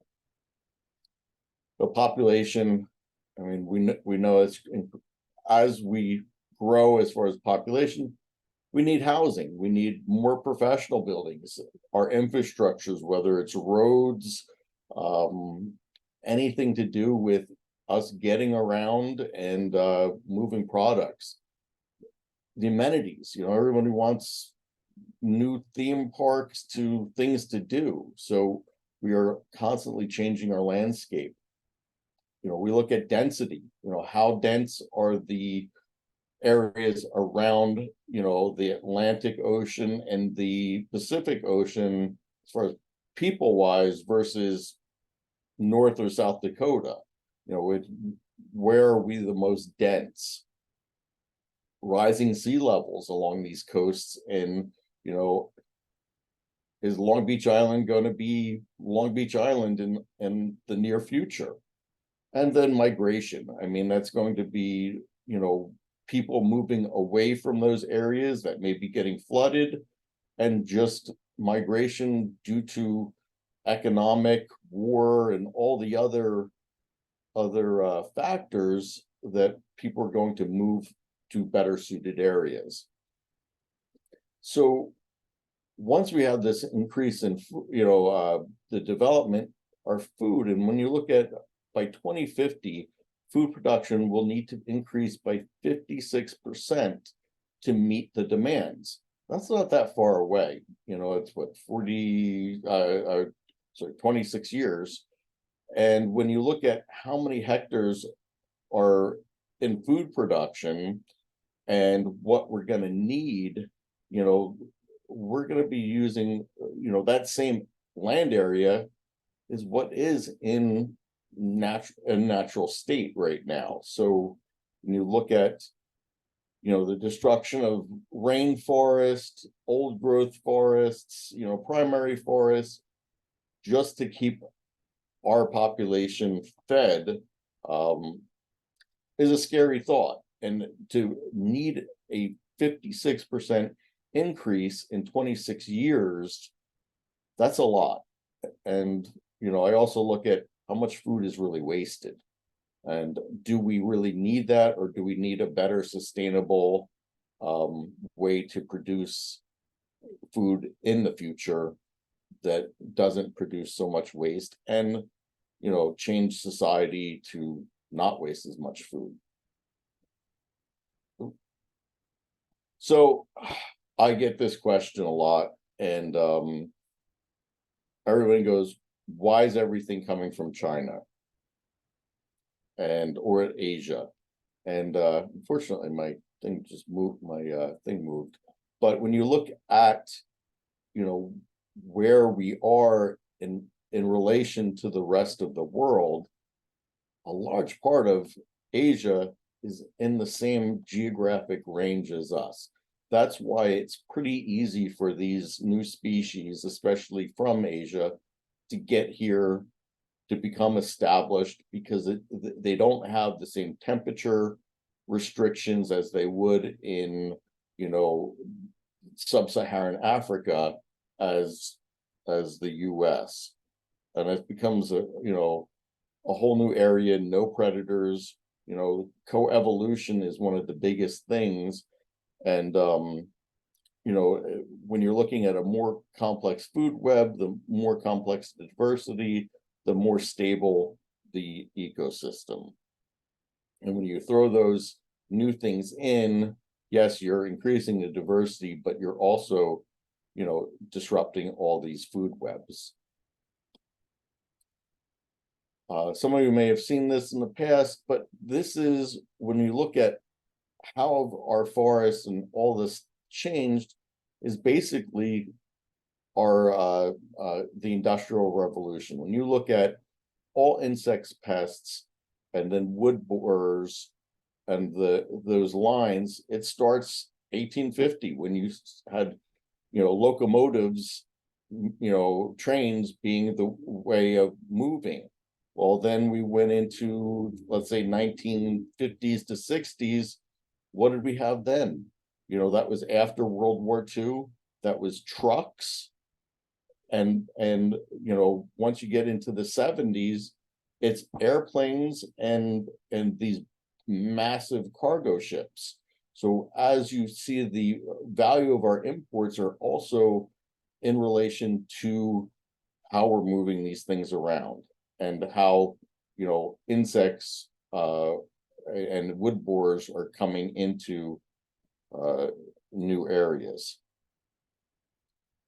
The population, I mean, we know it's as we grow as far as population, we need housing, we need more professional buildings, our infrastructures, whether it's roads, anything to do with us getting around and moving products. The amenities, everybody wants new theme parks to things to do. So we are constantly changing our landscape. We look at density, how dense are the areas around, the Atlantic Ocean and the Pacific Ocean as far as people wise versus North or South Dakota. Where are we the most dense? Rising sea levels along these coasts, and is Long Beach Island going to be Long Beach Island in the near future? And then migration. I mean, that's going to be, people moving away from those areas that may be getting flooded, and just migration due to economic, war, and all the other factors that people are going to move to better suited areas. So once we have this increase in, the development, our food, and when you look at by 2050, food production will need to increase by 56% to meet the demands. That's not that far away. It's what, 26 years. And when you look at how many hectares are in food production and what we're going to need, we're going to be using, that same land area is what is in natural state right now. So when you look at, the destruction of rainforest, old growth forests, primary forests, just to keep our population fed, is a scary thought. And to need a 56% increase in 26 years, that's a lot. And, I also look at how much food is really wasted. And do we really need that, or do we need a better sustainable way to produce food in the future that doesn't produce so much waste, and change society to not waste as much food? So I get this question a lot, and everyone goes, why is everything coming from China or Asia? And unfortunately my thing just moved, but when you look at where we are in relation to the rest of the world, a large part of Asia is in the same geographic range as us. That's why it's pretty easy for these new species, especially from Asia, to get here, to become established, because they don't have the same temperature restrictions as they would in sub-Saharan Africa as the US. And it becomes a whole new area, no predators. Coevolution is one of the biggest things. And when you're looking at a more complex food web, the more complex the diversity, the more stable the ecosystem. And when you throw those new things in, yes, you're increasing the diversity, but you're also, disrupting all these food webs. Some of you may have seen this in the past, but this is when you look at how our forests and all this changed, is basically our the Industrial Revolution. When you look at all insects, pests, and then wood borers and those lines, it starts 1850 when you had locomotives, trains being the way of moving. Well, then we went into, let's say, 1950s to 60s. What did we have then? That was after World War II. That was trucks. And once you get into the 70s, it's airplanes and these massive cargo ships. So as you see, the value of our imports are also in relation to how we're moving these things around, and how insects and wood borers are coming into new areas.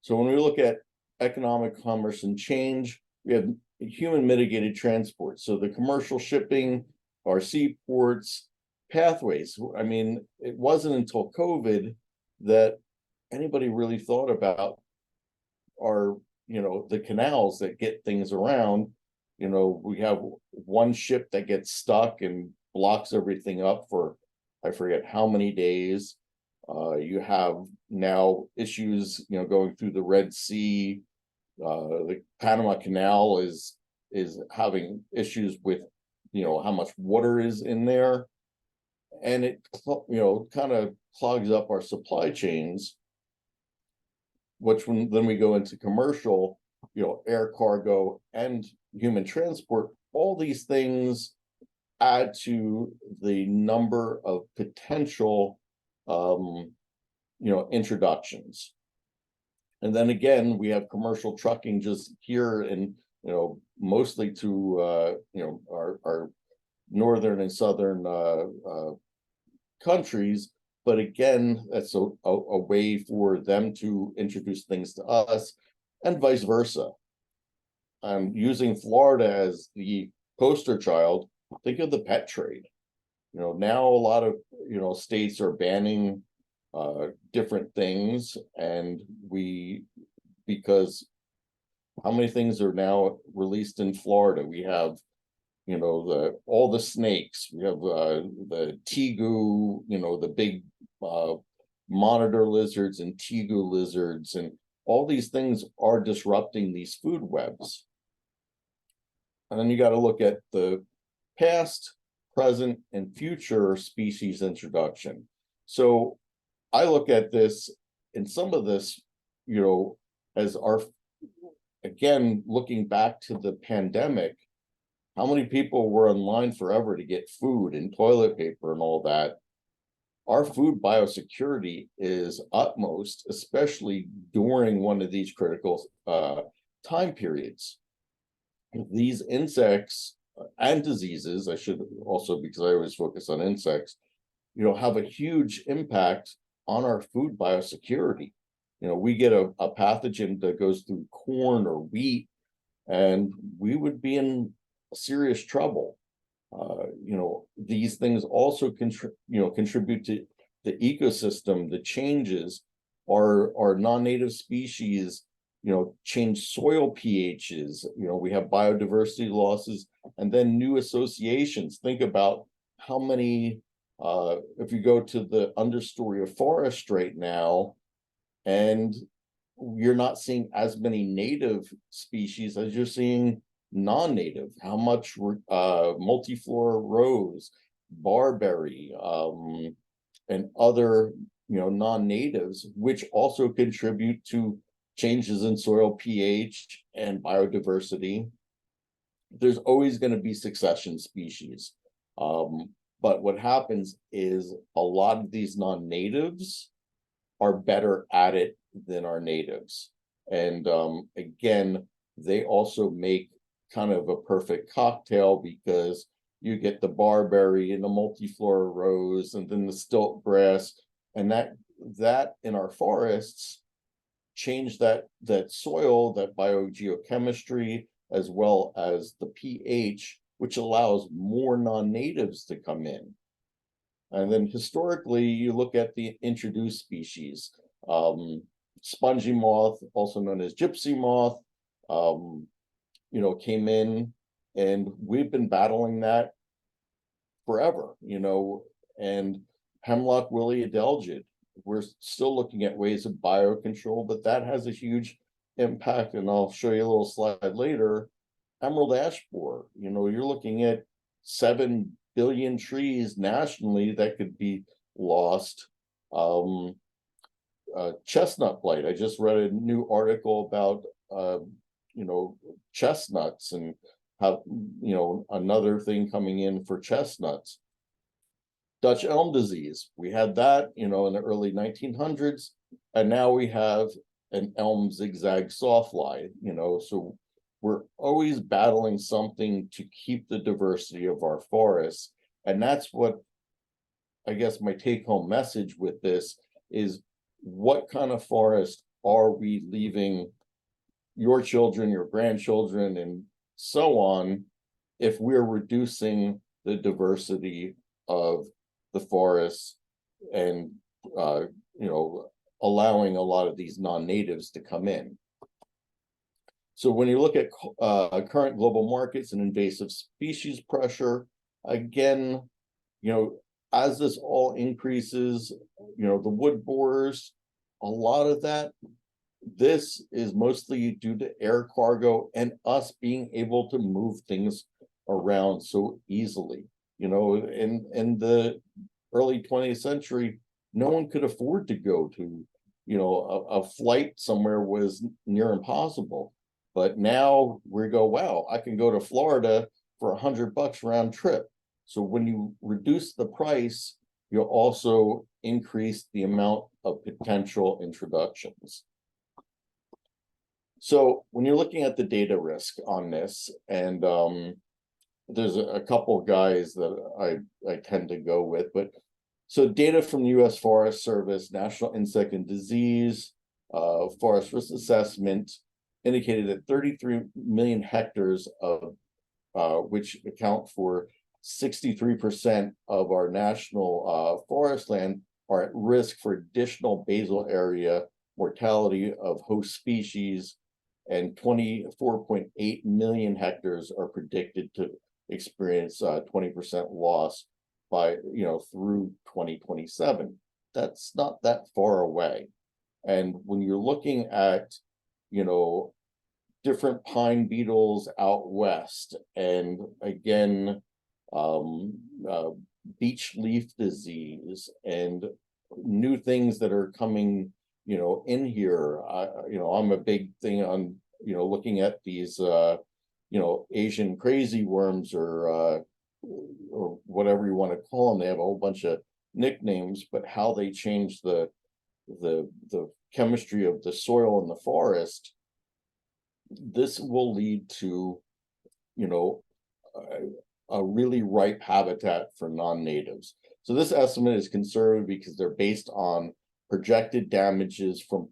So when we look at economic commerce and change, we have human mitigated transport. So the commercial shipping, our seaports, pathways. I mean, it wasn't until COVID that anybody really thought about our the canals that get things around. We have one ship that gets stuck and blocks everything up for, I forget how many days. You have now issues, going through the Red Sea. The Panama Canal is having issues with, how much water is in there. And it, kind of clogs up our supply chains, which then we go into commercial, air cargo and human transport. All these things add to the number of potential, introductions. And then again, we have commercial trucking just here and, mostly to, our northern and southern countries. But again, that's a way for them to introduce things to us and vice versa. I'm using Florida as the poster child. Think of the pet trade. Now a lot of, states are banning different things, and because how many things are now released in Florida? We have, all the snakes. We have the tegu, the big monitor lizards and tegu lizards, and all these things are disrupting these food webs. And then you got to look at the past, present, and future species introduction. So I look at this, and some of this, as again, looking back to the pandemic, how many people were in line forever to get food and toilet paper and all that? Our food biosecurity is utmost, especially during one of these critical time periods. These insects and diseases, I should also, because I always focus on insects, have a huge impact on our food biosecurity. We get a pathogen that goes through corn or wheat, and we would be in serious trouble. These things also contribute to the ecosystem. The changes are non-native species, change soil pHs. We have biodiversity losses, and then new associations. Think about how many, if you go to the understory of forest right now, and you're not seeing as many native species as you're seeing non-native. How much multiflora rose, barberry, and other non-natives, which also contribute to changes in soil pH and biodiversity. There's always going to be succession species, but what happens is a lot of these non-natives are better at it than our natives, and again, they also make kind of a perfect cocktail, because you get the barberry and the multiflora rose and then the stilt grass, and that in our forests change that soil, that biogeochemistry, as well as the pH, which allows more non-natives to come in. And then historically, you look at the introduced species, spongy moth, also known as gypsy moth, came in, and we've been battling that forever, and hemlock woolly adelgid. We're still looking at ways of biocontrol, but that has a huge impact, and I'll show you a little slide later. Emerald ash borer, you're looking at 7 billion trees nationally that could be lost. Chestnut blight. I just read a new article about chestnuts, and how another thing coming in for chestnuts. Dutch elm disease. We had that in the early 1900s, and now we have an elm zigzag sawfly. So we're always battling something to keep the diversity of our forests, and that's what I guess my take-home message with this is: what kind of forest are we leaving your children, your grandchildren, and so on, if we're reducing the diversity of the forests and allowing a lot of these non-natives to come in? So when you look at current global markets and invasive species pressure, again, as this all increases, the wood borers, a lot of that, this is mostly due to air cargo and us being able to move things around so easily. In the early 20th century, no one could afford to go to, a flight somewhere was near impossible. But now we go, wow, I can go to Florida for $100 round trip. So when you reduce the price, you'll also increase the amount of potential introductions. So when you're looking at the data risk on this, and there's a couple of guys that I tend to go with, but so data from the U.S. Forest Service, National Insect and Disease, Forest Risk Assessment indicated that 33 million hectares of which account for 63% of our national forest land are at risk for additional basal area mortality of host species, and 24.8 million hectares are predicted to experience 20% loss by through 2027. That's not that far away. And when you're looking at different pine beetles out west, and again beech leaf disease and new things that are coming in here, I'm a big thing on looking at these Asian crazy worms or whatever you want to call them. They have a whole bunch of nicknames, but how they change the chemistry of the soil in the forest, this will lead to a really ripe habitat for non-natives. So this estimate is conservative because they're based on projected damages from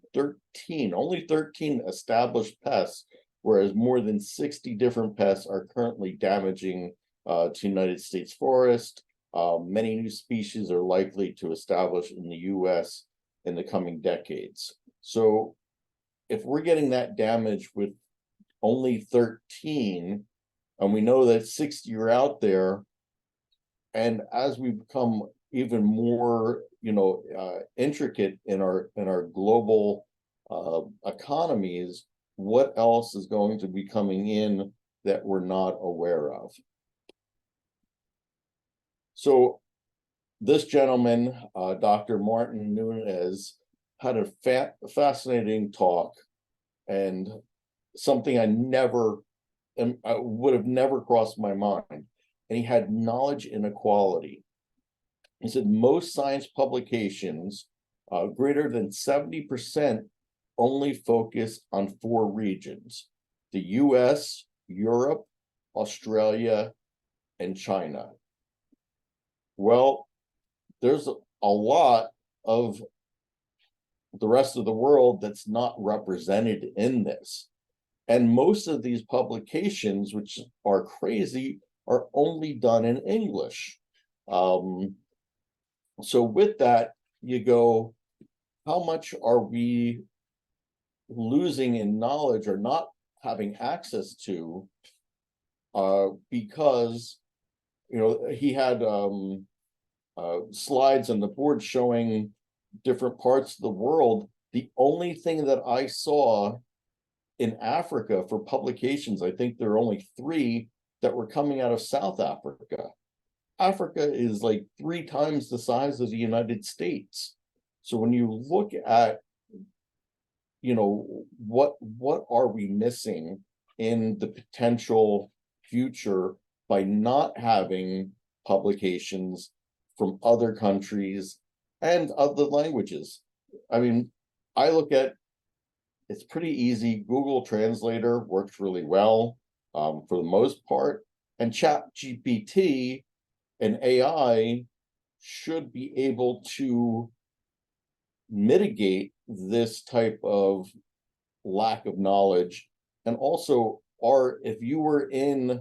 only 13 established pests, whereas more than 60 different pests are currently damaging to United States forest. Many new species are likely to establish in the US in the coming decades. So if we're getting that damage with only 13, and we know that 60 are out there, and as we become even more intricate in our global economies, what else is going to be coming in that we're not aware of? So this gentleman, Dr. Martin Nunez, had a fascinating talk, and something I would have never crossed my mind. And he had knowledge inequality. He said most science publications, greater than 70%, only focus on 4 regions: the US, Europe, Australia, and China. Well, there's a lot of the rest of the world that's not represented in this. And most of these publications, which are crazy, are only done in English. So with that, you go, how much are we losing in knowledge or not having access to? Because, he had slides on the board showing different parts of the world. The only thing that I saw in Africa for publications, I think there are only 3 that were coming out of South Africa. Africa is like 3 times the size of the United States. So when you look at, what are we missing in the potential future by not having publications from other countries and other languages? I mean, I look at, it's pretty easy. Google Translator works really well for the most part, and ChatGPT and AI should be able to mitigate this type of lack of knowledge. And also, if you were in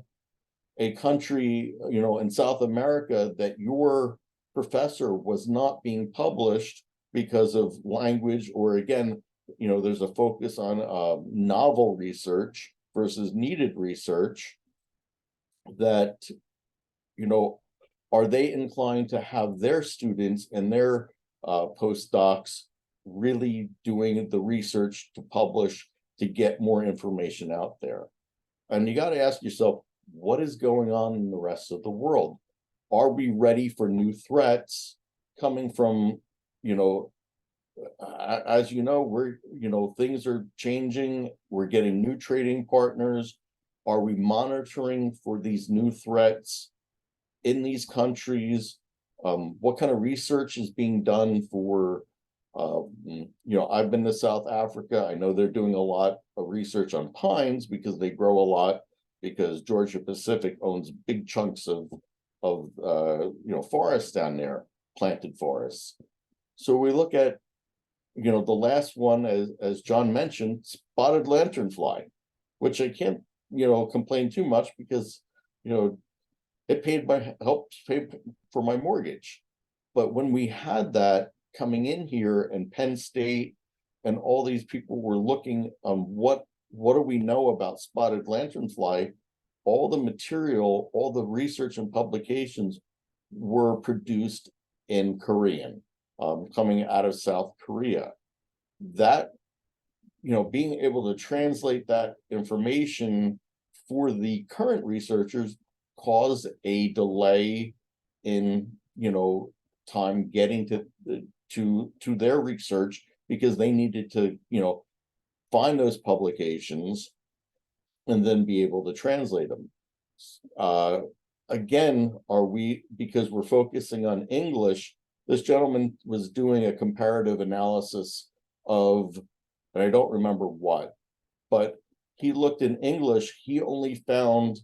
a country, in South America, that your professor was not being published because of language, or again, there's a focus on novel research, versus needed research, that, are they inclined to have their students and their postdocs really doing the research to publish, to get more information out there? And you got to ask yourself, what is going on in the rest of the world? Are we ready for new threats coming from, as things are changing. We're getting new trading partners. Are we monitoring for these new threats in these countries? What kind of research is being done for, I've been to South Africa. I know they're doing a lot of research on pines because they grow a lot, because Georgia Pacific owns big chunks of forests down there, planted forests. So we look at, the last one, as John mentioned, spotted lanternfly, which I can't, complain too much because, it helped pay for my mortgage. But when we had that coming in here, and Penn State and all these people were looking on what do we know about spotted lanternfly, all the material, all the research and publications were produced in Korean, coming out of South Korea. That, being able to translate that information for the current researchers caused a delay in, time getting to their research, because they needed to, find those publications and then be able to translate them. Again, because we're focusing on English, this gentleman was doing a comparative analysis of, and I don't remember what, but he looked in English, he only found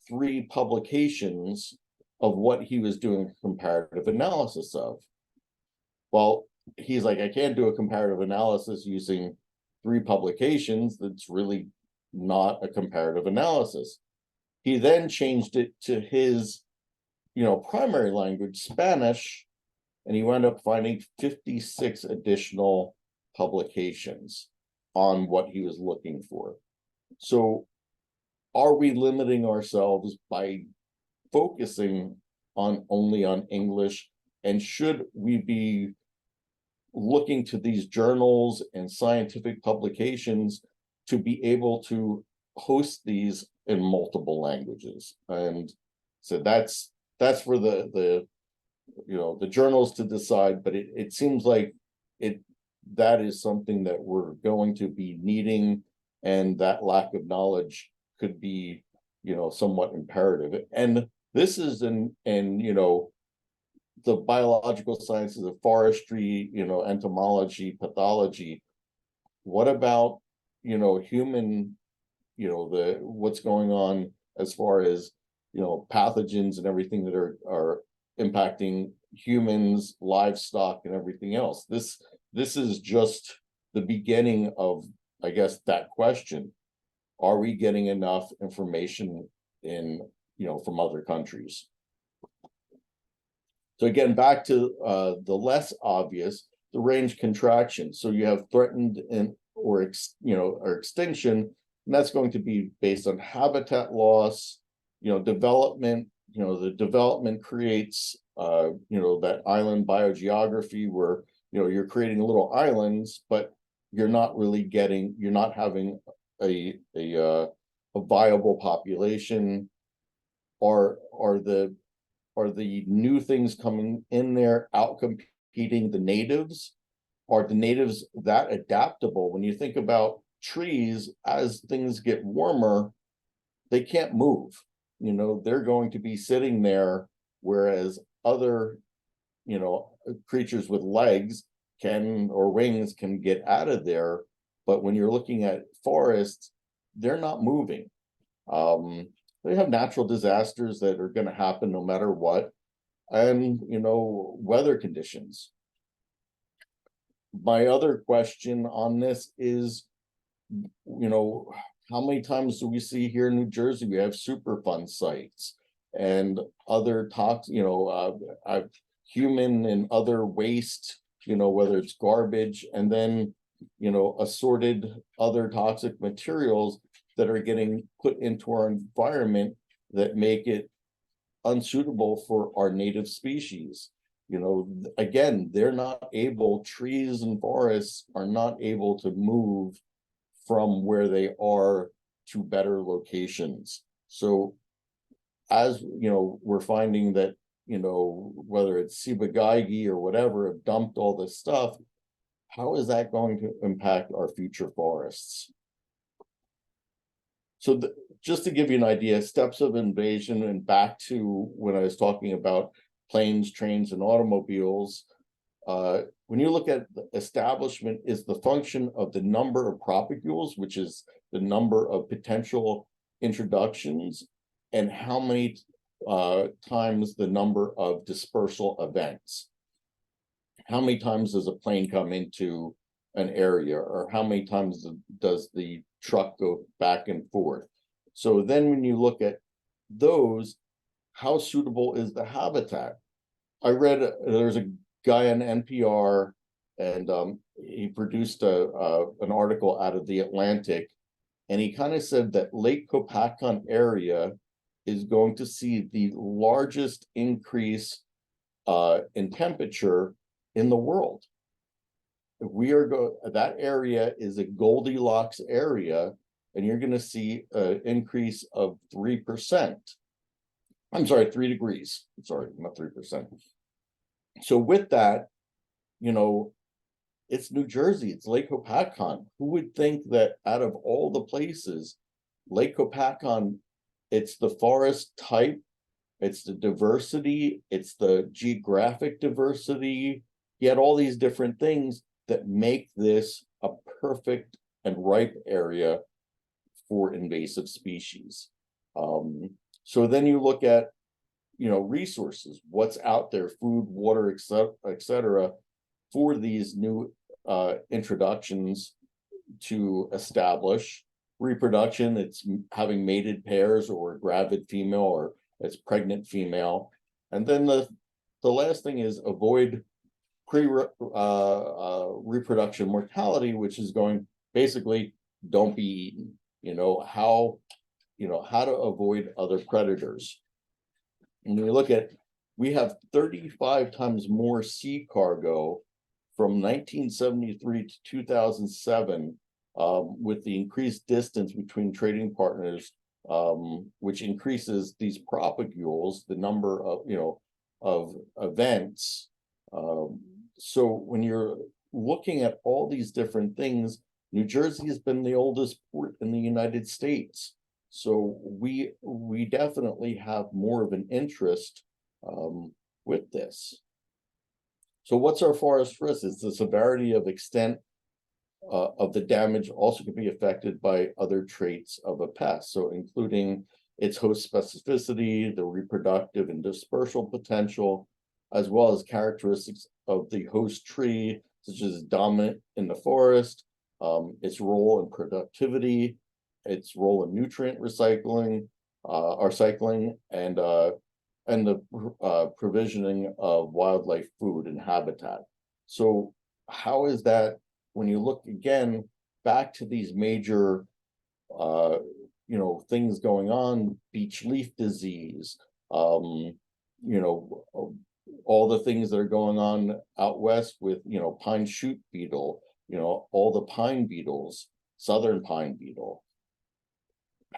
3 publications of what he was doing comparative analysis of. Well, he's like, I can't do a comparative analysis using 3 publications. That's really not a comparative analysis. He then changed it to his, primary language, Spanish, and he wound up finding 56 additional publications on what he was looking for. So are we limiting ourselves by focusing only on English? And should we be looking to these journals and scientific publications to be able to host these in multiple languages? And so that's for the journals to decide, but it seems like that is something that we're going to be needing, and that lack of knowledge could be, somewhat imperative. And this is in the biological sciences of forestry, entomology, pathology. What about, human, what's going on as far as, pathogens and everything that are impacting humans, livestock, and everything else? This is just the beginning of, I guess, that question. Are we getting enough information from other countries? So again, back to the less obvious, the range contraction. So you have threatened or extinction, and that's going to be based on habitat loss, development. The development creates that island biogeography where you're creating little islands, but you're not having a viable population. Are the new things coming in there outcompeting the natives? Are the natives that adaptable? When you think about trees, as things get warmer, they can't move. They're going to be sitting there, whereas other, creatures with legs or wings can get out of there. But when you're looking at forests, they're not moving. They have natural disasters that are going to happen no matter what, and weather conditions. My other question on this is, how many times do we see here in New Jersey we have Superfund sites and other human and other waste, whether it's garbage, and then assorted other toxic materials that are getting put into our environment that make it unsuitable for our native species. You know, again, they're not able, trees and forests are not able to move from where they are to better locations. So as you know, we're finding that, you know, whether it's Ciba-Geigy or whatever have dumped all this stuff, how is that going to impact our future forests? So just to give you an idea, steps of invasion, and back to when I was talking about planes, trains, and automobiles, when you look at the establishment is the function of the number of propagules, which is the number of potential introductions, and how many times the number of dispersal events. How many times does a plane come into an area, or how many times does the truck go back and forth? So then when you look at those, how suitable is the habitat? I read there's a guy on NPR, and he produced an article out of the Atlantic, and he kind of said that Lake Copacabana area is going to see the largest increase in temperature in the world. We are that area is a Goldilocks area, and you're going to see an increase of 3%. I'm sorry, 3 degrees. I'm sorry, not 3%. So with that, you know, it's New Jersey, it's Lake Copacabana. Who would think that out of all the places, Lake Copacabana, it's the forest type, it's the diversity, it's the geographic diversity, yet all these different things that make this a perfect and ripe area for invasive species. So then you look at, you know, resources, what's out there, food, water, et cetera, for these new introductions to establish reproduction. It's having mated pairs or a gravid female or it's pregnant female. And then the last thing is avoid reproduction mortality, which is going basically don't be eaten. You know how to avoid other predators. And when you look at, we have 35 times more sea cargo from 1973 to 2007, with the increased distance between trading partners, which increases these propagules, the number of, you know, of events. So when you're looking at all these different things, New Jersey has been the oldest port in the United States. So we definitely have more of an interest with this. So what's our forest risk? It's the severity of extent of the damage also can be affected by other traits of a pest. So including its host specificity, the reproductive and dispersal potential, as well as characteristics of the host tree, such as dominant in the forest, its role in productivity, its role in nutrient recycling, or cycling, and the provisioning of wildlife food and habitat. So how is that, when you look again back to these major you know, things going on, beech leaf disease, you know, all the things that are going on out west with, you know, pine shoot beetle, you know, all the pine beetles, southern pine beetle.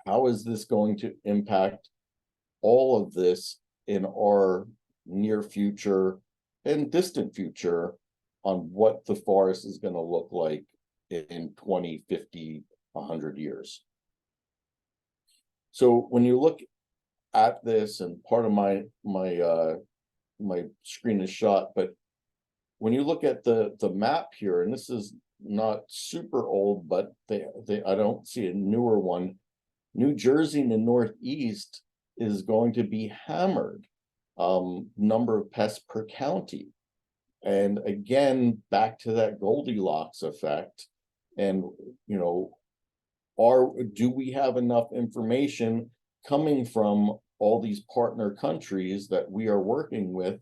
How is this going to impact all of this in our near future and distant future on what the forest is going to look like in 20, 50, 100 years? So when you look at this, and part of my screen is shot, but when you look at the map here, and this is not super old, but I don't see a newer one. New Jersey in the Northeast is going to be hammered number of pests per county. And again, back to that Goldilocks effect. And, you know, do we have enough information coming from all these partner countries that we are working with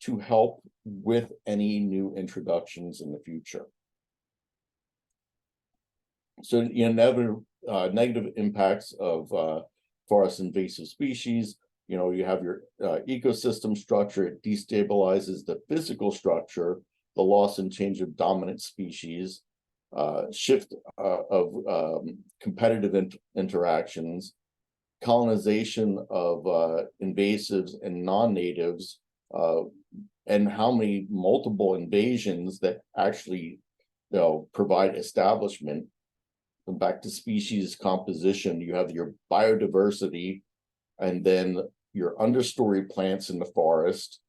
to help with any new introductions in the future? So negative impacts of forest invasive species. You have your ecosystem structure. It destabilizes the physical structure, the loss and change of dominant species, shift of competitive interactions, colonization of invasives and non-natives, and how many multiple invasions that actually provide establishment. And back to species composition, you have your biodiversity, and then your understory plants in the forest.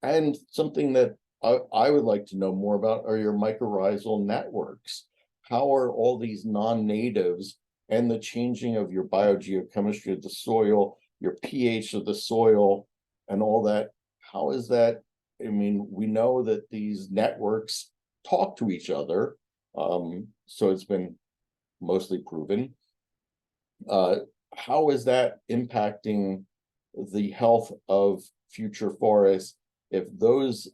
And something that I would like to know more about are your mycorrhizal networks. How are all these non-natives and the changing of your biogeochemistry of the soil, your pH of the soil, and all that? How is that? I mean, we know that these networks talk to each other. So it's been mostly proven. How is that impacting the health of future forests if those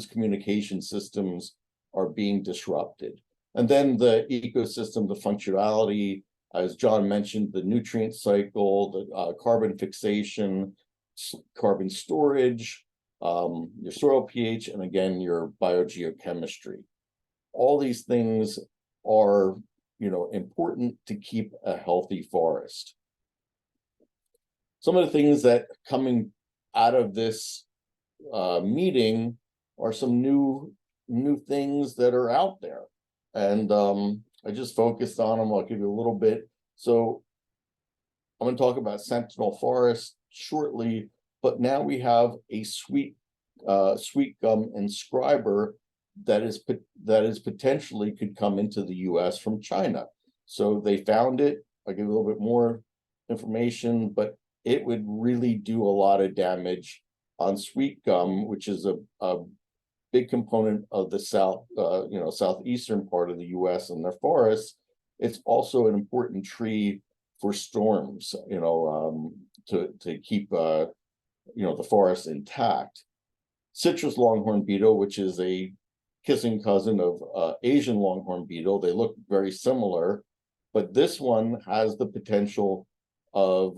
communication systems are being disrupted? And then the ecosystem, the functionality, as John mentioned, the nutrient cycle, the carbon fixation, carbon storage, your soil pH, and again, your biogeochemistry. All these things are, important to keep a healthy forest. Some of the things that coming out of this meeting are some new things that are out there. And I just focused on them. I'll give you a little bit. So I'm going to talk about Sentinel Forest shortly, but now we have a sweet gum inscriber that is potentially could come into the US from China. So they found it. I'll give you a little bit more information, but it would really do a lot of damage on sweet gum, which is a big component of the southeastern part of the US and their forests. It's also an important tree for storms, to keep the forest intact. Citrus longhorn beetle, which is a kissing cousin of Asian longhorn beetle. They look very similar, but this one has the potential of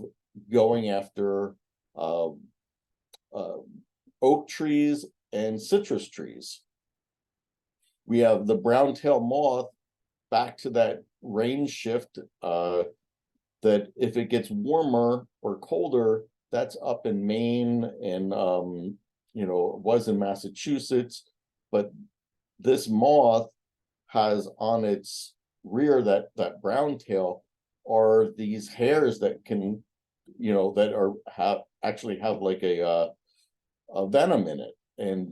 going after oak trees and citrus trees. We have the brown-tailed moth, back to that range shift, that if it gets warmer or colder, that's up in Maine and it was in Massachusetts, but this moth has on its rear, that brown tail, are these hairs that can, that actually have like a venom in it, and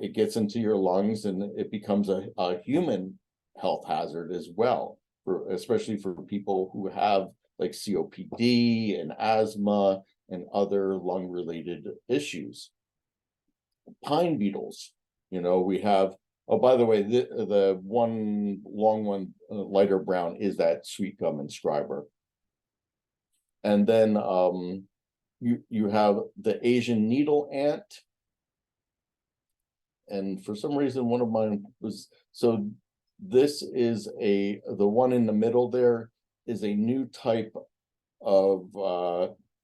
it gets into your lungs and it becomes a human health hazard as well, especially for people who have like COPD and asthma and other lung related issues. Pine beetles, we have, oh, by the way, the one long one, lighter brown, is that sweet gum inscriber. And then you have the Asian needle ant. And for some reason, one of mine was, so this is the one in the middle there is a new type of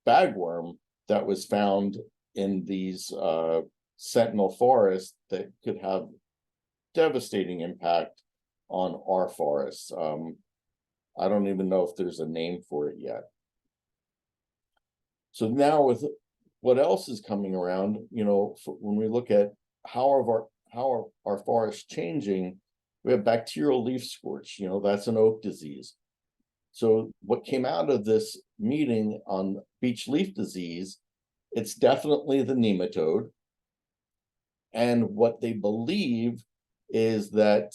bagworm that was found in these sentinel forests that could have devastating impact on our forests. I don't even know if there's a name for it yet. So now with what else is coming around, when we look at how are our forests changing, we have bacterial leaf scorch, that's an oak disease. So what came out of this meeting on beech leaf disease, it's definitely the nematode. And what they believe is that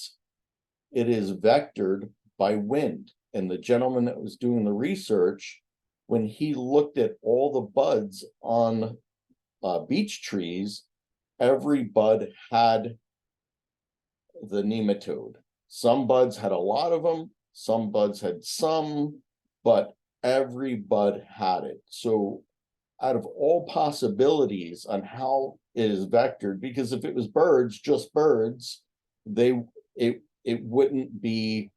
it is vectored by wind. And the gentleman that was doing the research, when he looked at all the buds on beech trees, every bud had the nematode. Some buds had a lot of them, some buds had some, but every bud had it. So out of all possibilities on how it is vectored, because if it was birds, just birds, it wouldn't be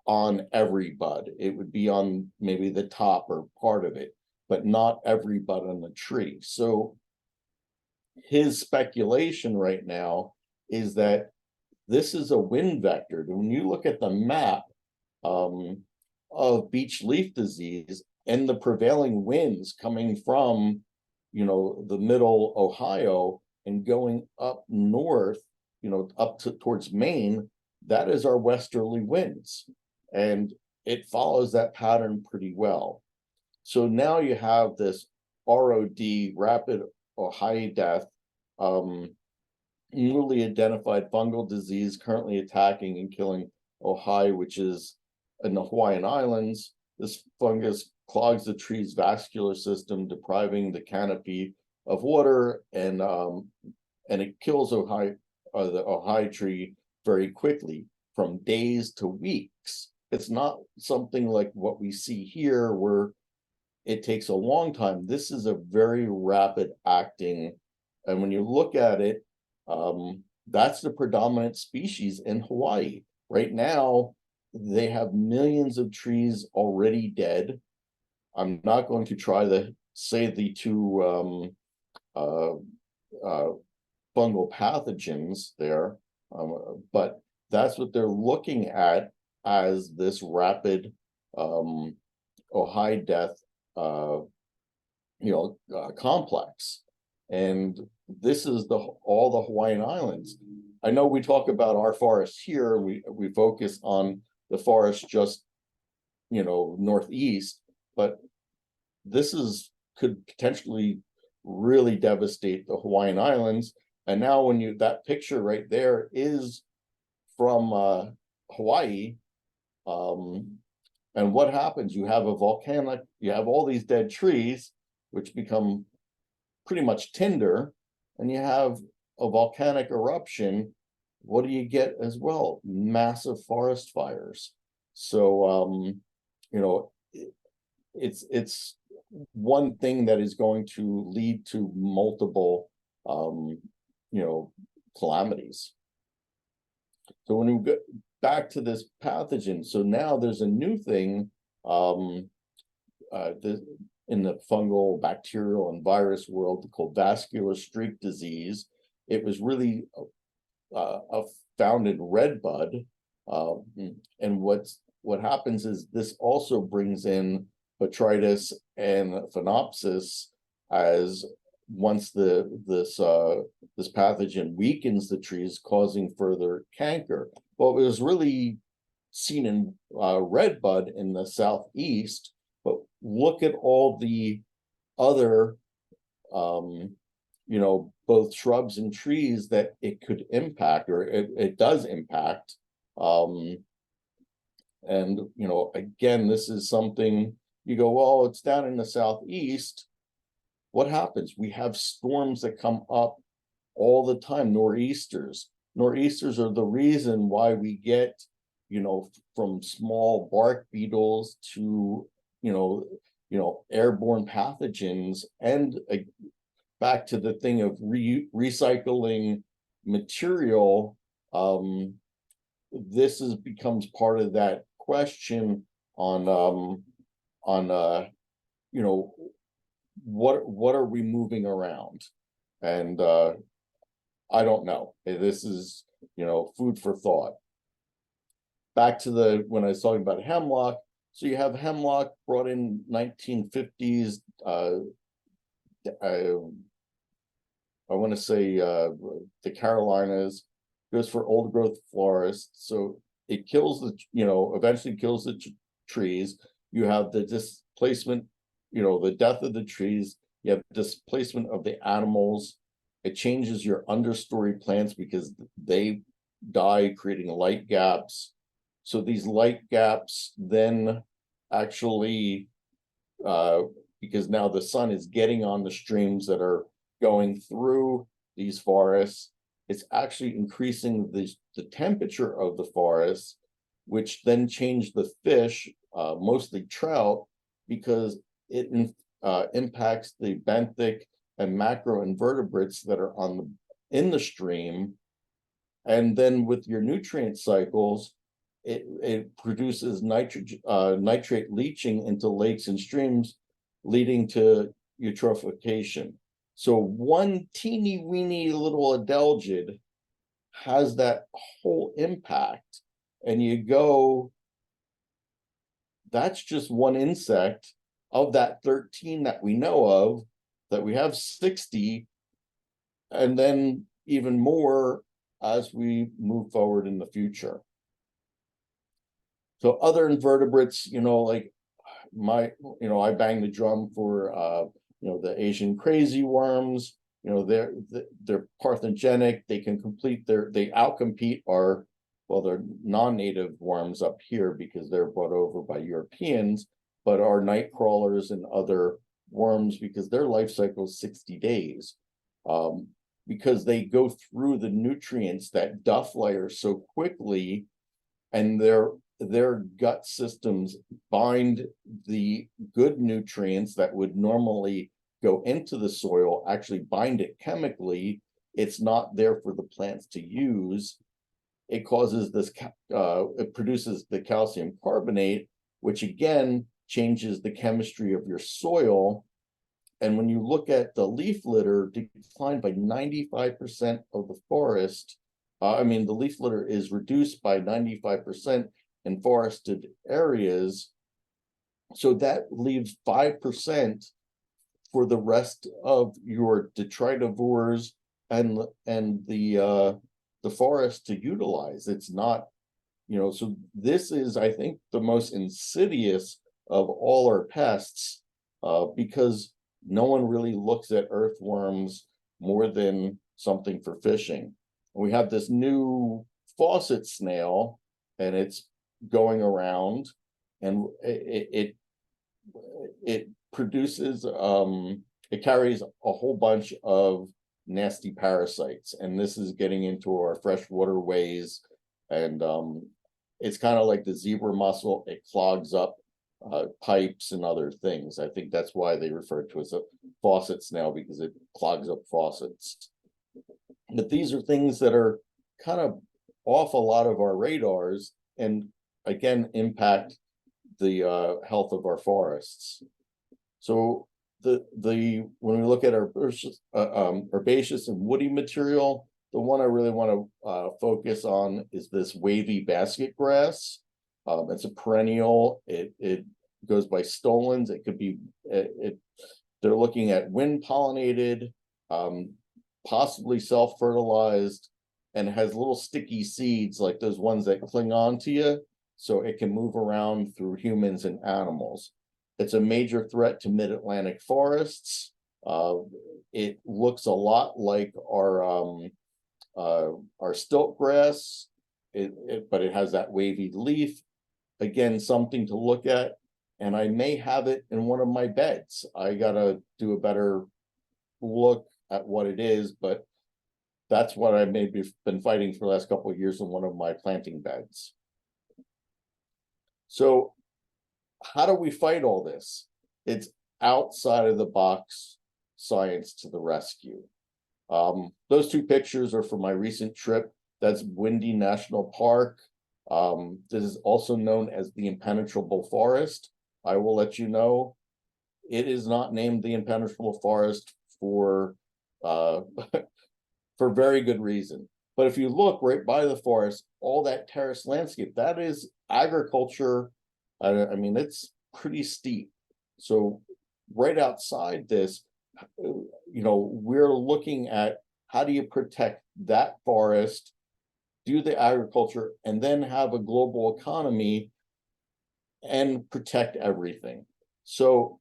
on every bud. It would be on maybe the top or part of it, but not every bud on the tree. So his speculation right now is that this is a wind vector. When you look at the map of beech leaf disease and the prevailing winds coming from, the middle Ohio and going up north, up towards Maine, that is our westerly winds. And it follows that pattern pretty well. So now you have this ROD, rapid or high death, newly identified fungal disease currently attacking and killing Ojai, which is in the Hawaiian Islands. This fungus clogs the tree's vascular system, depriving the canopy of water, and it kills Ojai, the Ojai tree very quickly, from days to weeks. It's not something like what we see here where it takes a long time. This is a very rapid acting, and when you look at it, that's the predominant species in Hawaii. Right now, they have millions of trees already dead. I'm not going to try to say the two fungal pathogens there, but that's what they're looking at as this rapid Ojai death complex. And this is all the Hawaiian Islands. I know we talk about our forests here, we focus on the forest just northeast, but this could potentially really devastate the Hawaiian Islands. And now when that picture right there is from Hawaii, and what happens? You have you have all these dead trees, which become pretty much tinder, and you have a volcanic eruption. What do you get as well? Massive forest fires. So, it's one thing that is going to lead to multiple, calamities. So when we get back to this pathogen, so now there's a new thing, in the fungal, bacterial, and virus world called vascular streak disease. It was really found in redbud, and what happens is this also brings in botrytis and phenopsis, as once this pathogen weakens the trees, causing further canker. Well, it was really seen in redbud in the southeast, but look at all the other both shrubs and trees that it could impact, or it does impact. And again, this is something you go, well, it's down in the southeast. What happens? We have storms that come up all the time. Nor'easters are the reason why we get, from small bark beetles to airborne pathogens, and back to the thing of recycling material. This becomes part of that question on what are we moving around? And I don't know. This is food for thought. Back to when I was talking about hemlock. So you have hemlock brought in 1950s. I want to say the Carolinas, goes for old growth forests. So it kills eventually kills the trees. You have the displacement, the death of the trees. You have displacement of the animals. It changes your understory plants because they die, creating light gaps. So these light gaps then actually, because now the sun is getting on the streams that are going through these forests, it's actually increasing the temperature of the forest, which then change the fish, mostly trout, because it impacts the benthic and macroinvertebrates that are in the stream. And then with your nutrient cycles, it produces nitrate leaching into lakes and streams, leading to eutrophication. So one teeny weeny little adelgid has that whole impact, and you go, that's just one insect of that 13 that we know of, that we have 60, and then even more as we move forward in the future. So other invertebrates, like I bang the drum for the Asian crazy worms. They're parthogenic. They can they outcompete they're non-native worms up here because they're brought over by Europeans, but our night crawlers and other worms, because their life cycle is 60 days, because they go through the nutrients, that duff layer, so quickly, and their gut systems bind the good nutrients that would normally go into the soil, actually bind it chemically. It's not there for the plants to use. It causes this, it produces the calcium carbonate, which again changes the chemistry of your soil. And when you look at the leaf litter, declined by 95% of the forest. The leaf litter is reduced by 95% in forested areas. So that leaves 5% for the rest of your detritivores and the forest to utilize. It's not, so this is, I think, the most insidious of all our pests, because no one really looks at earthworms more than something for fishing. We have this new faucet snail, and it's going around, and it produces, it carries a whole bunch of nasty parasites, and this is getting into our fresh waterways, and it's kind of like the zebra mussel. It clogs up pipes and other things. I think that's why they refer to it as a faucet snail, because it clogs up faucets. But these are things that are kind of off a lot of our radars, and again impact the health of our forests. So when we look at our herbaceous and woody material, the one I really want to focus on is this wavy basket grass. It's a perennial. It goes by stolons. It could be they're looking at wind pollinated, possibly self-fertilized, and it has little sticky seeds like those ones that cling on to you, so it can move around through humans and animals. It's a major threat to mid-Atlantic forests. It looks a lot like our stilt grass, but it has that wavy leaf. Again, something to look at, and I may have it in one of my beds. I gotta do a better look at what it is, but that's what I maybe been fighting for the last couple of years in one of my planting beds. So how do we fight all this? It's outside of the box science to the rescue. Those two pictures are from my recent trip. That's Windy National Park. This is also known as the impenetrable forest. I will let you know, it is not named the impenetrable forest for for very good reason. But if you look right by the forest, all that terrace landscape, that is agriculture. I mean, it's pretty steep. So right outside this, we're looking at how do you protect that forest, do the agriculture, and then have a global economy and protect everything. So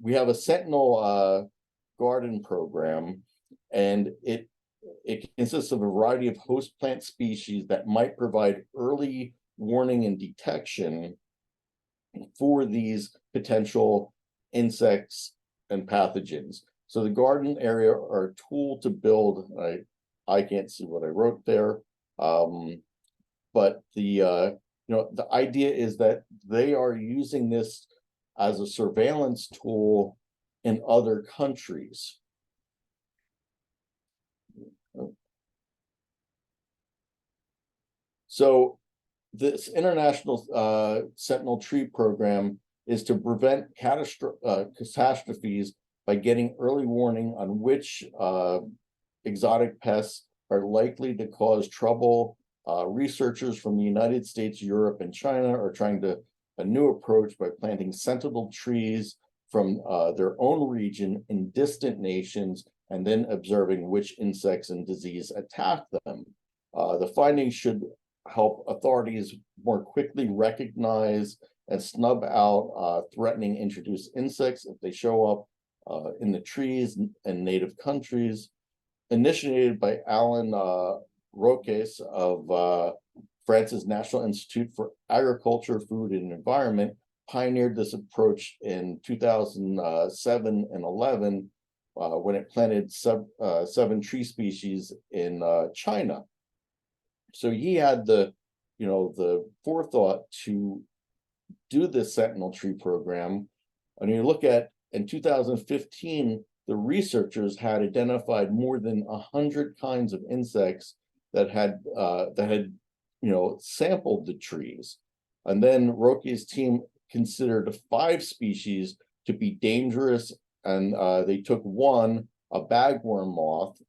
we have a Sentinel garden program, and it consists of a variety of host plant species that might provide early warning and detection for these potential insects and pathogens. So the garden area are a tool to build. I can't see what I wrote there, but the idea is that they are using this as a surveillance tool in other countries. So this international sentinel tree program is to prevent catastrophes by getting early warning on which exotic pests are likely to cause trouble. Researchers from the United States, Europe, and China are trying a new approach by planting sentinel trees from their own region in distant nations and then observing which insects and disease attack them. The findings should help authorities more quickly recognize and snub out threatening introduced insects if they show up in the trees in native countries. Initiated by Alan Roques of France's National Institute for Agriculture, Food, and Environment, pioneered this approach in 2007 and 11 when it planted 7 tree species in China. So he had the forethought to do this sentinel tree program. And you look at in 2015, the researchers had identified more than 100 kinds of insects that had sampled the trees. And then Roque's team considered 5 species to be dangerous, and they took one, a bagworm moth,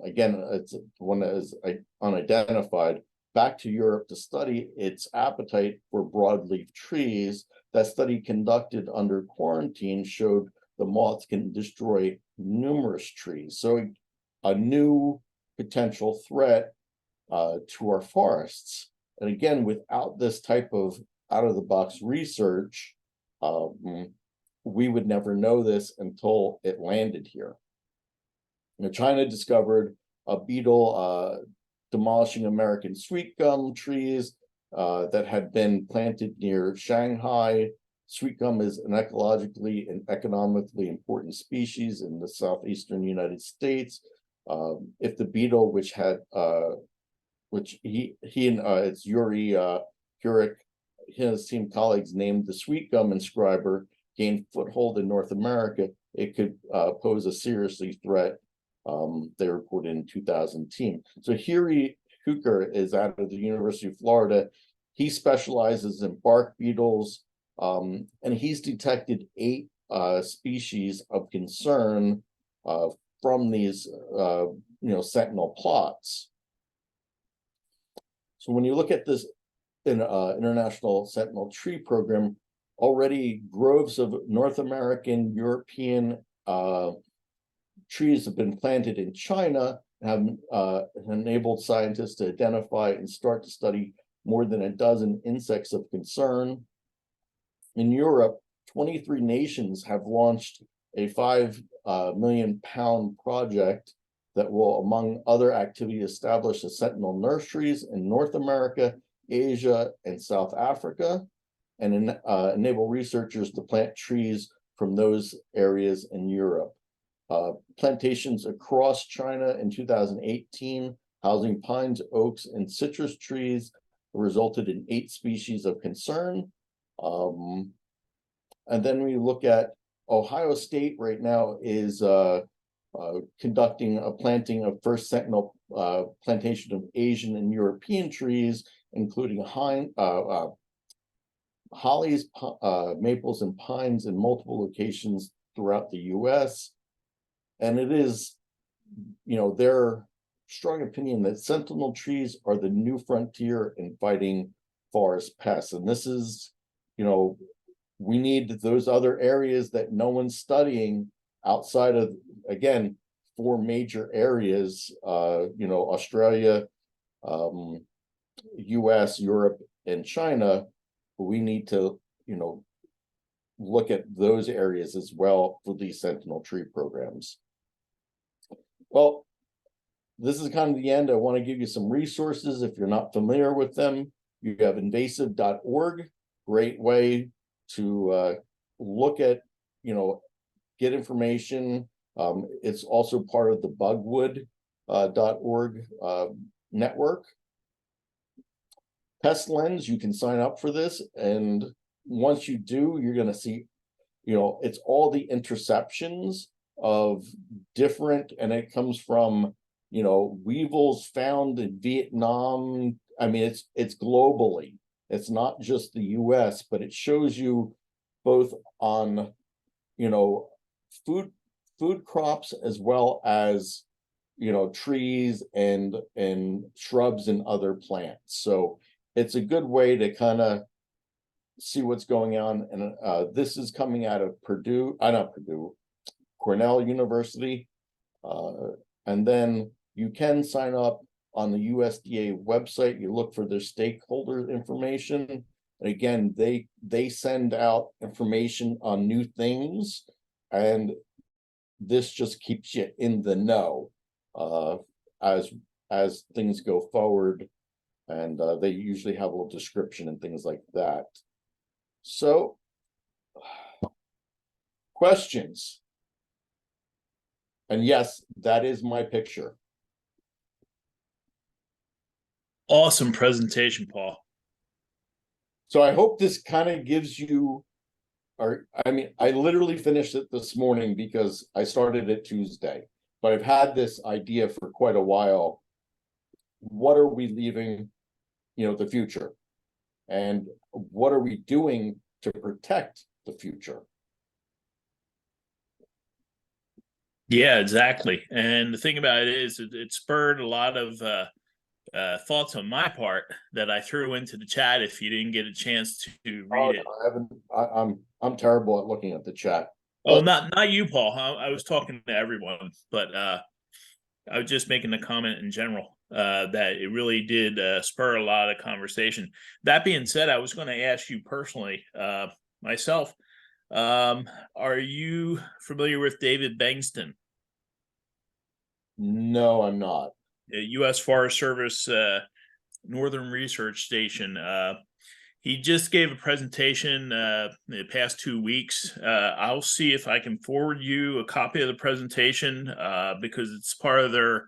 again, it's one that is unidentified, back to Europe to study its appetite for broadleaf trees. That study conducted under quarantine showed the moths can destroy numerous trees. So a new potential threat to our forests. And again, without this type of out-of-the-box research, we would never know this until it landed here. China discovered a beetle demolishing American sweet gum trees that had been planted near Shanghai. Sweet gum is an ecologically and economically important species in the southeastern United States. If the beetle, which had, which he and it's Yuri Hurek, his team colleagues named the sweet gum inscriber, gained foothold in North America, it could pose a seriously threat. They reported in 2010. So Yuri Hooker is out of the University of Florida. He specializes in bark beetles, and he's detected 8 species of concern from these, sentinel plots. So when you look at this international sentinel tree program, already groves of North American, European trees have been planted in China, have enabled scientists to identify and start to study more than a dozen insects of concern. In Europe, 23 nations have launched a £5 million project that will, among other activities, establish the sentinel nurseries in North America, Asia, and South Africa, and enable researchers to plant trees from those areas in Europe. Plantations across China in 2018, housing pines, oaks, and citrus trees, resulted in 8 species of concern. And then we look at Ohio State right now is conducting a planting of first sentinel plantation of Asian and European trees, including hollies, maples, and pines in multiple locations throughout the U.S. And it is, their strong opinion that sentinel trees are the new frontier in fighting forest pests. And this is, we need those other areas that no one's studying outside of, again, 4 major areas, Australia, US, Europe, and China. We need to, look at those areas as well for these sentinel tree programs. Well, this is kind of the end. I want to give you some resources if you're not familiar with them. You have invasive.org, great way to look at, get information. It's also part of the bugwood.org network. Pest Lens, you can sign up for this, and once you do, you're going to see, it's all the interceptions of different, and it comes from, weevils found in Vietnam. I mean, it's globally. It's not just the US, but it shows you both on, you know, food crops as well as, you know, trees and shrubs and other plants. So it's a good way to kind of see what's going on. And this is coming out of Cornell University. And then you can sign up on the USDA website. You look for their stakeholder information. And again, they send out information on new things, and this just keeps you in the know as things go forward. And they usually have a little description and things like that. So, questions? And yes, that is my picture. Awesome presentation, Paul. So I hope this kind of gives you, or I mean, I literally finished it this morning because I started it Tuesday, but I've had this idea for quite a while. What are we leaving, you know, the future? And what are we doing to protect the future? Yeah, exactly. And the thing about it is, it spurred a lot of thoughts on my part that I threw into the chat. If you didn't get a chance to read it, I'm terrible at looking at the chat. Oh, not you, Paul. I was talking to everyone, but I was just making a comment in general that it really did spur a lot of conversation. That being said, I was going to ask you personally, myself, are you familiar with David Bengston? No, I'm not. U.S. Forest Service Northern Research Station. He just gave a presentation the past 2 weeks. I'll see if I can forward you a copy of the presentation because it's part of their,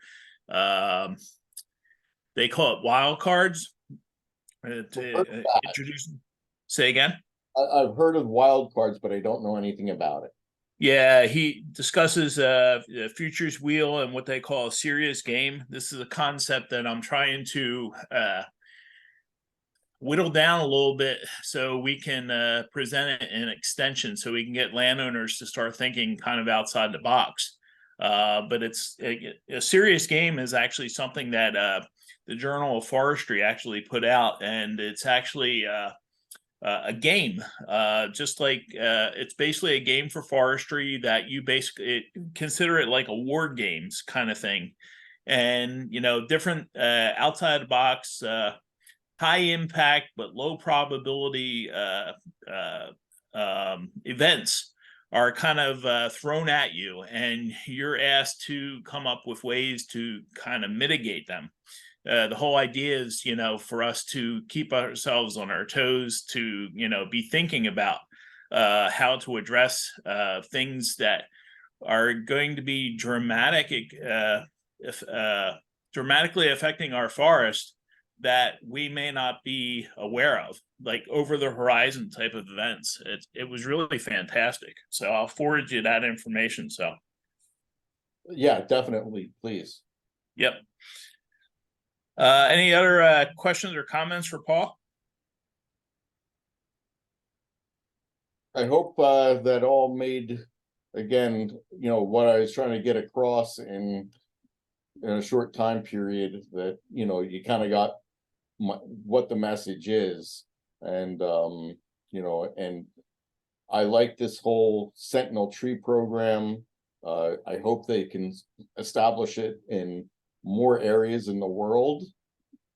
they call it wild cards. To introduce. Say again? I've heard of wild cards, but I don't know anything about it. Yeah, he discusses the futures wheel and what they call a serious game. This is a concept that I'm trying to whittle down a little bit so we can present it in extension so we can get landowners to start thinking kind of outside the box. But it's a serious game is actually something that the Journal of Forestry actually put out, and it's actually a game, just like it's basically a game for forestry that you basically consider it like a war games kind of thing. And, you know, different outside the box, high impact, but low probability events are kind of thrown at you, and you're asked to come up with ways to kind of mitigate them. The whole idea is, you know, for us to keep ourselves on our toes, to, you know, be thinking about how to address things that are going to be dramatically affecting our forest that we may not be aware of, like over the horizon type of events. It was really fantastic. So I'll forward you that information. So yeah, definitely, please. Yep. Any other questions or comments for Paul? I hope that all made, again, you know, what I was trying to get across in a short time period, that, you know, you kind of got what the message is. And, you know, and I like this whole Sentinel Tree program. I hope they can establish it in more areas in the world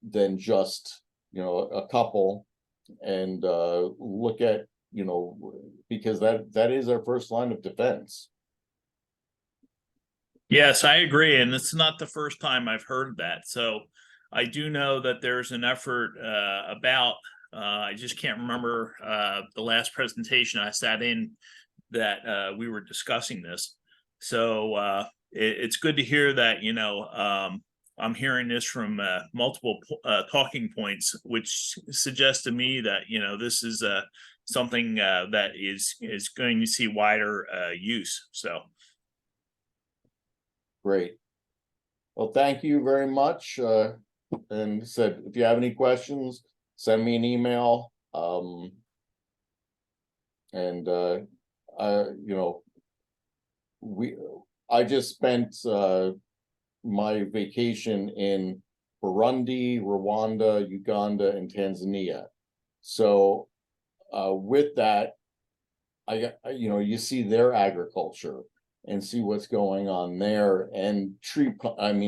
than just, you know, a couple, and look at, you know, because that is our first line of defense. Yes, I agree. And it's not the first time I've heard that. So I do know that there's an effort about, I just can't remember the last presentation I sat in that we were discussing this. So it's good to hear that, you know, I'm hearing this from multiple talking points, which suggests to me that, you know, this is something that is going to see wider use. So. Great. Well, thank you very much. And said, if you have any questions, send me an email. And I just spent my vacation in Burundi, Rwanda, Uganda, and Tanzania. So with that, you see their agriculture and see what's going on there, and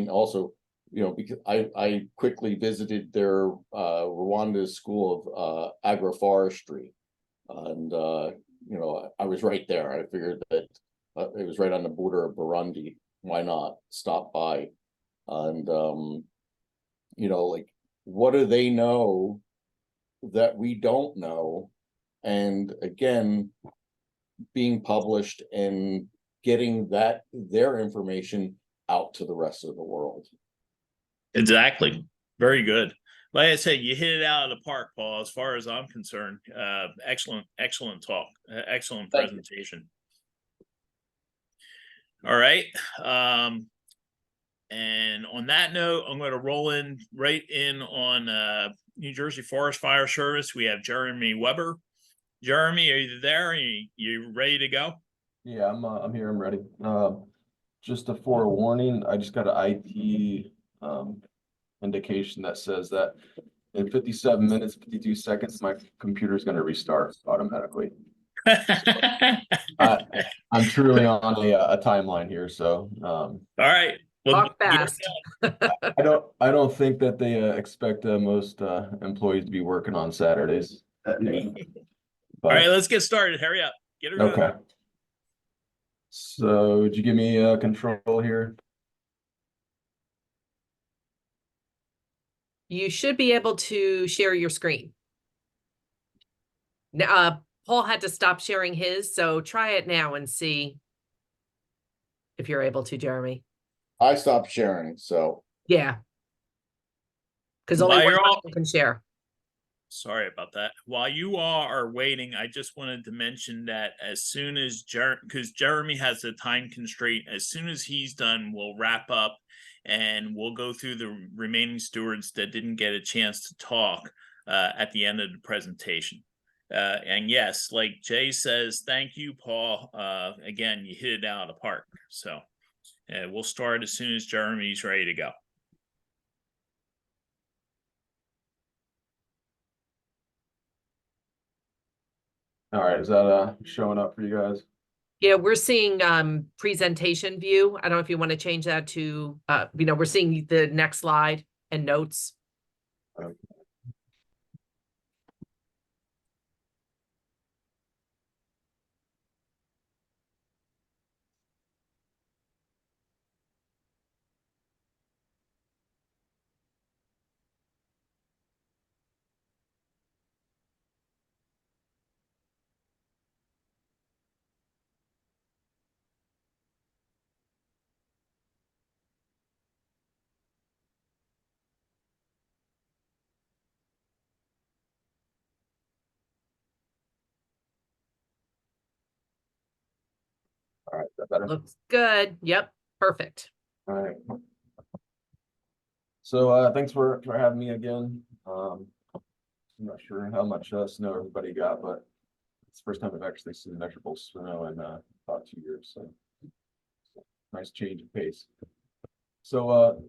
also, because I quickly visited their Rwanda School of Agroforestry, and I was right there. I figured that it was right on the border of Burundi. Why not stop by? And what do they know that we don't know? And again, being published and getting their information out to the rest of the world. Exactly. Very good. Like I said, you hit it out of the park, Paul, as far as I'm concerned. Excellent talk. Excellent presentation. All right. And on that note, I'm going to roll right in on New Jersey Forest Fire Service. We have Jeremy Weber. Jeremy, are you there? Are you ready to go? Yeah, I'm here. I'm ready. Just a forewarning. I just got an IT indication that says that in 57 minutes, 52 seconds, my computer is going to restart automatically. I'm truly on a timeline here, so all right. Well, Talk fast. I don't think that they expect most employees to be working on Saturdays. All right, let's get started. Hurry up. Get her done. Okay. So, would you give me control here? You should be able to share your screen. Now, Paul had to stop sharing his, so try it now and see if you're able to, Jeremy. I stopped sharing, so. Yeah. Because only one person can share. Sorry about that. While you all are waiting, I just wanted to mention that as soon as because Jeremy has a time constraint, as soon as he's done, we'll wrap up and we'll go through the remaining stewards that didn't get a chance to talk at the end of the presentation. And yes, like Jay says, thank you, Paul. Again, you hit it out of the park. So we'll start as soon as Jeremy's ready to go. All right, is that showing up for you guys? Yeah, we're seeing presentation view. I don't know if you want to change that to we're seeing the next slide and notes. Okay. All right, is that better? Looks good. Yep, perfect. All right. So thanks for having me again. I'm not sure how much snow everybody got, but it's the first time I've actually seen measurable snow in about 2 years. So nice change of pace. So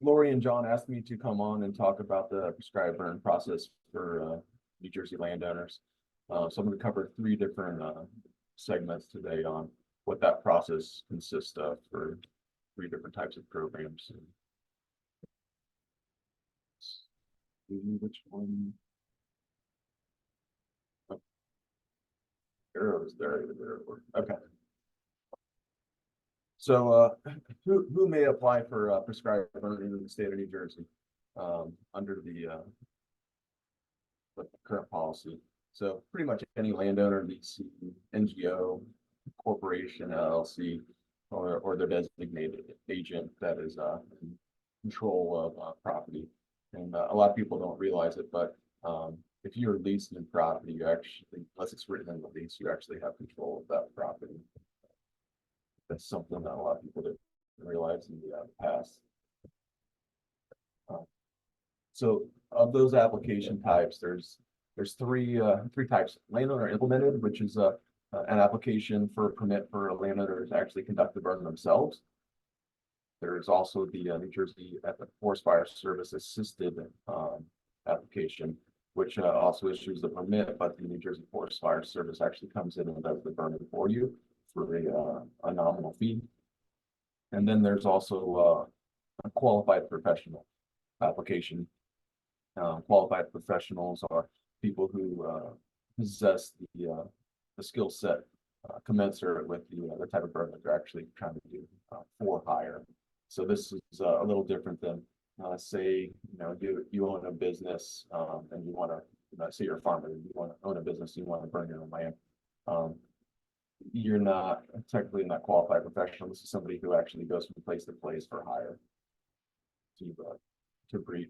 Lori and John asked me to come on and talk about the prescribed burn process for New Jersey landowners. So I'm going to cover 3 different segments today on what that process consists of for 3 different types of programs. Which one? Oh. Arrows there. Okay. So who may apply for prescribed burning in the state of New Jersey under the current policy? So pretty much any landowner, VC, NGO, corporation, LLC, or their designated agent that is in control of property. And a lot of people don't realize it, but if you're leasing property, you actually, unless it's written in the lease, you actually have control of that property. That's something that a lot of people didn't realize in the past. So of those application types, there's three types. Landowner implemented, which is an application for a permit for a landowner to actually conduct the burn themselves. There's also the New Jersey Forest Fire Service assisted application, which also issues the permit, but the New Jersey Forest Fire Service actually comes in and does the burning for you for a nominal fee. And then there's also a qualified professional application. Qualified professionals are people who possess the skill set commensurate with the type of burn that they're actually trying to do for hire. So this is a little different than say you own a business and you want to say you're a farmer, you want to own a business, you want to burn your own land. You're not technically not qualified professional. This is somebody who actually goes from place to place for hire to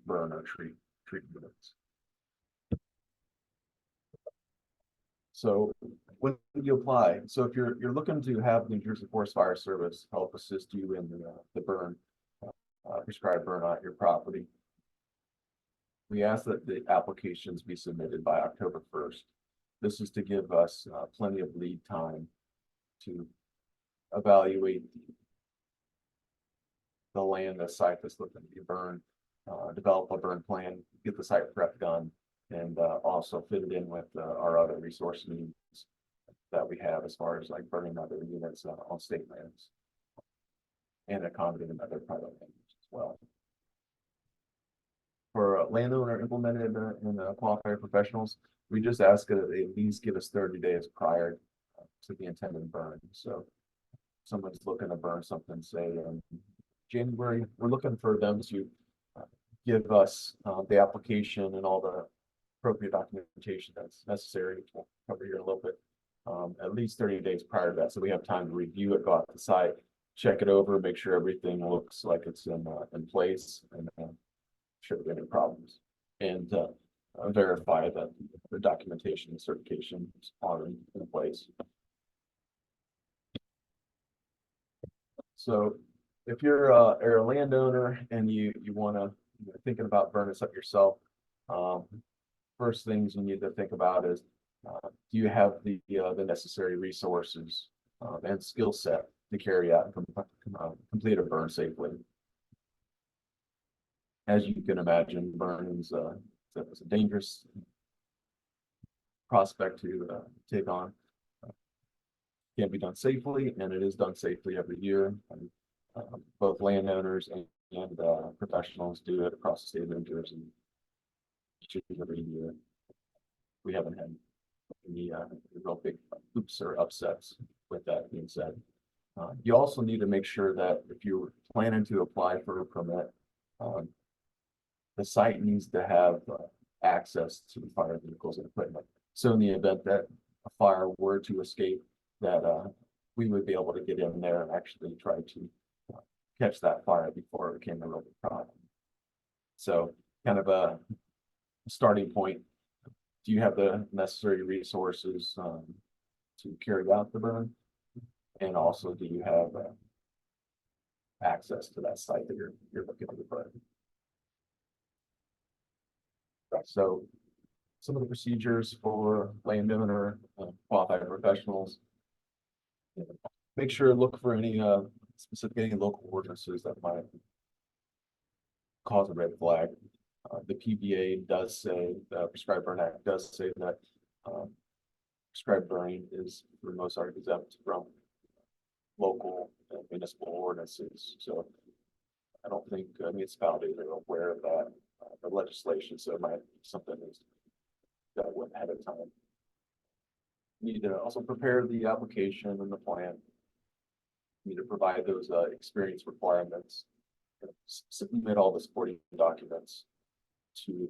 burn or treat units. So when you apply, so if you're looking to have the New Jersey Forest Fire Service help assist you in the burn, prescribed burn on your property, we ask that the applications be submitted by October 1st. This is to give us plenty of lead time to evaluate the land, the site that's looking to be burned, develop a burn plan, get the site prep done, and also fit it in with our other resource needs that we have as far as like burning other units on state lands and accommodating other private lands as well. For landowner implemented and qualified professionals, we just ask that they at least give us 30 days prior to the intended burn. So someone's looking to burn something, say in January, we're looking for them to give us the application and all the appropriate documentation that's necessary. We'll cover here a little bit, at least 30 days prior to that. So we have time to review it, go out to the site, check it over, make sure everything looks like it's in place, and should there be any problems, and verify that the documentation and certification are in place. So if you're a landowner and you want to thinking about burning this up yourself, first things you need to think about is do you have the necessary resources and skill set to carry out and complete a burn safely. As you can imagine, burning is a dangerous prospect to take on. Can't be done safely, and it is done safely every year. Both landowners and professionals do it across the state of New Jersey every year. We haven't had any real big oops or upsets. With that being said, you also need to make sure that if you're planning to apply for a permit, the site needs to have access to fire vehicles and equipment. So in the event that a fire were to escape, that we would be able to get in there and actually try to catch that fire before it became a real big problem. So kind of a starting point. Do you have the necessary resources to carry out the burn? And also, do you have access to that site that you're looking to burn? So some of the procedures for landowner qualified professionals. Make sure look for any specific local ordinances that might cause a red flag. The PBA does say, the Prescribed Burn Act does say that prescribed burning is for the most part exempt from local and municipal ordinances. So I don't think municipalities are aware of that, the legislation, so it might be something that's dealt with ahead of time. You need to also prepare the application and the plan. You need to provide those experience requirements, submit all the supporting documents to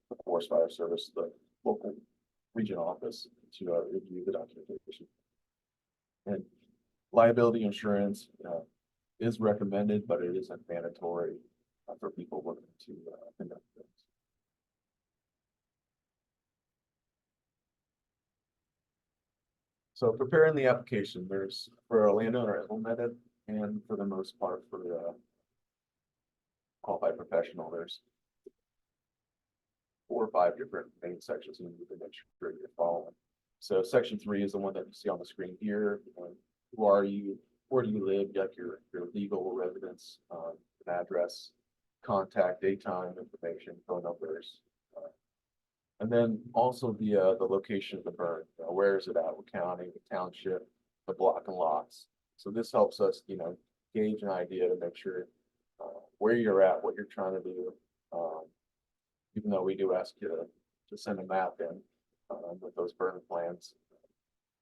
the Forest Fire Service, the local region office, to review the documentation. And liability insurance is recommended, but it isn't mandatory for people looking to conduct things. So preparing the application, there's for a landowner implemented, and for the most part for the qualified professional, there's 4 or 5 different main sections you need to make sure you're following. So section 3 is the one that you see on the screen here. Who are you? Where do you live? You have your legal residence, an address, contact, daytime information, phone numbers, and then also the location of the burn. Where is it at? What county, the township, the block and lots. So this helps us, gauge an idea to make sure where you're at, what you're trying to do. Even though we do ask you to send a map in with those burn plans,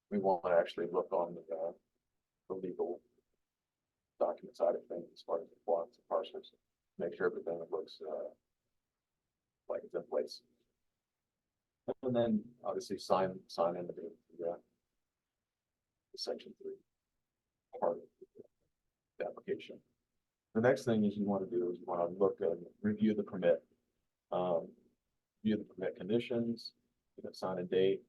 we want to actually look on the legal document side of things as far as the plots and parcels, make sure everything looks like it's in place. And then obviously sign into the section 3 part of the application. The next thing is you want to do is you want to look and review the permit, review the permit conditions, sign a date.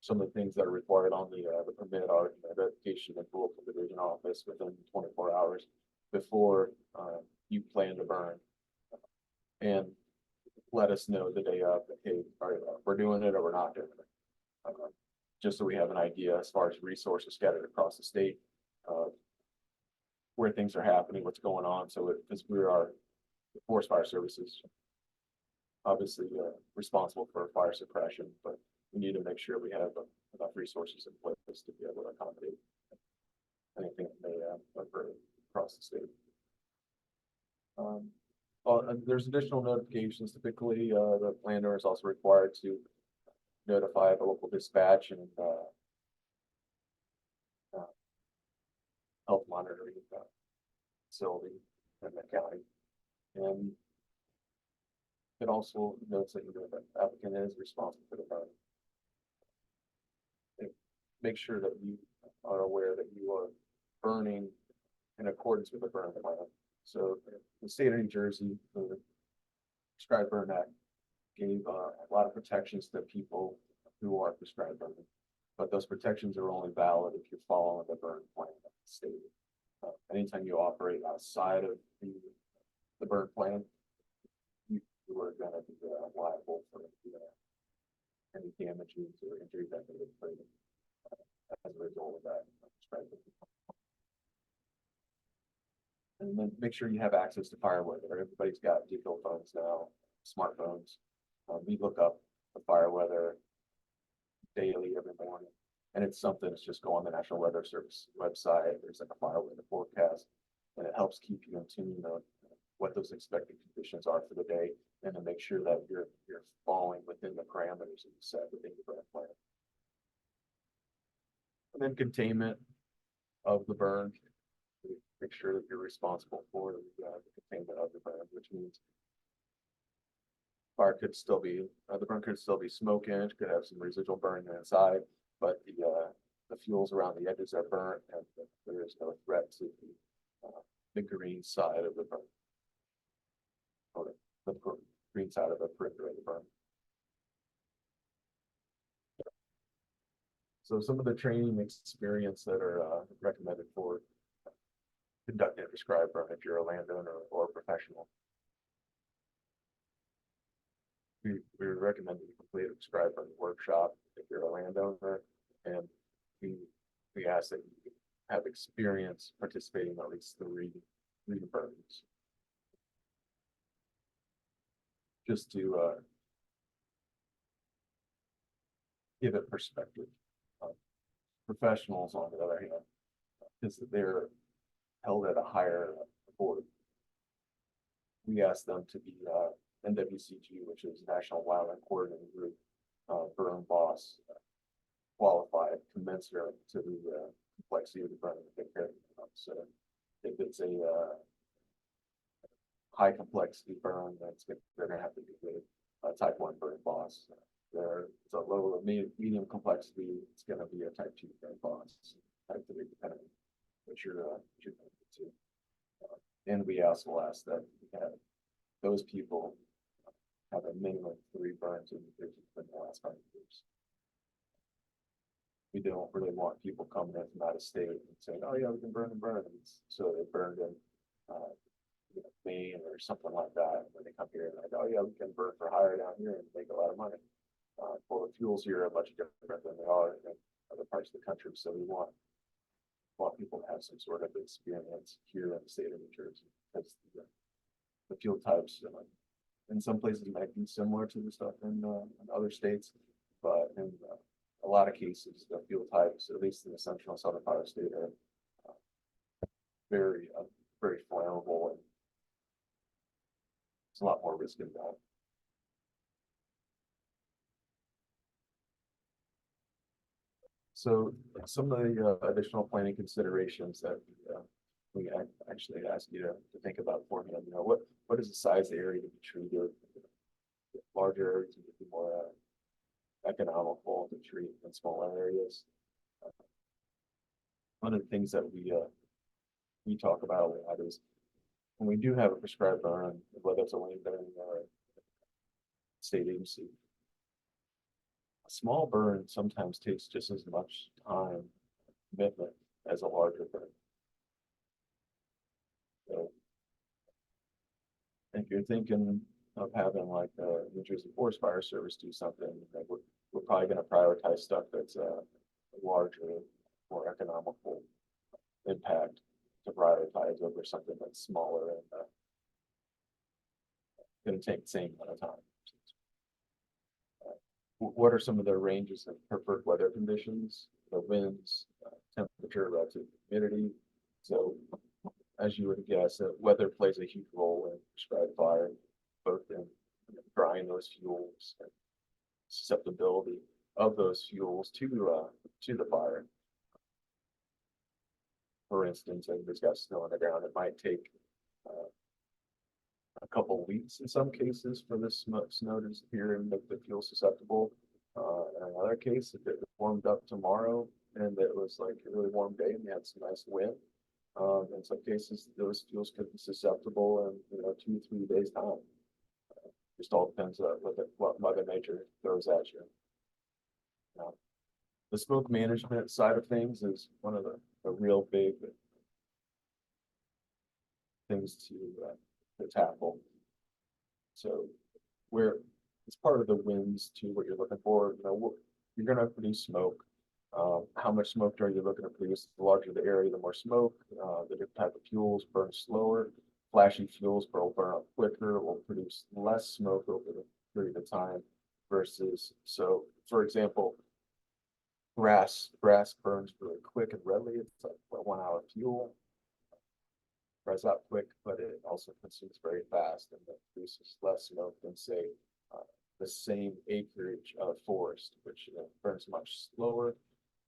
Some of the things that are required on the permit are verification and full division office within 24 hours before you plan to burn, and let us know the day of, hey, we're doing it or we're not doing it, just so we have an idea as far as resources scattered across the state, where things are happening, what's going on. So because we are the Forest Fire Services, obviously responsible for fire suppression, but we need to make sure we have enough resources in place to be able to accommodate anything that may occur across the state. And there's additional notifications. Typically, the landowner is also required to notify the local dispatch and health monitoring facility in the county. And it also notes that the applicant is responsible for the burn. Make sure that you are aware that you are burning in accordance with the burn plan. So the state of New Jersey, the prescribed burn act gave a lot of protections to people who are prescribed burning, but those protections are only valid if you're following the burn plan that the state. Anytime you operate outside of the burn plan, you are going to be liable for any damages or injuries that may occur as a result of that. And then make sure you have access to fire weather. Everybody's got digital phones now, smartphones. We look up the fire weather daily, every morning, and it's something that's just go on the National Weather Service website. There's like a fire weather forecast, and it helps keep you in tune of what those expected conditions are for the day, and to make sure that you're falling within the parameters that you set within your burn plan. And then containment of the burn. Make sure that you're responsible for the containment of the burn, which means fire could still be, the burn could still be smoking, it could have some residual burn inside, but the fuels around the edges are burnt, and there is no threat to the green side of the burn, or the green side of the perimeter of the burn. So some of the training experience that are recommended for conducting a prescribed burn if you're a landowner or a professional. We recommend that you complete a prescribed burn workshop if you're a landowner, and we ask that you have experience participating in at least 3 burns. Just to give it perspective. Professionals, on the other hand, because they're held at a higher board, we ask them to be NWCG, which is National Wildland Coordinating Group, burn boss, qualified, commensurate to the complexity of the burn that they carry. So if it's a high complexity burn, they're going to have to be a type 1 burn boss. It's a low or medium complexity, it's going to be a type 2 burn boss, type 3 depending on what you're going to. And we also ask that those people have a minimum of 3 burns in the last 5 years. We don't really want people coming in from out of state and saying, "Oh yeah, we can burn and burn." So they burned in Maine or something like that. When they come here and like, oh yeah, we can burn for hire down here and make a lot of money. Well, the fuels here are much different than they are in other parts of the country. So we want people to have some sort of experience here in the state of New Jersey, because the fuel types in some places might be similar to the stuff in other states, but in a lot of cases, the fuel types, at least in the central and southern part of the state, are very flammable, and it's a lot more risk involved. So some of the additional planning considerations that we actually ask you to think about for me. What is the size of the area to be treated? Larger areas would be more economical to treat than smaller areas. One of the things that we talk about a lot is when we do have a prescribed burn, whether it's a lane burn or a state agency, a small burn sometimes takes just as much time commitment as a larger burn. So if you're thinking of having like the New Jersey Forest Fire Service do something, like we're probably going to prioritize stuff that's a larger, more economical impact to prioritize over something that's smaller and going to take the same amount of time. What are some of the ranges of preferred weather conditions, the winds, temperature, relative humidity? So as you would guess, weather plays a huge role in prescribed fire, both in drying those fuels and susceptibility of those fuels to the fire. For instance, if there's got snow on the ground, it might take a couple weeks in some cases for the snow to disappear and make the fuel susceptible. In another case, if it warmed up tomorrow and it was like a really warm day and we had some nice wind, in some cases those fuels could be susceptible in 2-3 days time. Just all depends on what Mother Nature throws at you. The smoke management side of things is one of the real big things to tackle. So where it's part of the wins to what you're looking for, you're going to produce smoke. How much smoke are you looking to produce? The larger the area, the more smoke. The different type of fuels burn slower. Flashy fuels will burn up quicker, will produce less smoke over the period of time versus, so for example, grass burns really quick and readily. It's like a 1 hour fuel. Dries out quick, but it also consumes very fast and it produces less smoke than say the same acreage of forest, which burns much slower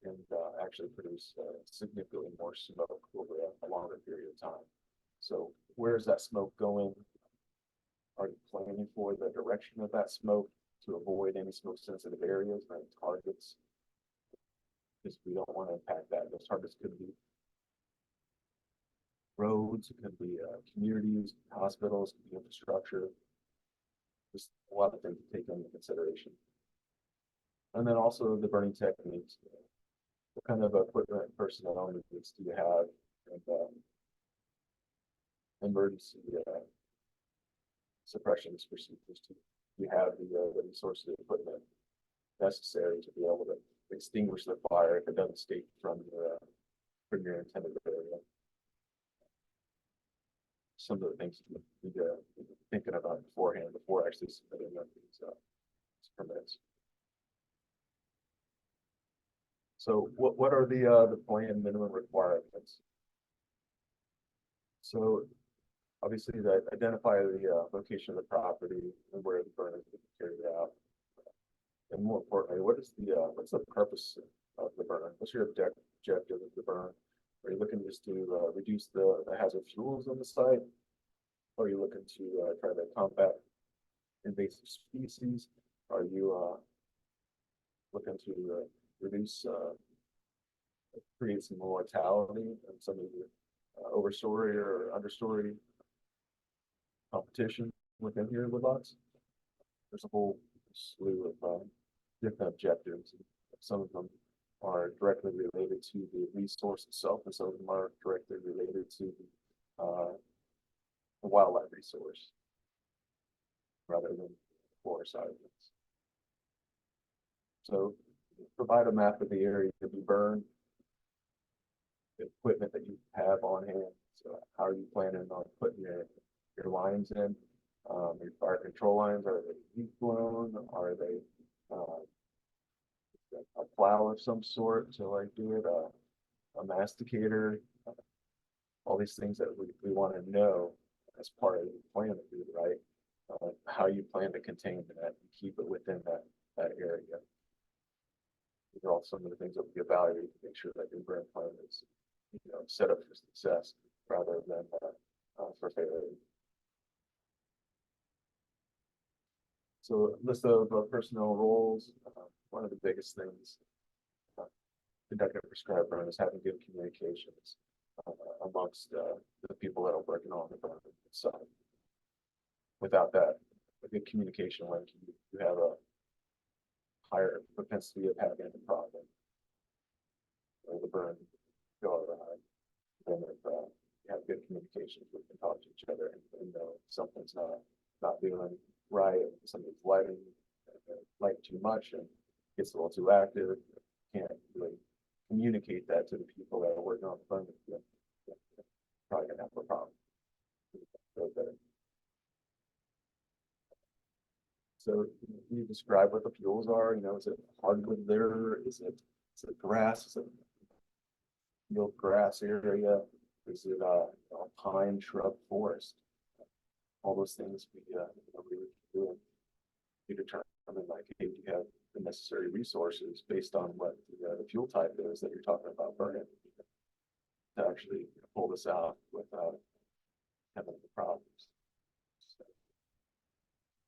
and actually produce significantly more smoke over a longer period of time. So where is that smoke going? Are you planning for the direction of that smoke to avoid any smoke sensitive areas or any targets? Because we don't want to impact that. Those targets could be roads, it could be communities, hospitals, could be infrastructure. Just a lot of things to take into consideration. And then also the burning techniques. What kind of equipment and personnel needs do you have? And emergency suppression procedures. Do you have the resources and equipment necessary to be able to extinguish the fire if it doesn't escape from your intended area? Some of the things you need to be thinking about beforehand before actually submitting these permits. So what are the plan minimum requirements? So obviously that identify the location of the property and where the burn is being carried out. And more importantly, what's the purpose of the burn? What's your objective of the burn? Are you looking just to reduce the hazard fuels on the site? Or are you looking to try to combat invasive species? Are you looking to reduce, create some mortality in some of the overstory or understory competition within your woodlots? There's a whole slew of different objectives. Some of them are directly related to the resource itself, and some of them are directly related to a wildlife resource rather than forest islands. So provide a map of the area to be burned, the equipment that you have on hand. So how are you planning on putting your lines in? Your fire control lines, are they heat blown? Are they a plow of some sort to like do it, a masticator? All these things that we want to know as part of the plan to do, right? How you plan to contain that and keep it within that area. These are all some of the things that we evaluate to make sure that your burn plan is, set up for success rather than for failure. So list of personnel roles. One of the biggest things conducting a prescribed burn is having good communications amongst the people that are working on the burn side. Without that, a good communication link, you have a higher propensity of having a problem or the burn go awry. Then if you have good communications, we can talk to each other and know something's not doing right, something's lighting too much and gets a little too active. Can't really communicate that to the people that are working on the burn. Probably gonna have a problem. So you describe what the fuels are. Is it hardwood litter? Is it grass? Is it field grass area? Is it a pine shrub forest? All those things we do. You determine like, hey, do you have the necessary resources based on what the fuel type is that you're talking about burning to actually pull this out without having the problems. So,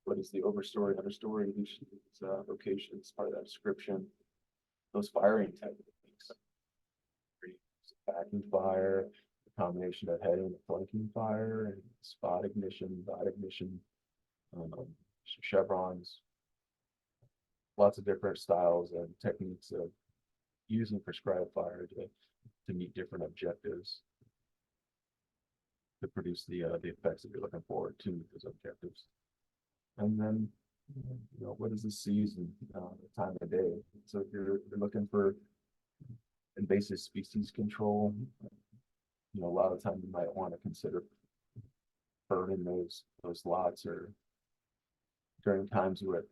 what is the overstory, understory, these locations, part of that description, those firing techniques, backing fire, the combination of heading and flanking fire, and spot ignition, dot ignition, chevrons, lots of different styles and techniques of using prescribed fire to meet different objectives, to produce the effects that you're looking for to meet those objectives. And then, what is the season, the time of day? So if you're looking for invasive species control, a lot of times you might want to consider burning those lots or during times where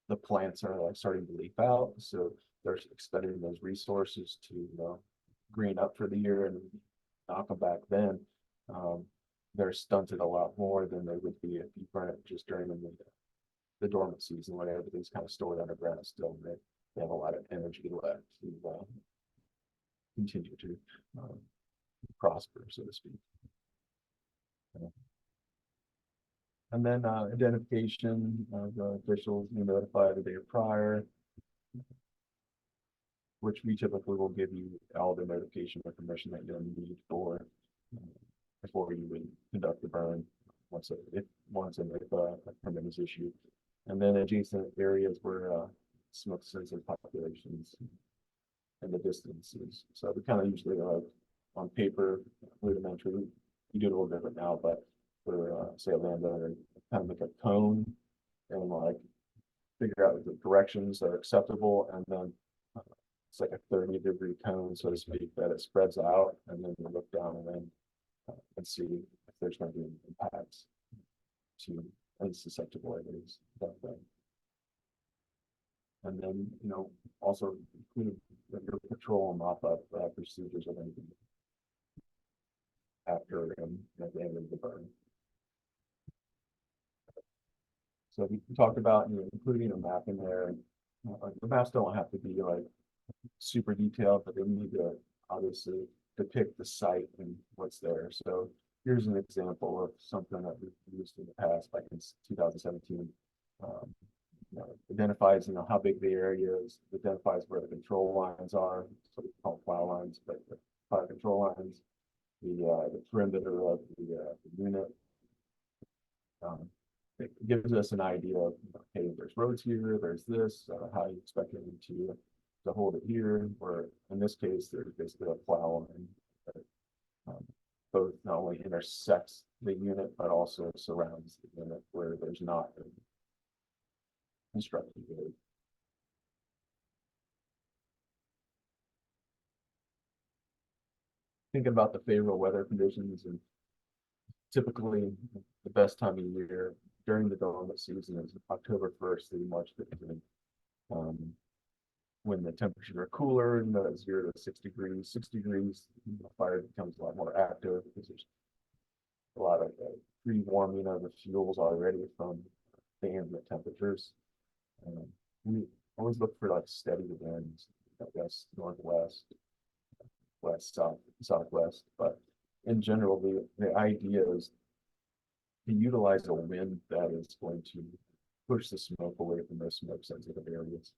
the plants are like starting to leaf out. So they're expending those resources to green up for the year and knock them back then. They're stunted a lot more than they would be if you burn it just during the dormant season when everything's kind of stored underground still. They have a lot of energy left to continue to prosper, so to speak. And then identification of the officials notified the day prior, which we typically will give you all the notification or permission that you'll need for before you would conduct the burn once and if a permit is issued. And then adjacent areas where smoke sensitive populations and the distances. So we kind of usually on paper rudimentary. You do it a little different now, but for say a landowner, kind of make a cone and like figure out the directions that are acceptable, and then it's like a 30-degree cone, so to speak, that it spreads out, and then you look down and then and see if there's going to be impacts to any susceptible areas. And then also include your patrol and mop-up procedures of anything after at the end of the burn. So we talked about including a map in there. The maps don't have to be like super detailed, but they need to obviously depict the site and what's there. So here's an example of something that we've used in the past, like in 2017. Identifies how big the area is, identifies where the control lines are, so we call them plow lines, but the fire control lines, the perimeter of the unit. It gives us an idea of, hey, there's roads here, there's this, how you expect them to hold it here, or in this case, there's basically a plow line. both not only intersects the unit, but also surrounds the unit where there's not a constructed road. Thinking about the favorable weather conditions, and typically the best time of year during the dormant season is October 1st through March 15th. When the temperatures are cooler in the 0 to 6 degrees, the fire becomes a lot more active because there's a lot of pre-warming of the fuels already from the ambient temperatures. We always look for like steady winds, west, northwest, west, south, southwest. But in general, the idea is to utilize a wind that is going to push the smoke away from those smoke sensitive areas.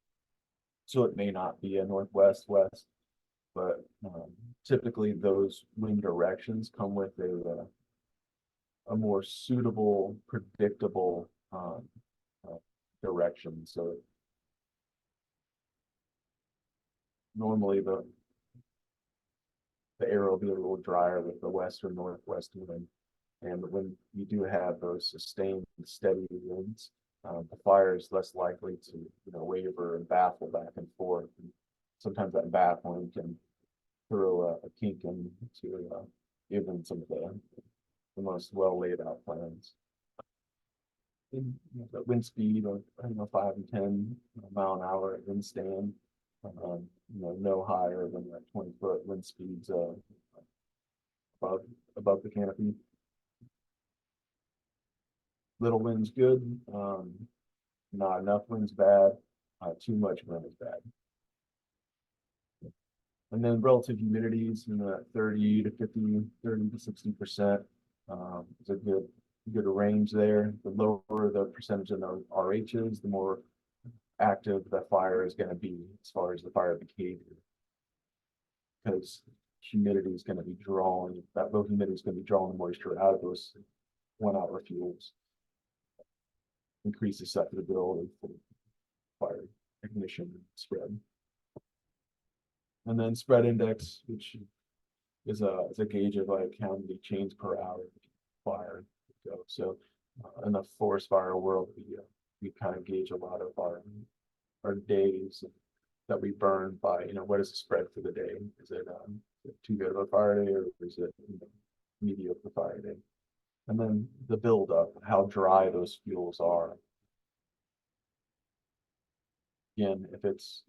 So it may not be a northwest, west, but typically those wind directions come with a more suitable, predictable direction. So normally the air will be a little drier with the west or northwest wind. And when you do have those sustained steady winds, the fire is less likely to waver and baffle back and forth. And sometimes that baffling can throw a kink into even some of the most well laid out plans. And, the wind speed of 5 and 10 mile an hour at wind stand, no higher than that 20-foot wind speeds above the canopy. Little wind's good, not enough wind's bad, too much wind is bad. And then relative humidities in the 30 to 50, 30 to 60% is a good range there. The lower the percentage of the RHs, the more active the fire is going to be as far as the fire behavior. Because humidity is going to be drawing, that low humidity is going to be drawing moisture out of those 1 hour fuels. Increase susceptibility for fire ignition spread. And then spread index, which is a gauge of like how many chains per hour fire go. So in the forest fire world, we kind of gauge a lot of our days that we burn by what is the spread for the day? Is it too good of a fire day, or is it mediocre fire day? And then the buildup, how dry those fuels are. Again, if it's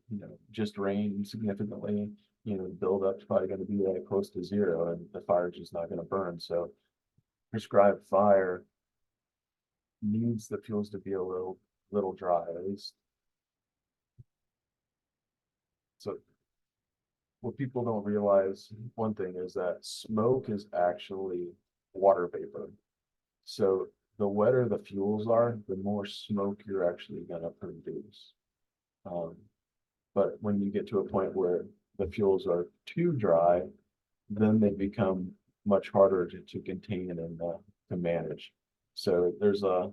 just rained significantly, the buildup's probably going to be like close to 0, and the fire's just not going to burn. So prescribed fire needs the fuels to be a little dry at least. So what people don't realize, one thing is that smoke is actually water vapor. So the wetter the fuels are, the more smoke you're actually going to produce. But when you get to a point where the fuels are too dry, then they become much harder to contain and to manage. So there's a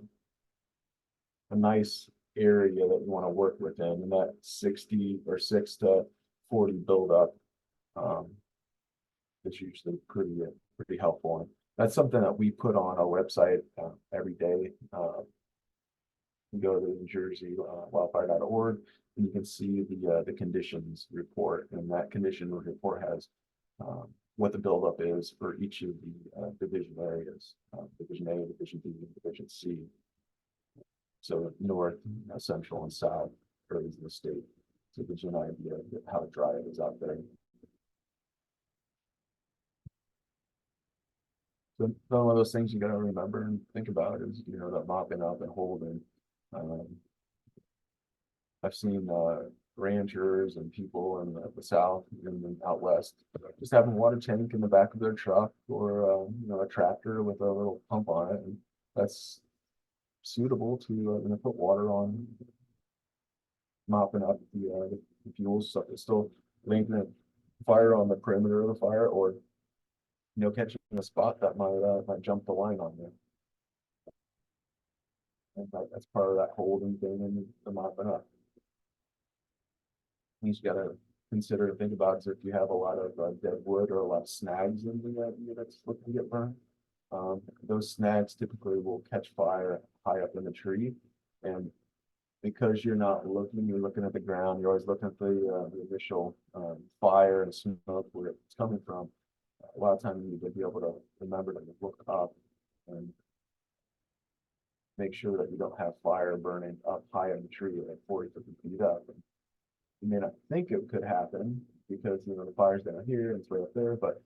nice area that you want to work within, and that 60 or 6 to 40 buildup is usually pretty helpful. And that's something that we put on our website every day. You go to Jersey wildfire.org, and you can see the conditions report, and that condition report has what the buildup is for each of the division areas, Division A, Division B, and Division C. So north, central, and south areas of the state. So it gives you an idea of how dry it is out there. So one of those things you got to remember and think about is that mopping up and holding. I've seen ranchers and people in the south and out west just having a water tank in the back of their truck, or a tractor with a little pump on it, and that's suitable to put water on, mopping up the fuels. So it's still linking a fire on the perimeter of the fire, or catching a spot that might jump the line on there. And that's part of that holding thing and the mopping up. You just gotta consider to think about is if you have a lot of dead wood or a lot of snags in the units looking to get burned. Those snags typically will catch fire high up in the tree, and because you're not looking, you're looking at the ground. You're always looking at the initial fire and smoke where it's coming from. A lot of times you need to be able to remember to look up and make sure that you don't have fire burning up high in the tree at 40, 50 feet up. And you may not think it could happen because the fire's down here and it's way up there, but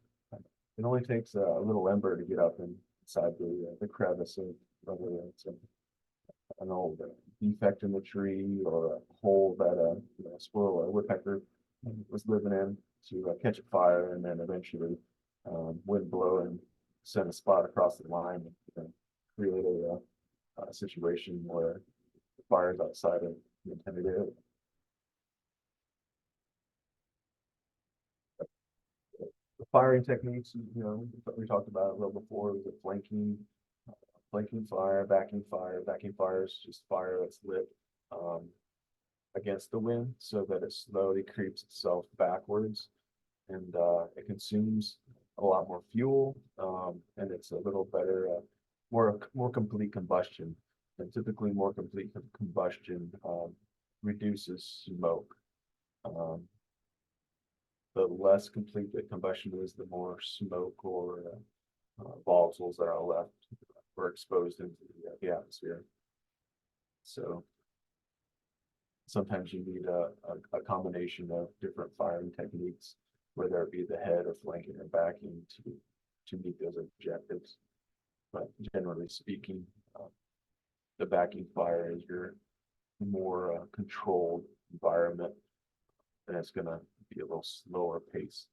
it only takes a little ember to get up inside the crevice of whether it's an old defect in the tree or a hole that a squirrel or a woodpecker was living in to catch a fire, and then eventually wind blow and send a spot across the line and create a situation where the fire is outside of the intended area. The firing techniques, we talked about a little before, was flanking fire, backing fire. Backing fire is just fire that's lit against the wind so that it slowly creeps itself backwards, and it consumes a lot more fuel, and it's a little better, more complete combustion. And typically more complete combustion reduces smoke. The less complete the combustion is, the more smoke or volatiles that are left or exposed into the atmosphere. So sometimes you need a combination of different firing techniques, whether it be the head or flanking or backing, to meet those objectives. But generally speaking, the backing fire is your more controlled environment, and it's going to be a little slower pace.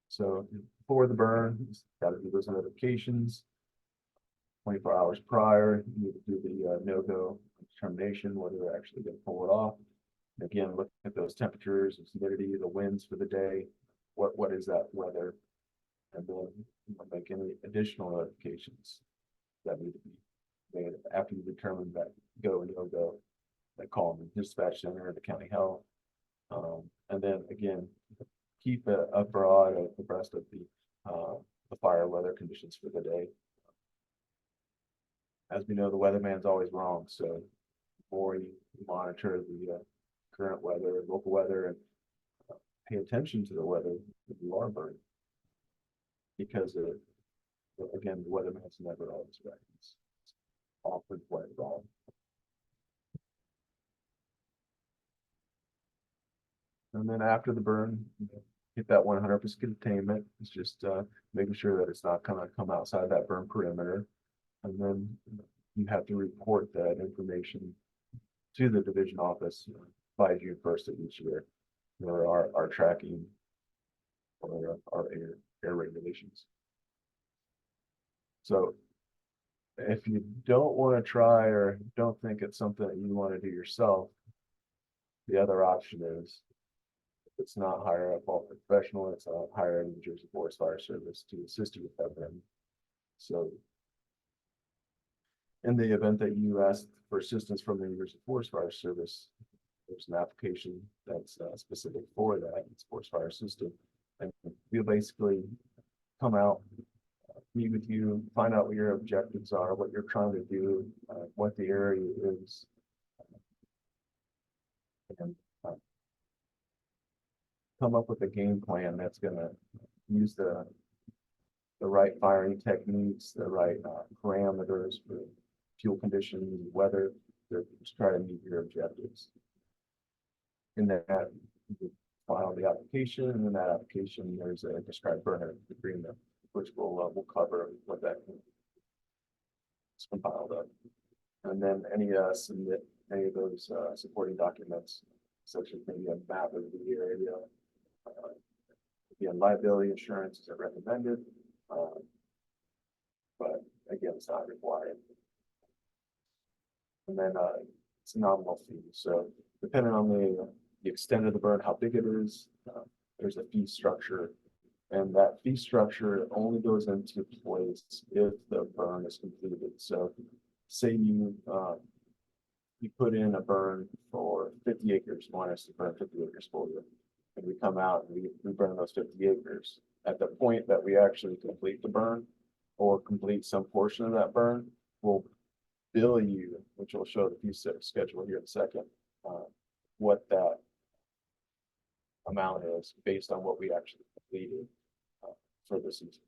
So before the burn, got to do those notifications. 24 hours prior, you need to do the no-go determination, whether they're actually going to pull it off. And again, look at those temperatures, the humidity, the winds for the day. What is that weather? And then make any additional notifications that need to be made after you determine that go and no-go. That call the dispatch center or the county health. And then again, keep it abreast of the fire weather conditions for the day. As we know, the weatherman's always wrong, so the more you monitor the current weather, local weather, and pay attention to the weather that you are burning, because again, the weatherman's never always right. It's often quite wrong. And then after the burn, get that 100% containment. It's just making sure that it's not going to come outside that burn perimeter. And then you have to report that information to the division office by June 1st of each year for our tracking or our air regulations. So if you don't want to try or don't think it's something that you want to do yourself, the other option is, it's not hire a qualified professional, it's not hire the Jersey Forest Fire Service to assist you with that burn. So in the event that you ask for assistance from the Jersey Forest Fire Service, there's an application that's specific for that. It's Forest Fire System, and we'll basically come out, meet with you, find out what your objectives are, what you're trying to do, what the area is, and come up with a game plan that's going to use the right firing techniques, the right parameters for fuel conditions, weather, to try to meet your objectives. In that, you file the application, and in that application, there's a described burner agreement, which will cover what that is compiled up. And then submit any of those supporting documents, such as maybe a map of the area. Again, liability insurance is recommended, but again, it's not required. And then it's a nominal fee. So depending on the extent of the burn, how big it is, there's a fee structure, and that fee structure only goes into place if the burn is completed. So say you you put in a burn for 50 acres, want us to burn 50 acres for you. And we come out and we burn those 50 acres. At the point that we actually complete the burn or complete some portion of that burn, we'll bill you, which will show the fee schedule here in a second, what that amount is based on what we actually completed for the season.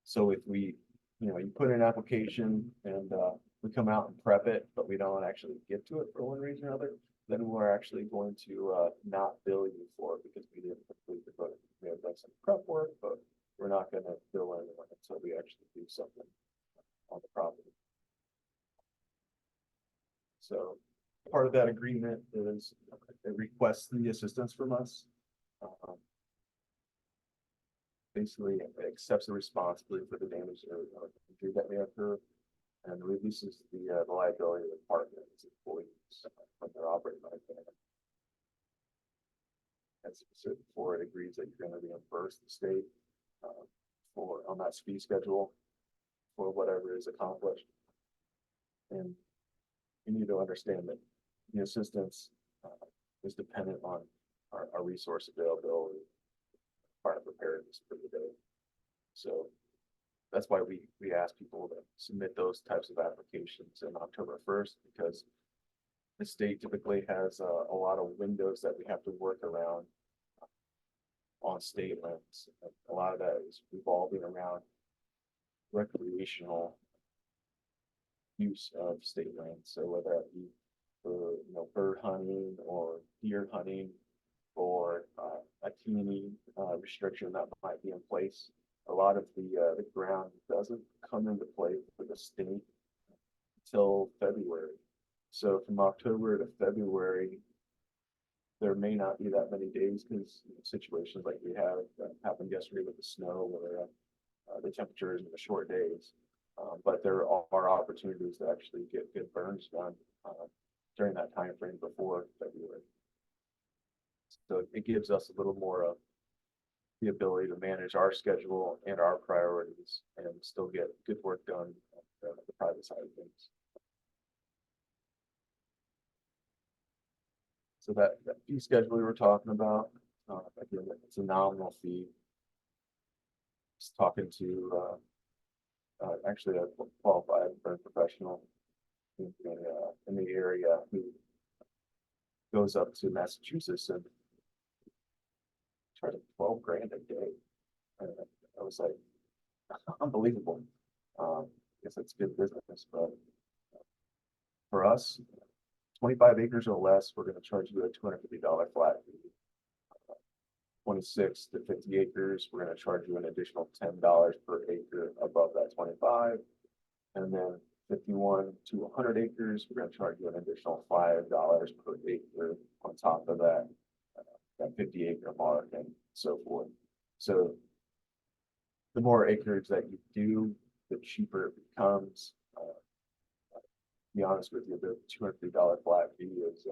So if we, you put in an application and we come out and prep it, but we don't actually get to it for one reason or other, then we're actually going to not bill you for it because we didn't complete the vote. We have done some prep work, but we're not going to bill anyone until we actually do something on the property. So part of that agreement is it requests the assistance from us. Basically, it accepts the responsibility for the damage or injury that may occur, and releases the liability of the department's employees when they're operating like that. As I said before, it agrees that you're going to reimburse the state for on that fee schedule for whatever is accomplished. And you need to understand that the assistance is dependent on our resource availability, fire preparedness for the day. So that's why we ask people to submit those types of applications in October 1st, because the state typically has a lot of windows that we have to work around on state lands. A lot of that is revolving around recreational use of state land. So whether that be for bird hunting or deer hunting or a teeny restriction that might be in place, a lot of the ground doesn't come into play for the state until February. So from October to February, there may not be that many days because situations like we had that happened yesterday with the snow, where the temperatures in the short days. But there are opportunities to actually get good burns done during that time frame before February. So it gives us a little more of the ability to manage our schedule and our priorities and still get good work done on the private side of things. So that fee schedule we were talking about, again, it's a nominal fee. Just talking to actually a qualified burn professional in the area who goes up to Massachusetts and charges 12 grand a day. And I was like, unbelievable. I guess it's good business, but for us, 25 acres or less, we're going to charge you a $250 flat fee. 26 to 50 acres, we're going to charge you an additional $10 per acre above that 25. And then 51 to 100 acres, we're going to charge you an additional $5 per acre on top of that 50 acre mark and so forth. So the more acreage that you do, the cheaper it becomes. To be honest with you, the $250 flat fee is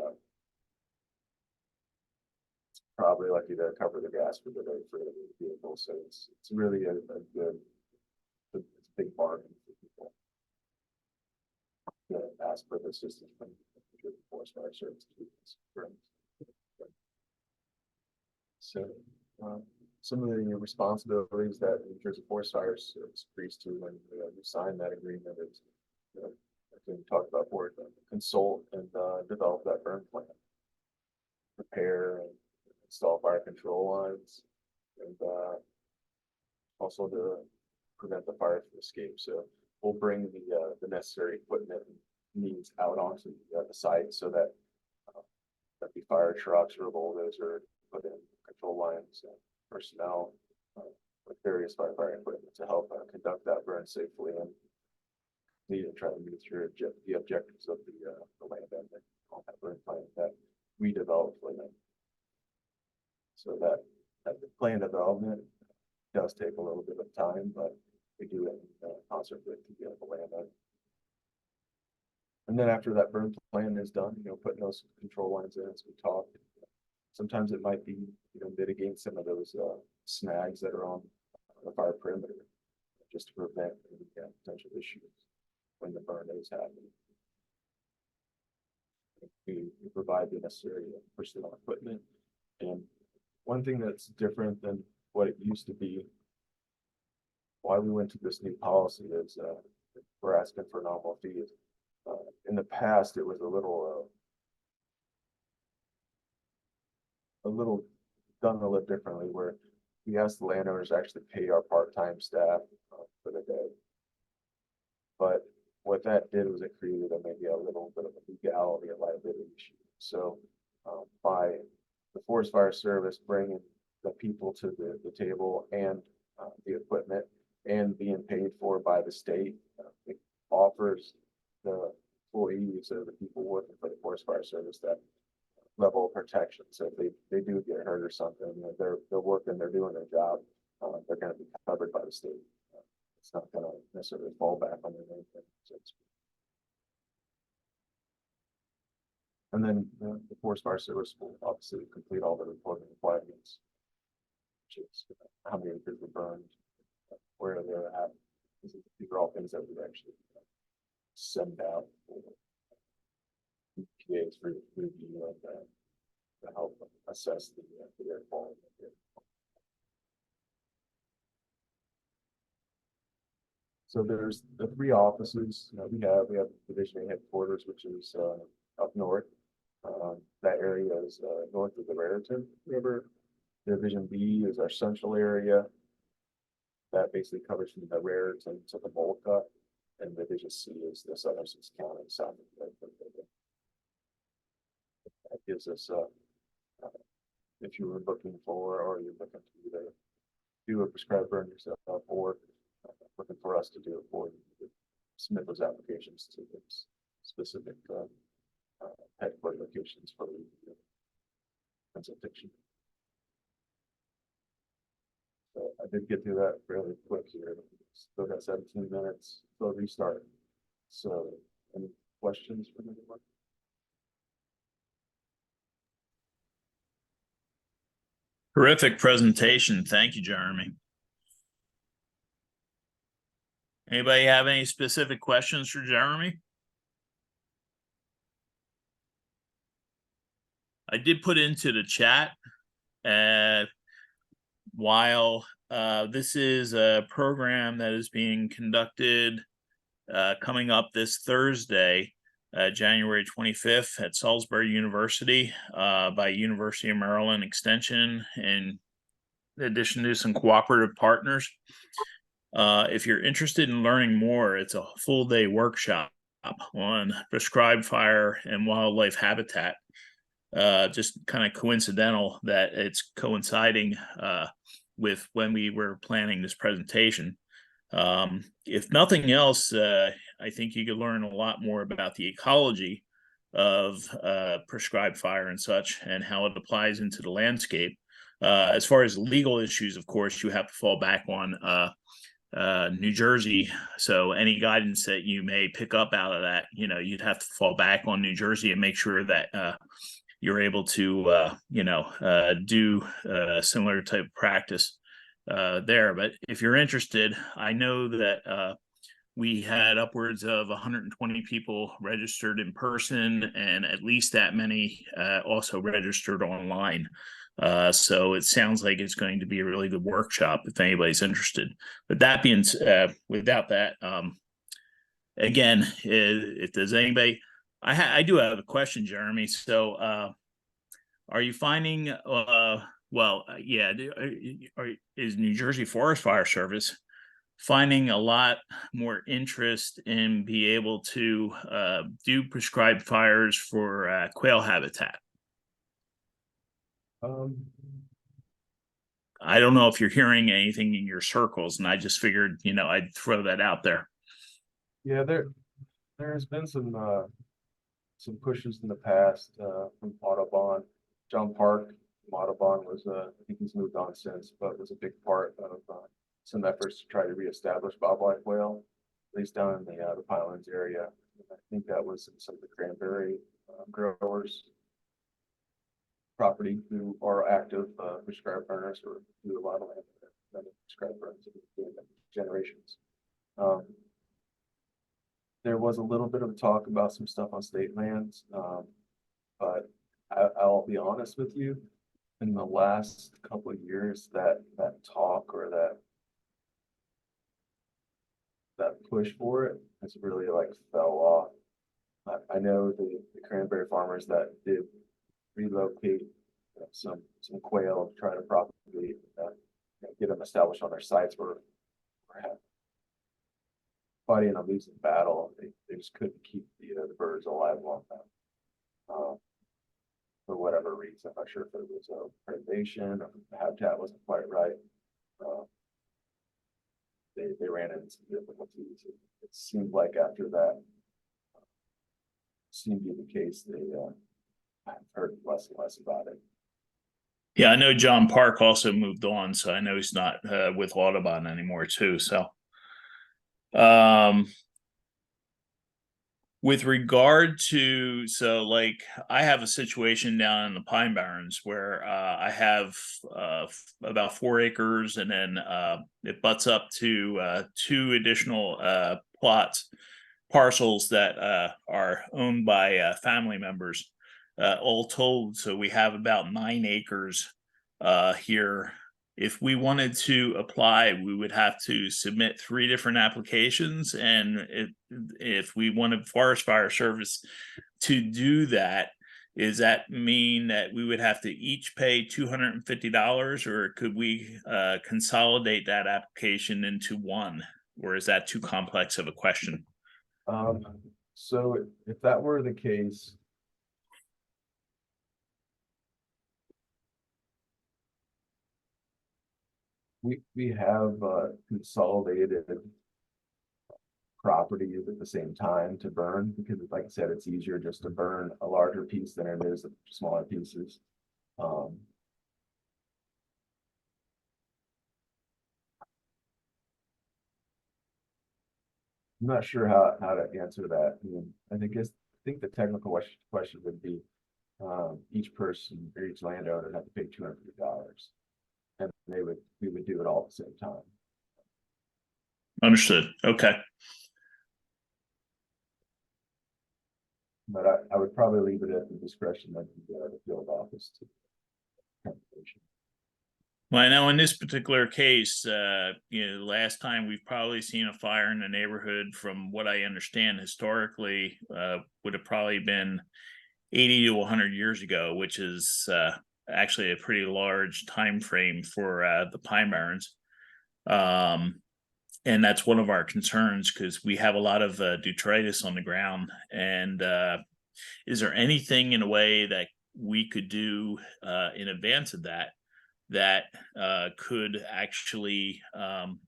probably lucky to cover the gas for the day for the vehicle. So it's really a good, it's a big bargain for people that ask for the assistance from the Forest Fire Service. So some of the responsibilities that New Jersey Forest Fire Service agrees to when you sign that agreement is, we talked about before, consult and develop that burn plan, prepare and install fire control lines, and also to prevent the fire from escape. So we'll bring the necessary equipment and means out onto the site so that that the fire trucks or bulldozer put in control lines and personnel with various firefighting equipment to help conduct that burn safely and lead and try to meet through the objectives of the land and on that burn plan that we developed for them. So that the plan development does take a little bit of time, but we do it in concert with the land. And then after that burn plan is done, putting those control lines in as we talked. Sometimes it might be, mitigating some of those snags that are on the fire perimeter, just to prevent any potential issues when the burn is happening. We provide the necessary personnel equipment. And one thing that's different than what it used to be, why we went to this new policy is we're asking for nominal fees. In the past, it was a little done a little differently, where we asked the landowners to actually pay our part-time staff for the day. But what that did was it created maybe a little bit of a legality and liability issue. So by the Forest Fire Service bringing the people to the table and the equipment and being paid for by the state, it offers the employees or the people working for the Forest Fire Service that level of protection. So if they do get hurt or something, they're working, they're doing their job, they're going to be covered by the state. It's not going to necessarily fall back on their name. And then the Forest Fire Service will obviously complete all the reporting requirements, which is how many acres were burned, where they're at. These are all things that we actually send out for EPA's review of that to help assess the air quality. So there's the 3 offices we have Division A headquarters, which is up north. That area is north of the Raritan River. Division B is our central area. That basically covers from the Raritan to the Molca. And Division C is the southern Essex County south of the river. That gives us if you were looking for, or you're looking to either do a prescribed burn yourself or looking for us to do it for you, submit those applications to the specific headquarter locations for the consultation. So I did get through that fairly quick here. Still got 17 minutes. So restart. So any questions from anyone? Terrific presentation. Thank you, Jeremy. Anybody have any specific questions for Jeremy? I did put into the chat while this is a program that is being conducted coming up this Thursday, January 25th at Salisbury University by University of Maryland Extension, in addition to some cooperative partners. If you're interested in learning more, it's a full-day workshop on prescribed fire and wildlife habitat. Just kind of coincidental that it's coinciding with when we were planning this presentation. If nothing else, I think you could learn a lot more about the ecology of prescribed fire and such, and how it applies into the landscape. As far as legal issues, of course, you have to fall back on New Jersey. So any guidance that you may pick up out of that, you'd have to fall back on New Jersey and make sure that you're able to, do a similar type of practice there. But if you're interested, I know that we had upwards of 120 people registered in person, and at least that many also registered online. So it sounds like it's going to be a really good workshop if anybody's interested. But that being without that, again, if there's anybody, I do have a question, Jeremy. So are you finding, is New Jersey Forest Fire Service finding a lot more interest in be able to do prescribed fires for quail habitat? I don't know if you're hearing anything in your circles, and I just figured, I'd throw that out there. Yeah, there's been some pushes in the past from Audubon. John Park from Audubon was, I think he's moved on since, but was a big part of some efforts to try to reestablish bobwhite whale, at least down in the Pinelands area. I think that was some of the cranberry growers property who are active prescribed burners, or do a lot of land prescribed burns in generations. There was a little bit of talk about some stuff on state lands. but I'll be honest with you, in the last couple of years, that talk or that push for it has really like fell off. I know the cranberry farmers that did relocate some quail and try to propagate, get them established on their sites were fighting a losing battle. They just couldn't keep the birds alive long enough. For whatever reason, I'm not sure if it was a predation or the habitat wasn't quite right. They ran into some difficulties. It seemed like after that seemed to be the case, I've heard less and less about it. Yeah, I know John Park also moved on, so I know he's not with Audubon anymore too. So, with regard to, so like I have a situation down in the Pine Barrens where I have about 4 acres, and then it butts up to 2 additional parcels that are owned by family members, all told. So we have about 9 acres here. If we wanted to apply, we would have to submit 3 different applications. And if we wanted Forest Fire Service to do that, does that mean that we would have to each pay $250, or could we consolidate that application into one? Or is that too complex of a question? So if that were the case, we have consolidated properties at the same time to burn, because like I said, it's easier just to burn a larger piece than it is smaller pieces. I'm not sure how to answer that. I mean, I think the technical question would be each person or each landowner would have to pay $250, and we would do it all at the same time. Understood. Okay. But I would probably leave it at the discretion of the field office to. Well, I know in this particular case, last time we've probably seen a fire in the neighborhood, from what I understand historically, would have probably been 80 to 100 years ago, which is actually a pretty large time frame for the Pine Barrens. And that's one of our concerns, because we have a lot of detritus on the ground. And is there anything in a way that we could do in advance of that could actually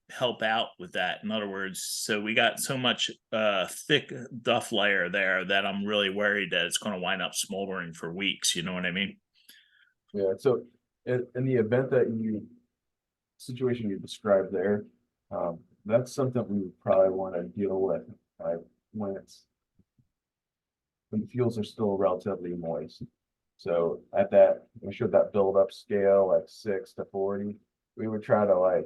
help out with that? In other words, so we got so much thick duff layer there that I'm really worried that it's going to wind up smoldering for weeks. You know what I mean? Yeah. So in the event that situation you described there, that's something we would probably want to deal with when the fuels are still relatively moist. So at that, we showed that build-up scale, like 6 to 40. We would try to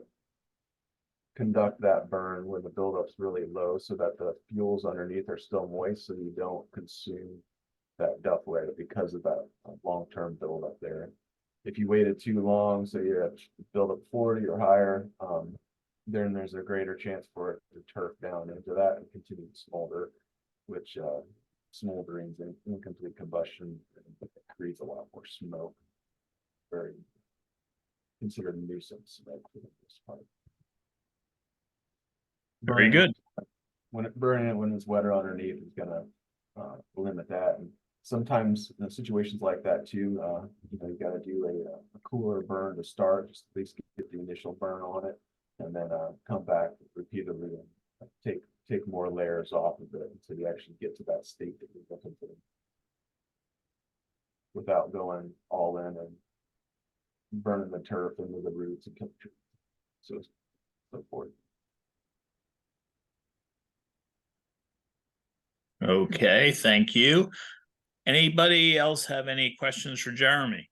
conduct that burn when the build-up's really low, so that the fuels underneath are still moist, so you don't consume that duff layer because of that long-term build-up there. If you waited too long, so you have build-up 40 or higher, then there's a greater chance for it to turf down into that and continue to smolder, which smoldering is incomplete combustion, and creates a lot more smoke. Very considered a nuisance, right, for the most part. Very good. Burning it when it's wetter underneath is gonna limit that. And sometimes in situations like that too, you got to do a cooler burn to start, just at least get the initial burn on it, and then come back repeatedly and take more layers off of it until you actually get to that state that you're looking for, without going all in and burning the turf into the roots and so forth. Okay, thank you. Anybody else have any questions for Jeremy?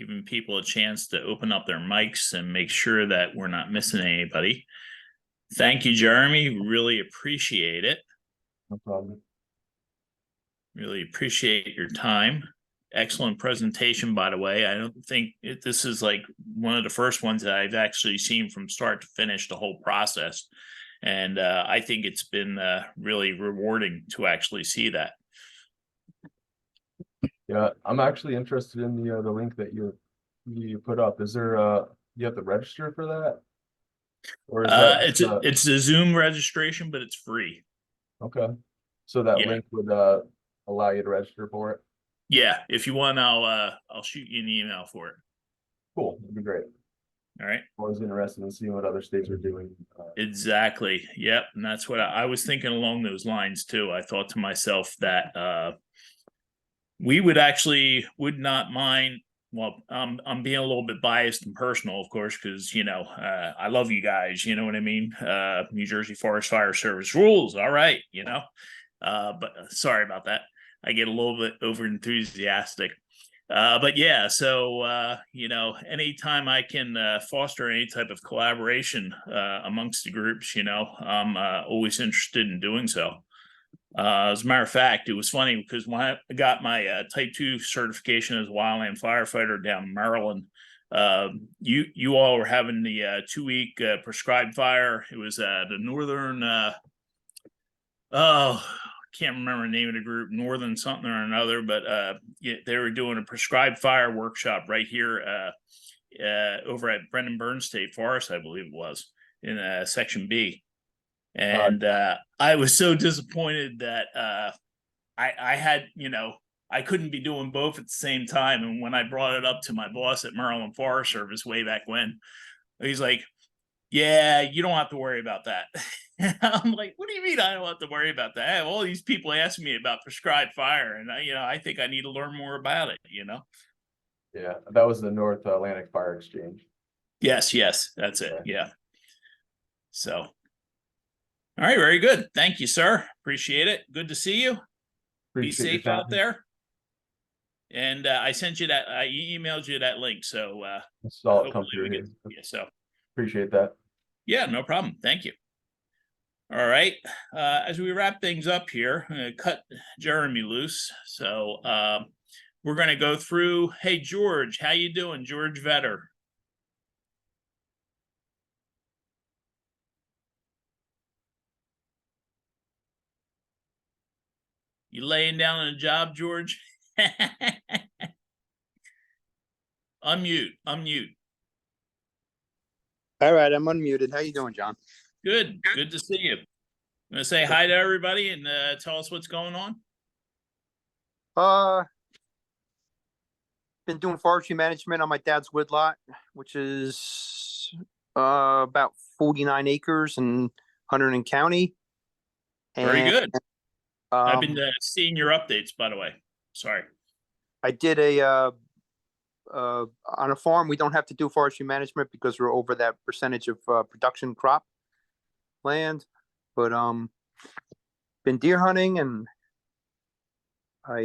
giving people a chance to open up their mics and make sure that we're not missing anybody. Thank you, Jeremy. Really appreciate it. No problem. Really appreciate your time. Excellent presentation, by the way. I don't think this is like one of the first ones that I've actually seen from start to finish, the whole process. And I think it's been really rewarding to actually see that. Yeah, I'm actually interested in the link that you put up. Is there you have to register for that? Or is that it's a Zoom registration, but it's free. okay? So that Yeah. link would allow you to register for it. Yeah, if you want, I'll shoot you an email for it. Cool, that'd be great. All right. Always interested in seeing what other states are doing. Exactly. Yep. And that's what I was thinking along those lines too. I thought to myself that we would not mind. Well, I'm being a little bit biased and personal, of course, because I love you guys. You know what I mean? New Jersey Forest Fire Service rules. All right, but sorry about that. I get a little bit over enthusiastic. But yeah, so anytime I can foster any type of collaboration amongst the groups, I'm always interested in doing so. As a matter of fact, it was funny because when I got my Type 2 certification as a wildland firefighter down in Maryland, you all were having the 2-week prescribed fire. It was the northern can't remember the name of the group, Northern something or another, but they were doing a prescribed fire workshop right here over at Brendan Burns State Forest, I believe it was, in Section B. And I was so disappointed that I had, I couldn't be doing both at the same time. And when I brought it up to my boss at Maryland Forest Service way back when, he's like, yeah, you don't have to worry about that. I'm like, what do you mean I don't have to worry about that? I have all these people asking me about prescribed fire, and I think I need to learn more about it, Yeah, that was the North Atlantic Fire Exchange. Yes, that's it. Yeah. So, all right, very good. Thank you, sir. Appreciate it. Good to see you. Be safe out there. And I sent you that. I emailed you that link. So I saw it come through here. So appreciate that. Yeah, no problem. Thank you. All right. As we wrap things up here, I'm going to cut Jeremy loose. So we're going to go through. Hey, George, how you doing? George Vetter. You laying down on a job, George? Unmute. All right, I'm unmuted. How you doing, John? Good to see you. I'm gonna say hi to everybody and tell us what's going on. Been doing forestry management on my dad's woodlot, which is about 49 acres in Hunterdon County. Very good. I've been Um, seeing your updates, by the way. Sorry. I did on a farm, we don't have to do forestry management because we're over that percentage of production crop land. But been deer hunting, and I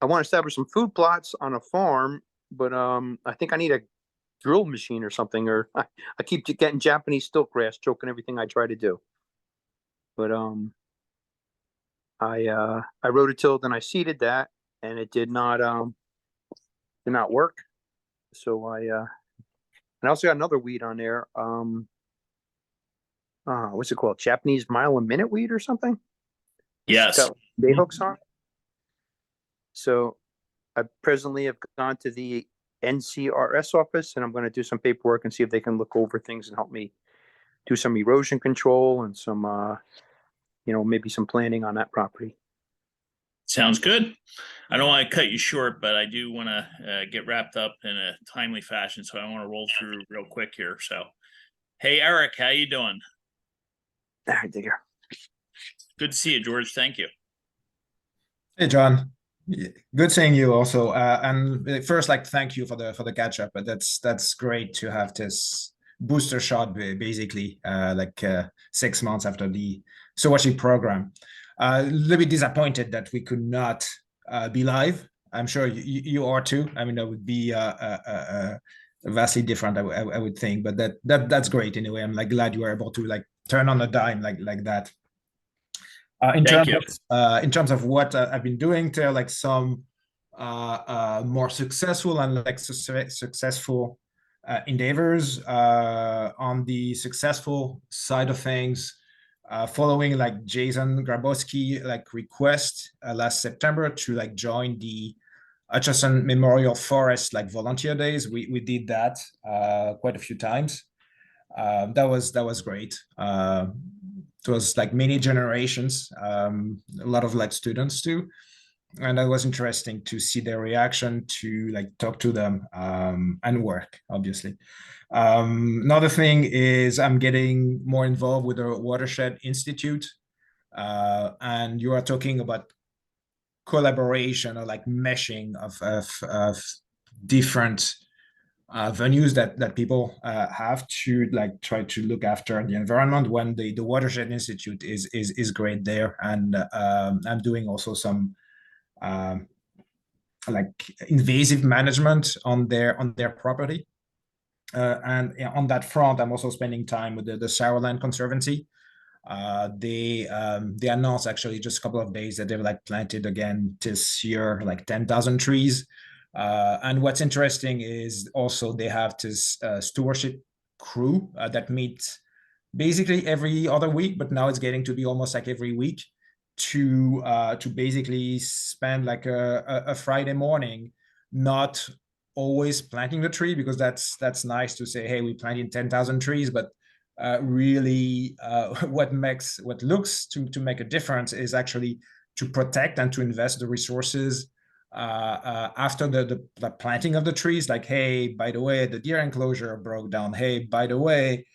want to establish some food plots on a farm, but I think I need a drill machine or something, or I keep getting Japanese stilt grass choking everything I try to do. But I rototilled and I seeded that, and it did not work. So and I also got another weed on there. What's it called? Japanese mile a minute weed or something? Yes. Day hooks on. So I presently have gone to the NCRS office, and I'm going to do some paperwork and see if they can look over things and help me do some erosion control and some, maybe some planning on that property. Sounds good. I don't want to cut you short, but I do want to get wrapped up in a timely fashion, so I want to roll through real quick here. So, hey, Eric, how you doing? All right, Digger. Good to see you, George. Thank you. Hey, John. Good seeing you also. And first, thank you for the catch up. But that's great to have this booster shot, basically, 6 months after the SOASHI program. A little bit disappointed that we could not be live I'm sure you are too. I mean, that would be vastly different, I would think, but that's great anyway. I'm like glad you were able to like turn on a dime like that. In terms of what I've been doing, there are like some more successful and like successful endeavors. On the successful side of things, following like Jason Grabowski like request last September to like join the Hutchison Memorial Forest like volunteer days. We did that quite a few times. That was great. It was like many generations, a lot of like students too, and that was interesting to see their reaction, to like talk to them and work, obviously. Another thing is I'm getting more involved with the Watershed Institute, and you are talking about collaboration or like meshing of different venues that people have to like try to look after the environment. When the Watershed Institute is great there, and I'm doing also some like invasive management on their property, and on that front I'm also spending time with the Sauerland Conservancy. They announced actually just a couple of days that they've like planted again this year like 10,000 trees. And what's interesting is also they have this stewardship crew that meets basically every other week, but now it's getting to be almost like every week, to basically spend like a Friday morning, not always planting the tree, because that's nice to say, hey, we planted 10,000 trees, but really what looks to make a difference is actually to protect and to invest the resources after the planting of the trees. Like, hey, by the way, the deer enclosure broke down. Hey, by the way,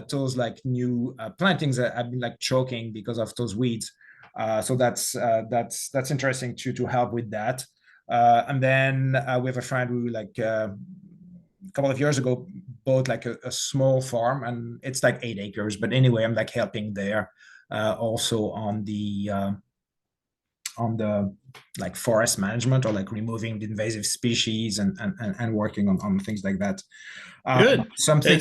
those like new plantings that have been like choking because of those weeds. So that's interesting to help with that. And then we have a friend who like a couple of years ago bought like a small farm, and it's like 8 acres. But anyway, I'm like helping there also on the like forest management, or like removing the invasive species and working on things like that. Good. Something.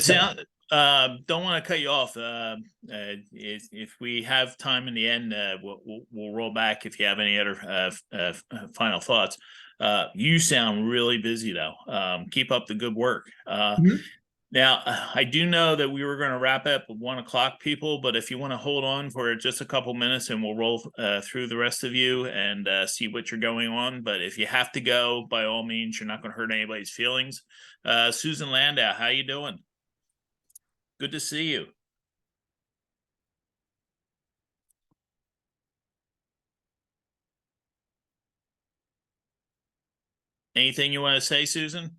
Don't want to cut you off. If we have time in the end, we'll roll back if you have any other final thoughts. You sound really busy though. Keep up the good work. Now, I do know that we were going to wrap up at 1 o'clock, people, but if you want to hold on for just a couple minutes and we'll roll through the rest of you and see what you're going on. But if you have to go, by all means, you're not going to hurt anybody's feelings. Susan Landau, how you doing? Good to see you. Anything you want to say, Susan?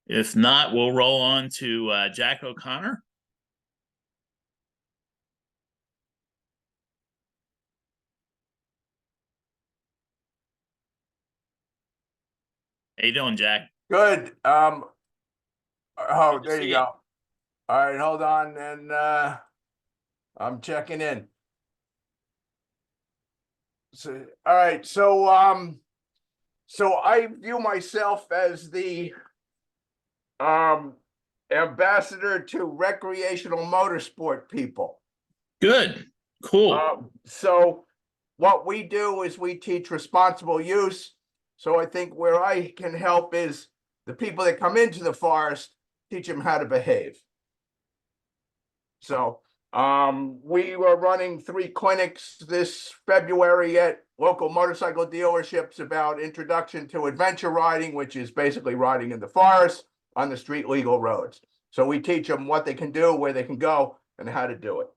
If not, we'll roll on to Jack O'Connor. How you doing, Jack? Good. Oh, there you go. All right, hold on, and I'm checking in. So, all right, so I view myself as the ambassador to recreational motorsport people. Good. Cool. So what we do is we teach responsible use. So I think where I can help is the people that come into the forest, teach them how to behave. So we were running 3 clinics this February at local motorcycle dealerships about introduction to adventure riding, which is basically riding in the forest on the street legal roads. So we teach them what they can do, where they can go, and how to do it.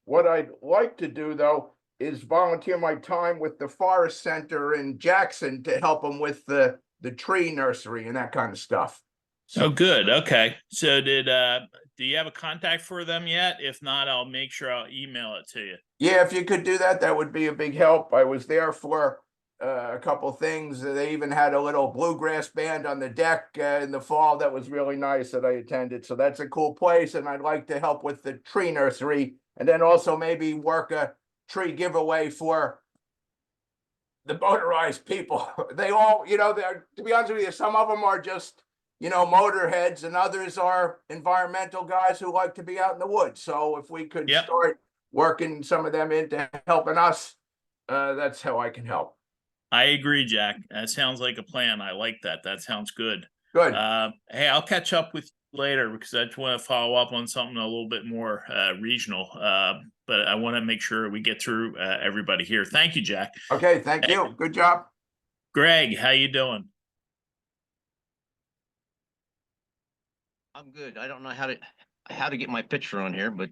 What I'd like to do though is volunteer my time with the Forest Center in Jackson to help them with the tree nursery and that kind of stuff. Oh, good. Okay. So do you have a contact for them yet? If not, I'll make sure I'll email it to you. Yeah, if you could do that, that would be a big help. I was there for a couple things. They even had a little bluegrass band on the deck in the fall that was really nice that I attended. So that's a cool place, and I'd like to help with the tree nursery, and then also maybe work a tree giveaway for the motorized people. They all, they're, to be honest with you, some of them are just, motorheads, and others are environmental guys who like to be out in the woods. So if we could start working some of them into helping us, that's how I can help. I agree, Jack. That sounds like a plan. I like that. That sounds good. Good. Hey, I'll catch up with you later because I just want to follow up on something a little bit more regional. But I want to make sure we get through everybody here. Thank you, Jack. Okay, thank you. Good job. Greg, how you doing? I'm good. I don't know how to get my picture on here, but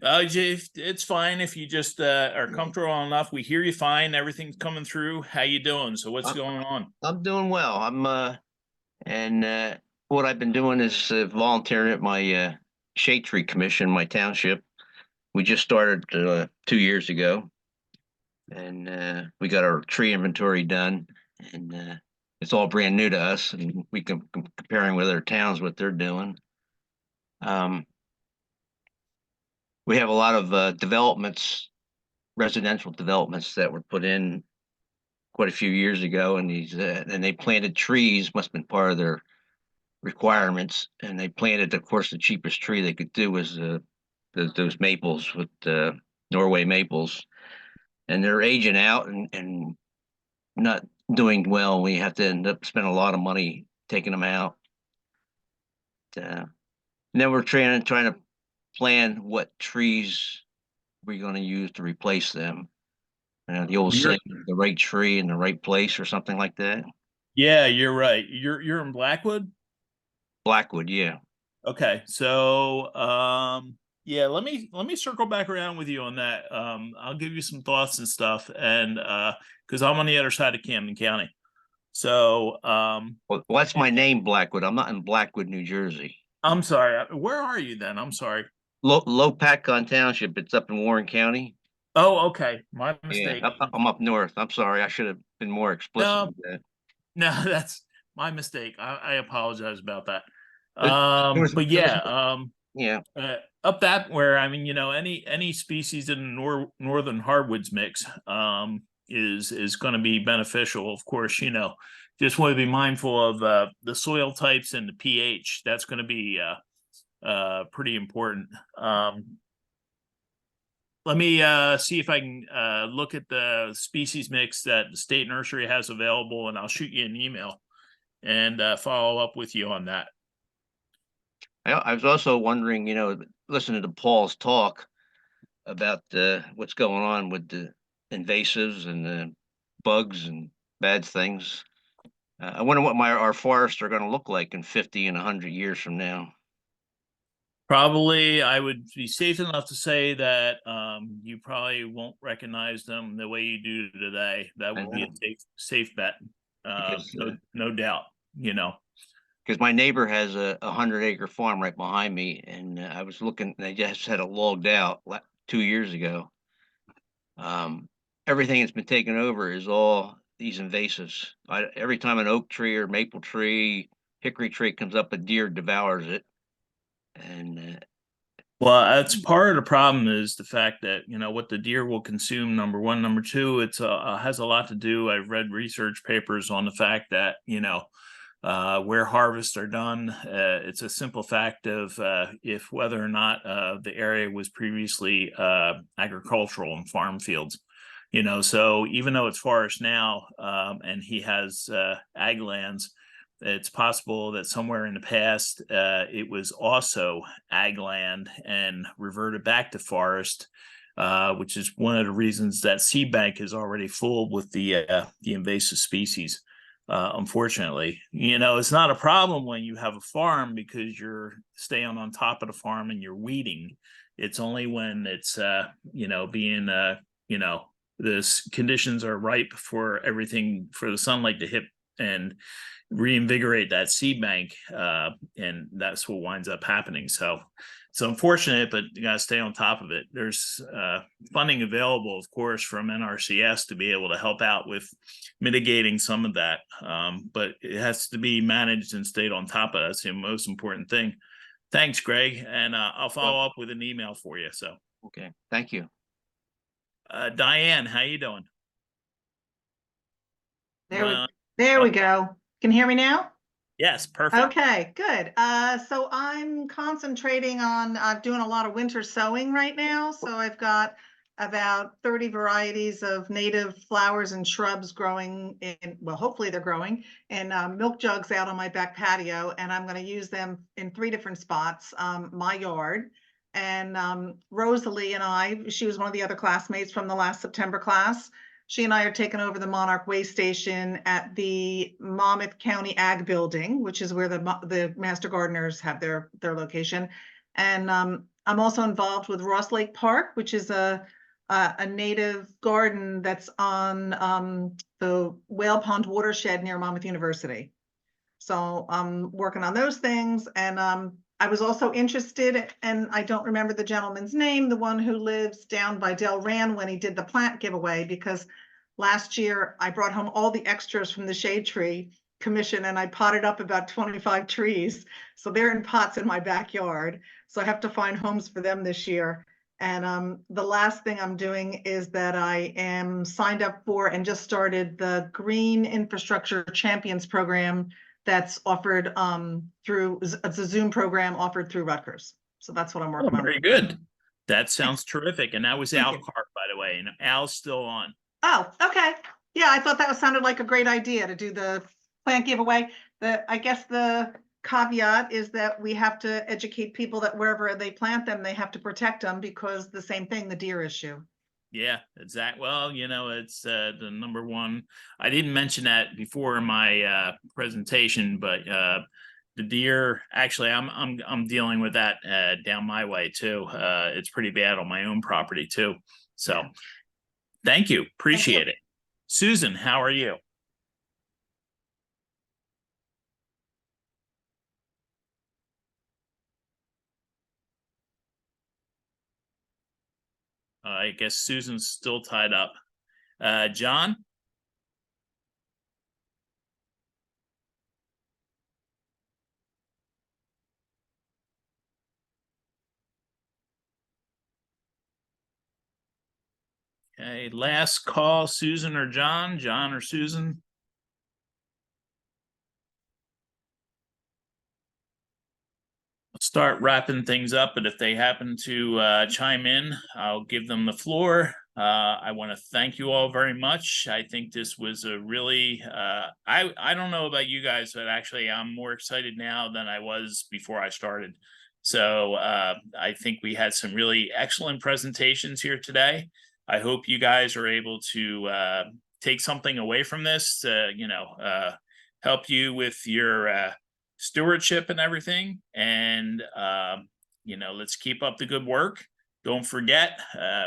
It's fine if you just are comfortable enough. We hear you fine. Everything's coming through. How you doing? So what's going on? I'm doing well. What I've been doing is volunteering at my shade tree commission, my township. We just started 2 years ago, and we got our tree inventory done, and it's all brand new to us, and we can comparing with other towns what they're doing. We have a lot of developments, residential developments that were put in quite a few years ago, and they planted trees. Must have been part of their requirements, and they planted. Of course, the cheapest tree they could do was those maples with Norway maples, and they're aging out and not doing well. We have to end up spending a lot of money taking them out. And then we're trying to plan what trees we're going to use to replace them. The old saying, the right tree in the right place, or something like that. Yeah, you're right. You're in Blackwood? Blackwood, yeah. Okay. So yeah, let me circle back around with you on that. I'll give you some thoughts and stuff, and because I'm on the other side of Camden County. So well, that's my name, Blackwood. I'm not in Blackwood, New Jersey. I'm sorry. Where are you then? I'm sorry. Lopatcon Township. It's up in Warren County. Oh, okay. My mistake. Yeah, I'm up north. I'm sorry. I should have been more explicit with that. No, that's my mistake. I apologize about that. But yeah, yeah, up that where I mean, any species in the northern hardwoods mix is going to be beneficial. Of course, just want to be mindful of the soil types and the pH. That's going to be pretty important. Let me see if I can look at the species mix that the state nursery has available, and I'll shoot you an email and follow up with you on that. I was also wondering, listening to Paul's talk about what's going on with the invasives and the bugs and bad things. I wonder what our forests are going to look like in 50 and 100 years from now. Probably, I would be safe enough to say that you probably won't recognize them the way you do today. That would be a safe bet. No doubt, Because my neighbor has a 100-acre farm right behind me, and I was looking. They just had it logged out 2 years ago. Everything that's been taken over is all these invasives. Every time an oak tree or maple tree, hickory tree comes up, a deer devours it. And well, that's part of the problem is the fact that what the deer will consume. Number one, number two, it's has a lot to do. I've read research papers on the fact that where harvests are done, it's a simple fact of if whether or not the area was previously agricultural and farm fields. So even though it's forest now, and he has ag lands, it's possible that somewhere in the past it was also ag land and reverted back to forest, which is one of the reasons that seed bank is already full with the invasive species. Unfortunately, it's not a problem when you have a farm because you're staying on top of the farm and you're weeding. It's only when it's the conditions are ripe for everything, for the sunlight to hit and reinvigorate that seed bank. And that's what winds up happening. So it's unfortunate, but you gotta stay on top of it. There's funding available, of course, from NRCS to be able to help out with mitigating some of that. But it has to be managed and stayed on top of. That's the most important thing. Thanks, Greg. And I'll follow up with an email for you. So, Okay, thank you. Diane, how you doing? There we go. Can you hear me now? Yes, perfect. Okay, good. So I'm concentrating on doing a lot of winter sowing right now. So I've got about 30 varieties of native flowers and shrubs growing in, well, hopefully they're growing in milk jugs out on my back patio. And I'm going to use them in 3 different spots, my yard. And Rosalie and I, she was one of the other classmates from the last September class. She and I are taking over the Monarch Way Station at the Monmouth County Ag Building, which is where the Master Gardeners have their location. And I'm also involved with Ross Lake Park, which is a native garden that's on the Whale Pond watershed near Monmouth University. So I'm working on those things. And I was also interested, and I don't remember the gentleman's name, the one who lives down by Del Rand when he did the plant giveaway, because last year I brought home all the extras from the Shade Tree Commission and I potted up about 25 trees. So they're in pots in my backyard. So I have to find homes for them this year. And the last thing I'm doing is that I am signed up for and just started the Green Infrastructure Champions Program that's offered through, it's a Zoom program offered through Rutgers. So that's what I'm working on. Very good. That sounds terrific. And that was Al Carp, by the way, and Al's still on. Oh, okay. Yeah, I thought that sounded like a great idea to do the plant giveaway. I guess the caveat is that we have to educate people that wherever they plant them, they have to protect them because the same thing, the deer issue. Yeah, exactly. Well, you know, it's the number one. I didn't mention that before in my presentation, but the deer, actually, I'm dealing with that down my way too. It's pretty bad on my own property too. So thank you. Appreciate it. Susan, how are you? I guess Susan's still tied up. John? Okay, last call, Susan or John? John or Susan? Let's start wrapping things up, but if they happen to chime in, I'll give them the floor. I want to thank you all very much. I think this was a really, I don't know about you guys, but actually I'm more excited now than I was before I started. So I think we had some really excellent presentations here today. I hope you guys are able to take something away from this to, help you with your stewardship and everything. And, let's keep up the good work. Don't forget,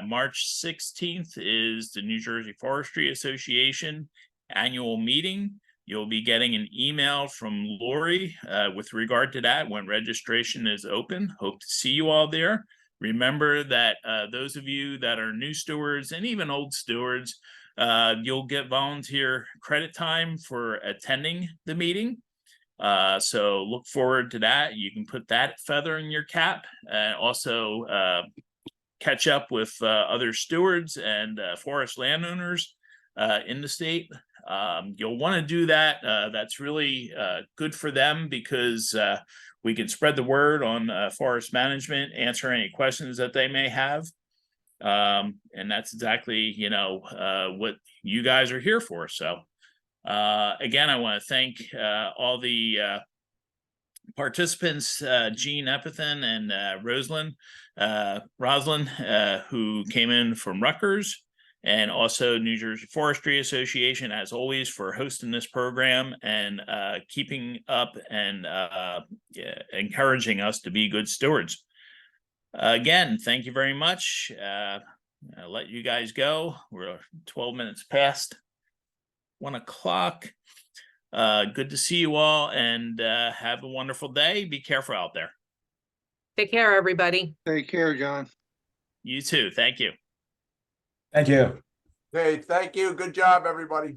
March 16th is the New Jersey Forestry Association annual meeting. You'll be getting an email from Lori with regard to that when registration is open. Hope to see you all there. Remember that those of you that are new stewards and even old stewards, you'll get volunteer credit time for attending the meeting. So look forward to that. You can put that feather in your cap and also catch up with other stewards and forest landowners in the state. You'll want to do that. That's really good for them because we can spread the word on forest management, answer any questions that they may have. And that's exactly, what you guys are here for. So again, I want to thank all the participants, Jean Epithan and Rosalind, who came in from Rutgers, and also New Jersey Forestry Association, as always, for hosting this program and keeping up and encouraging us to be good stewards. Again, thank you very much. I'll let you guys go. We're 12 minutes past 1 o'clock. Good to see you all, and have a wonderful day. Be careful out there. Take care, everybody. Take care, John. You too. Thank you. Thank you. Hey, thank you. Good job, everybody.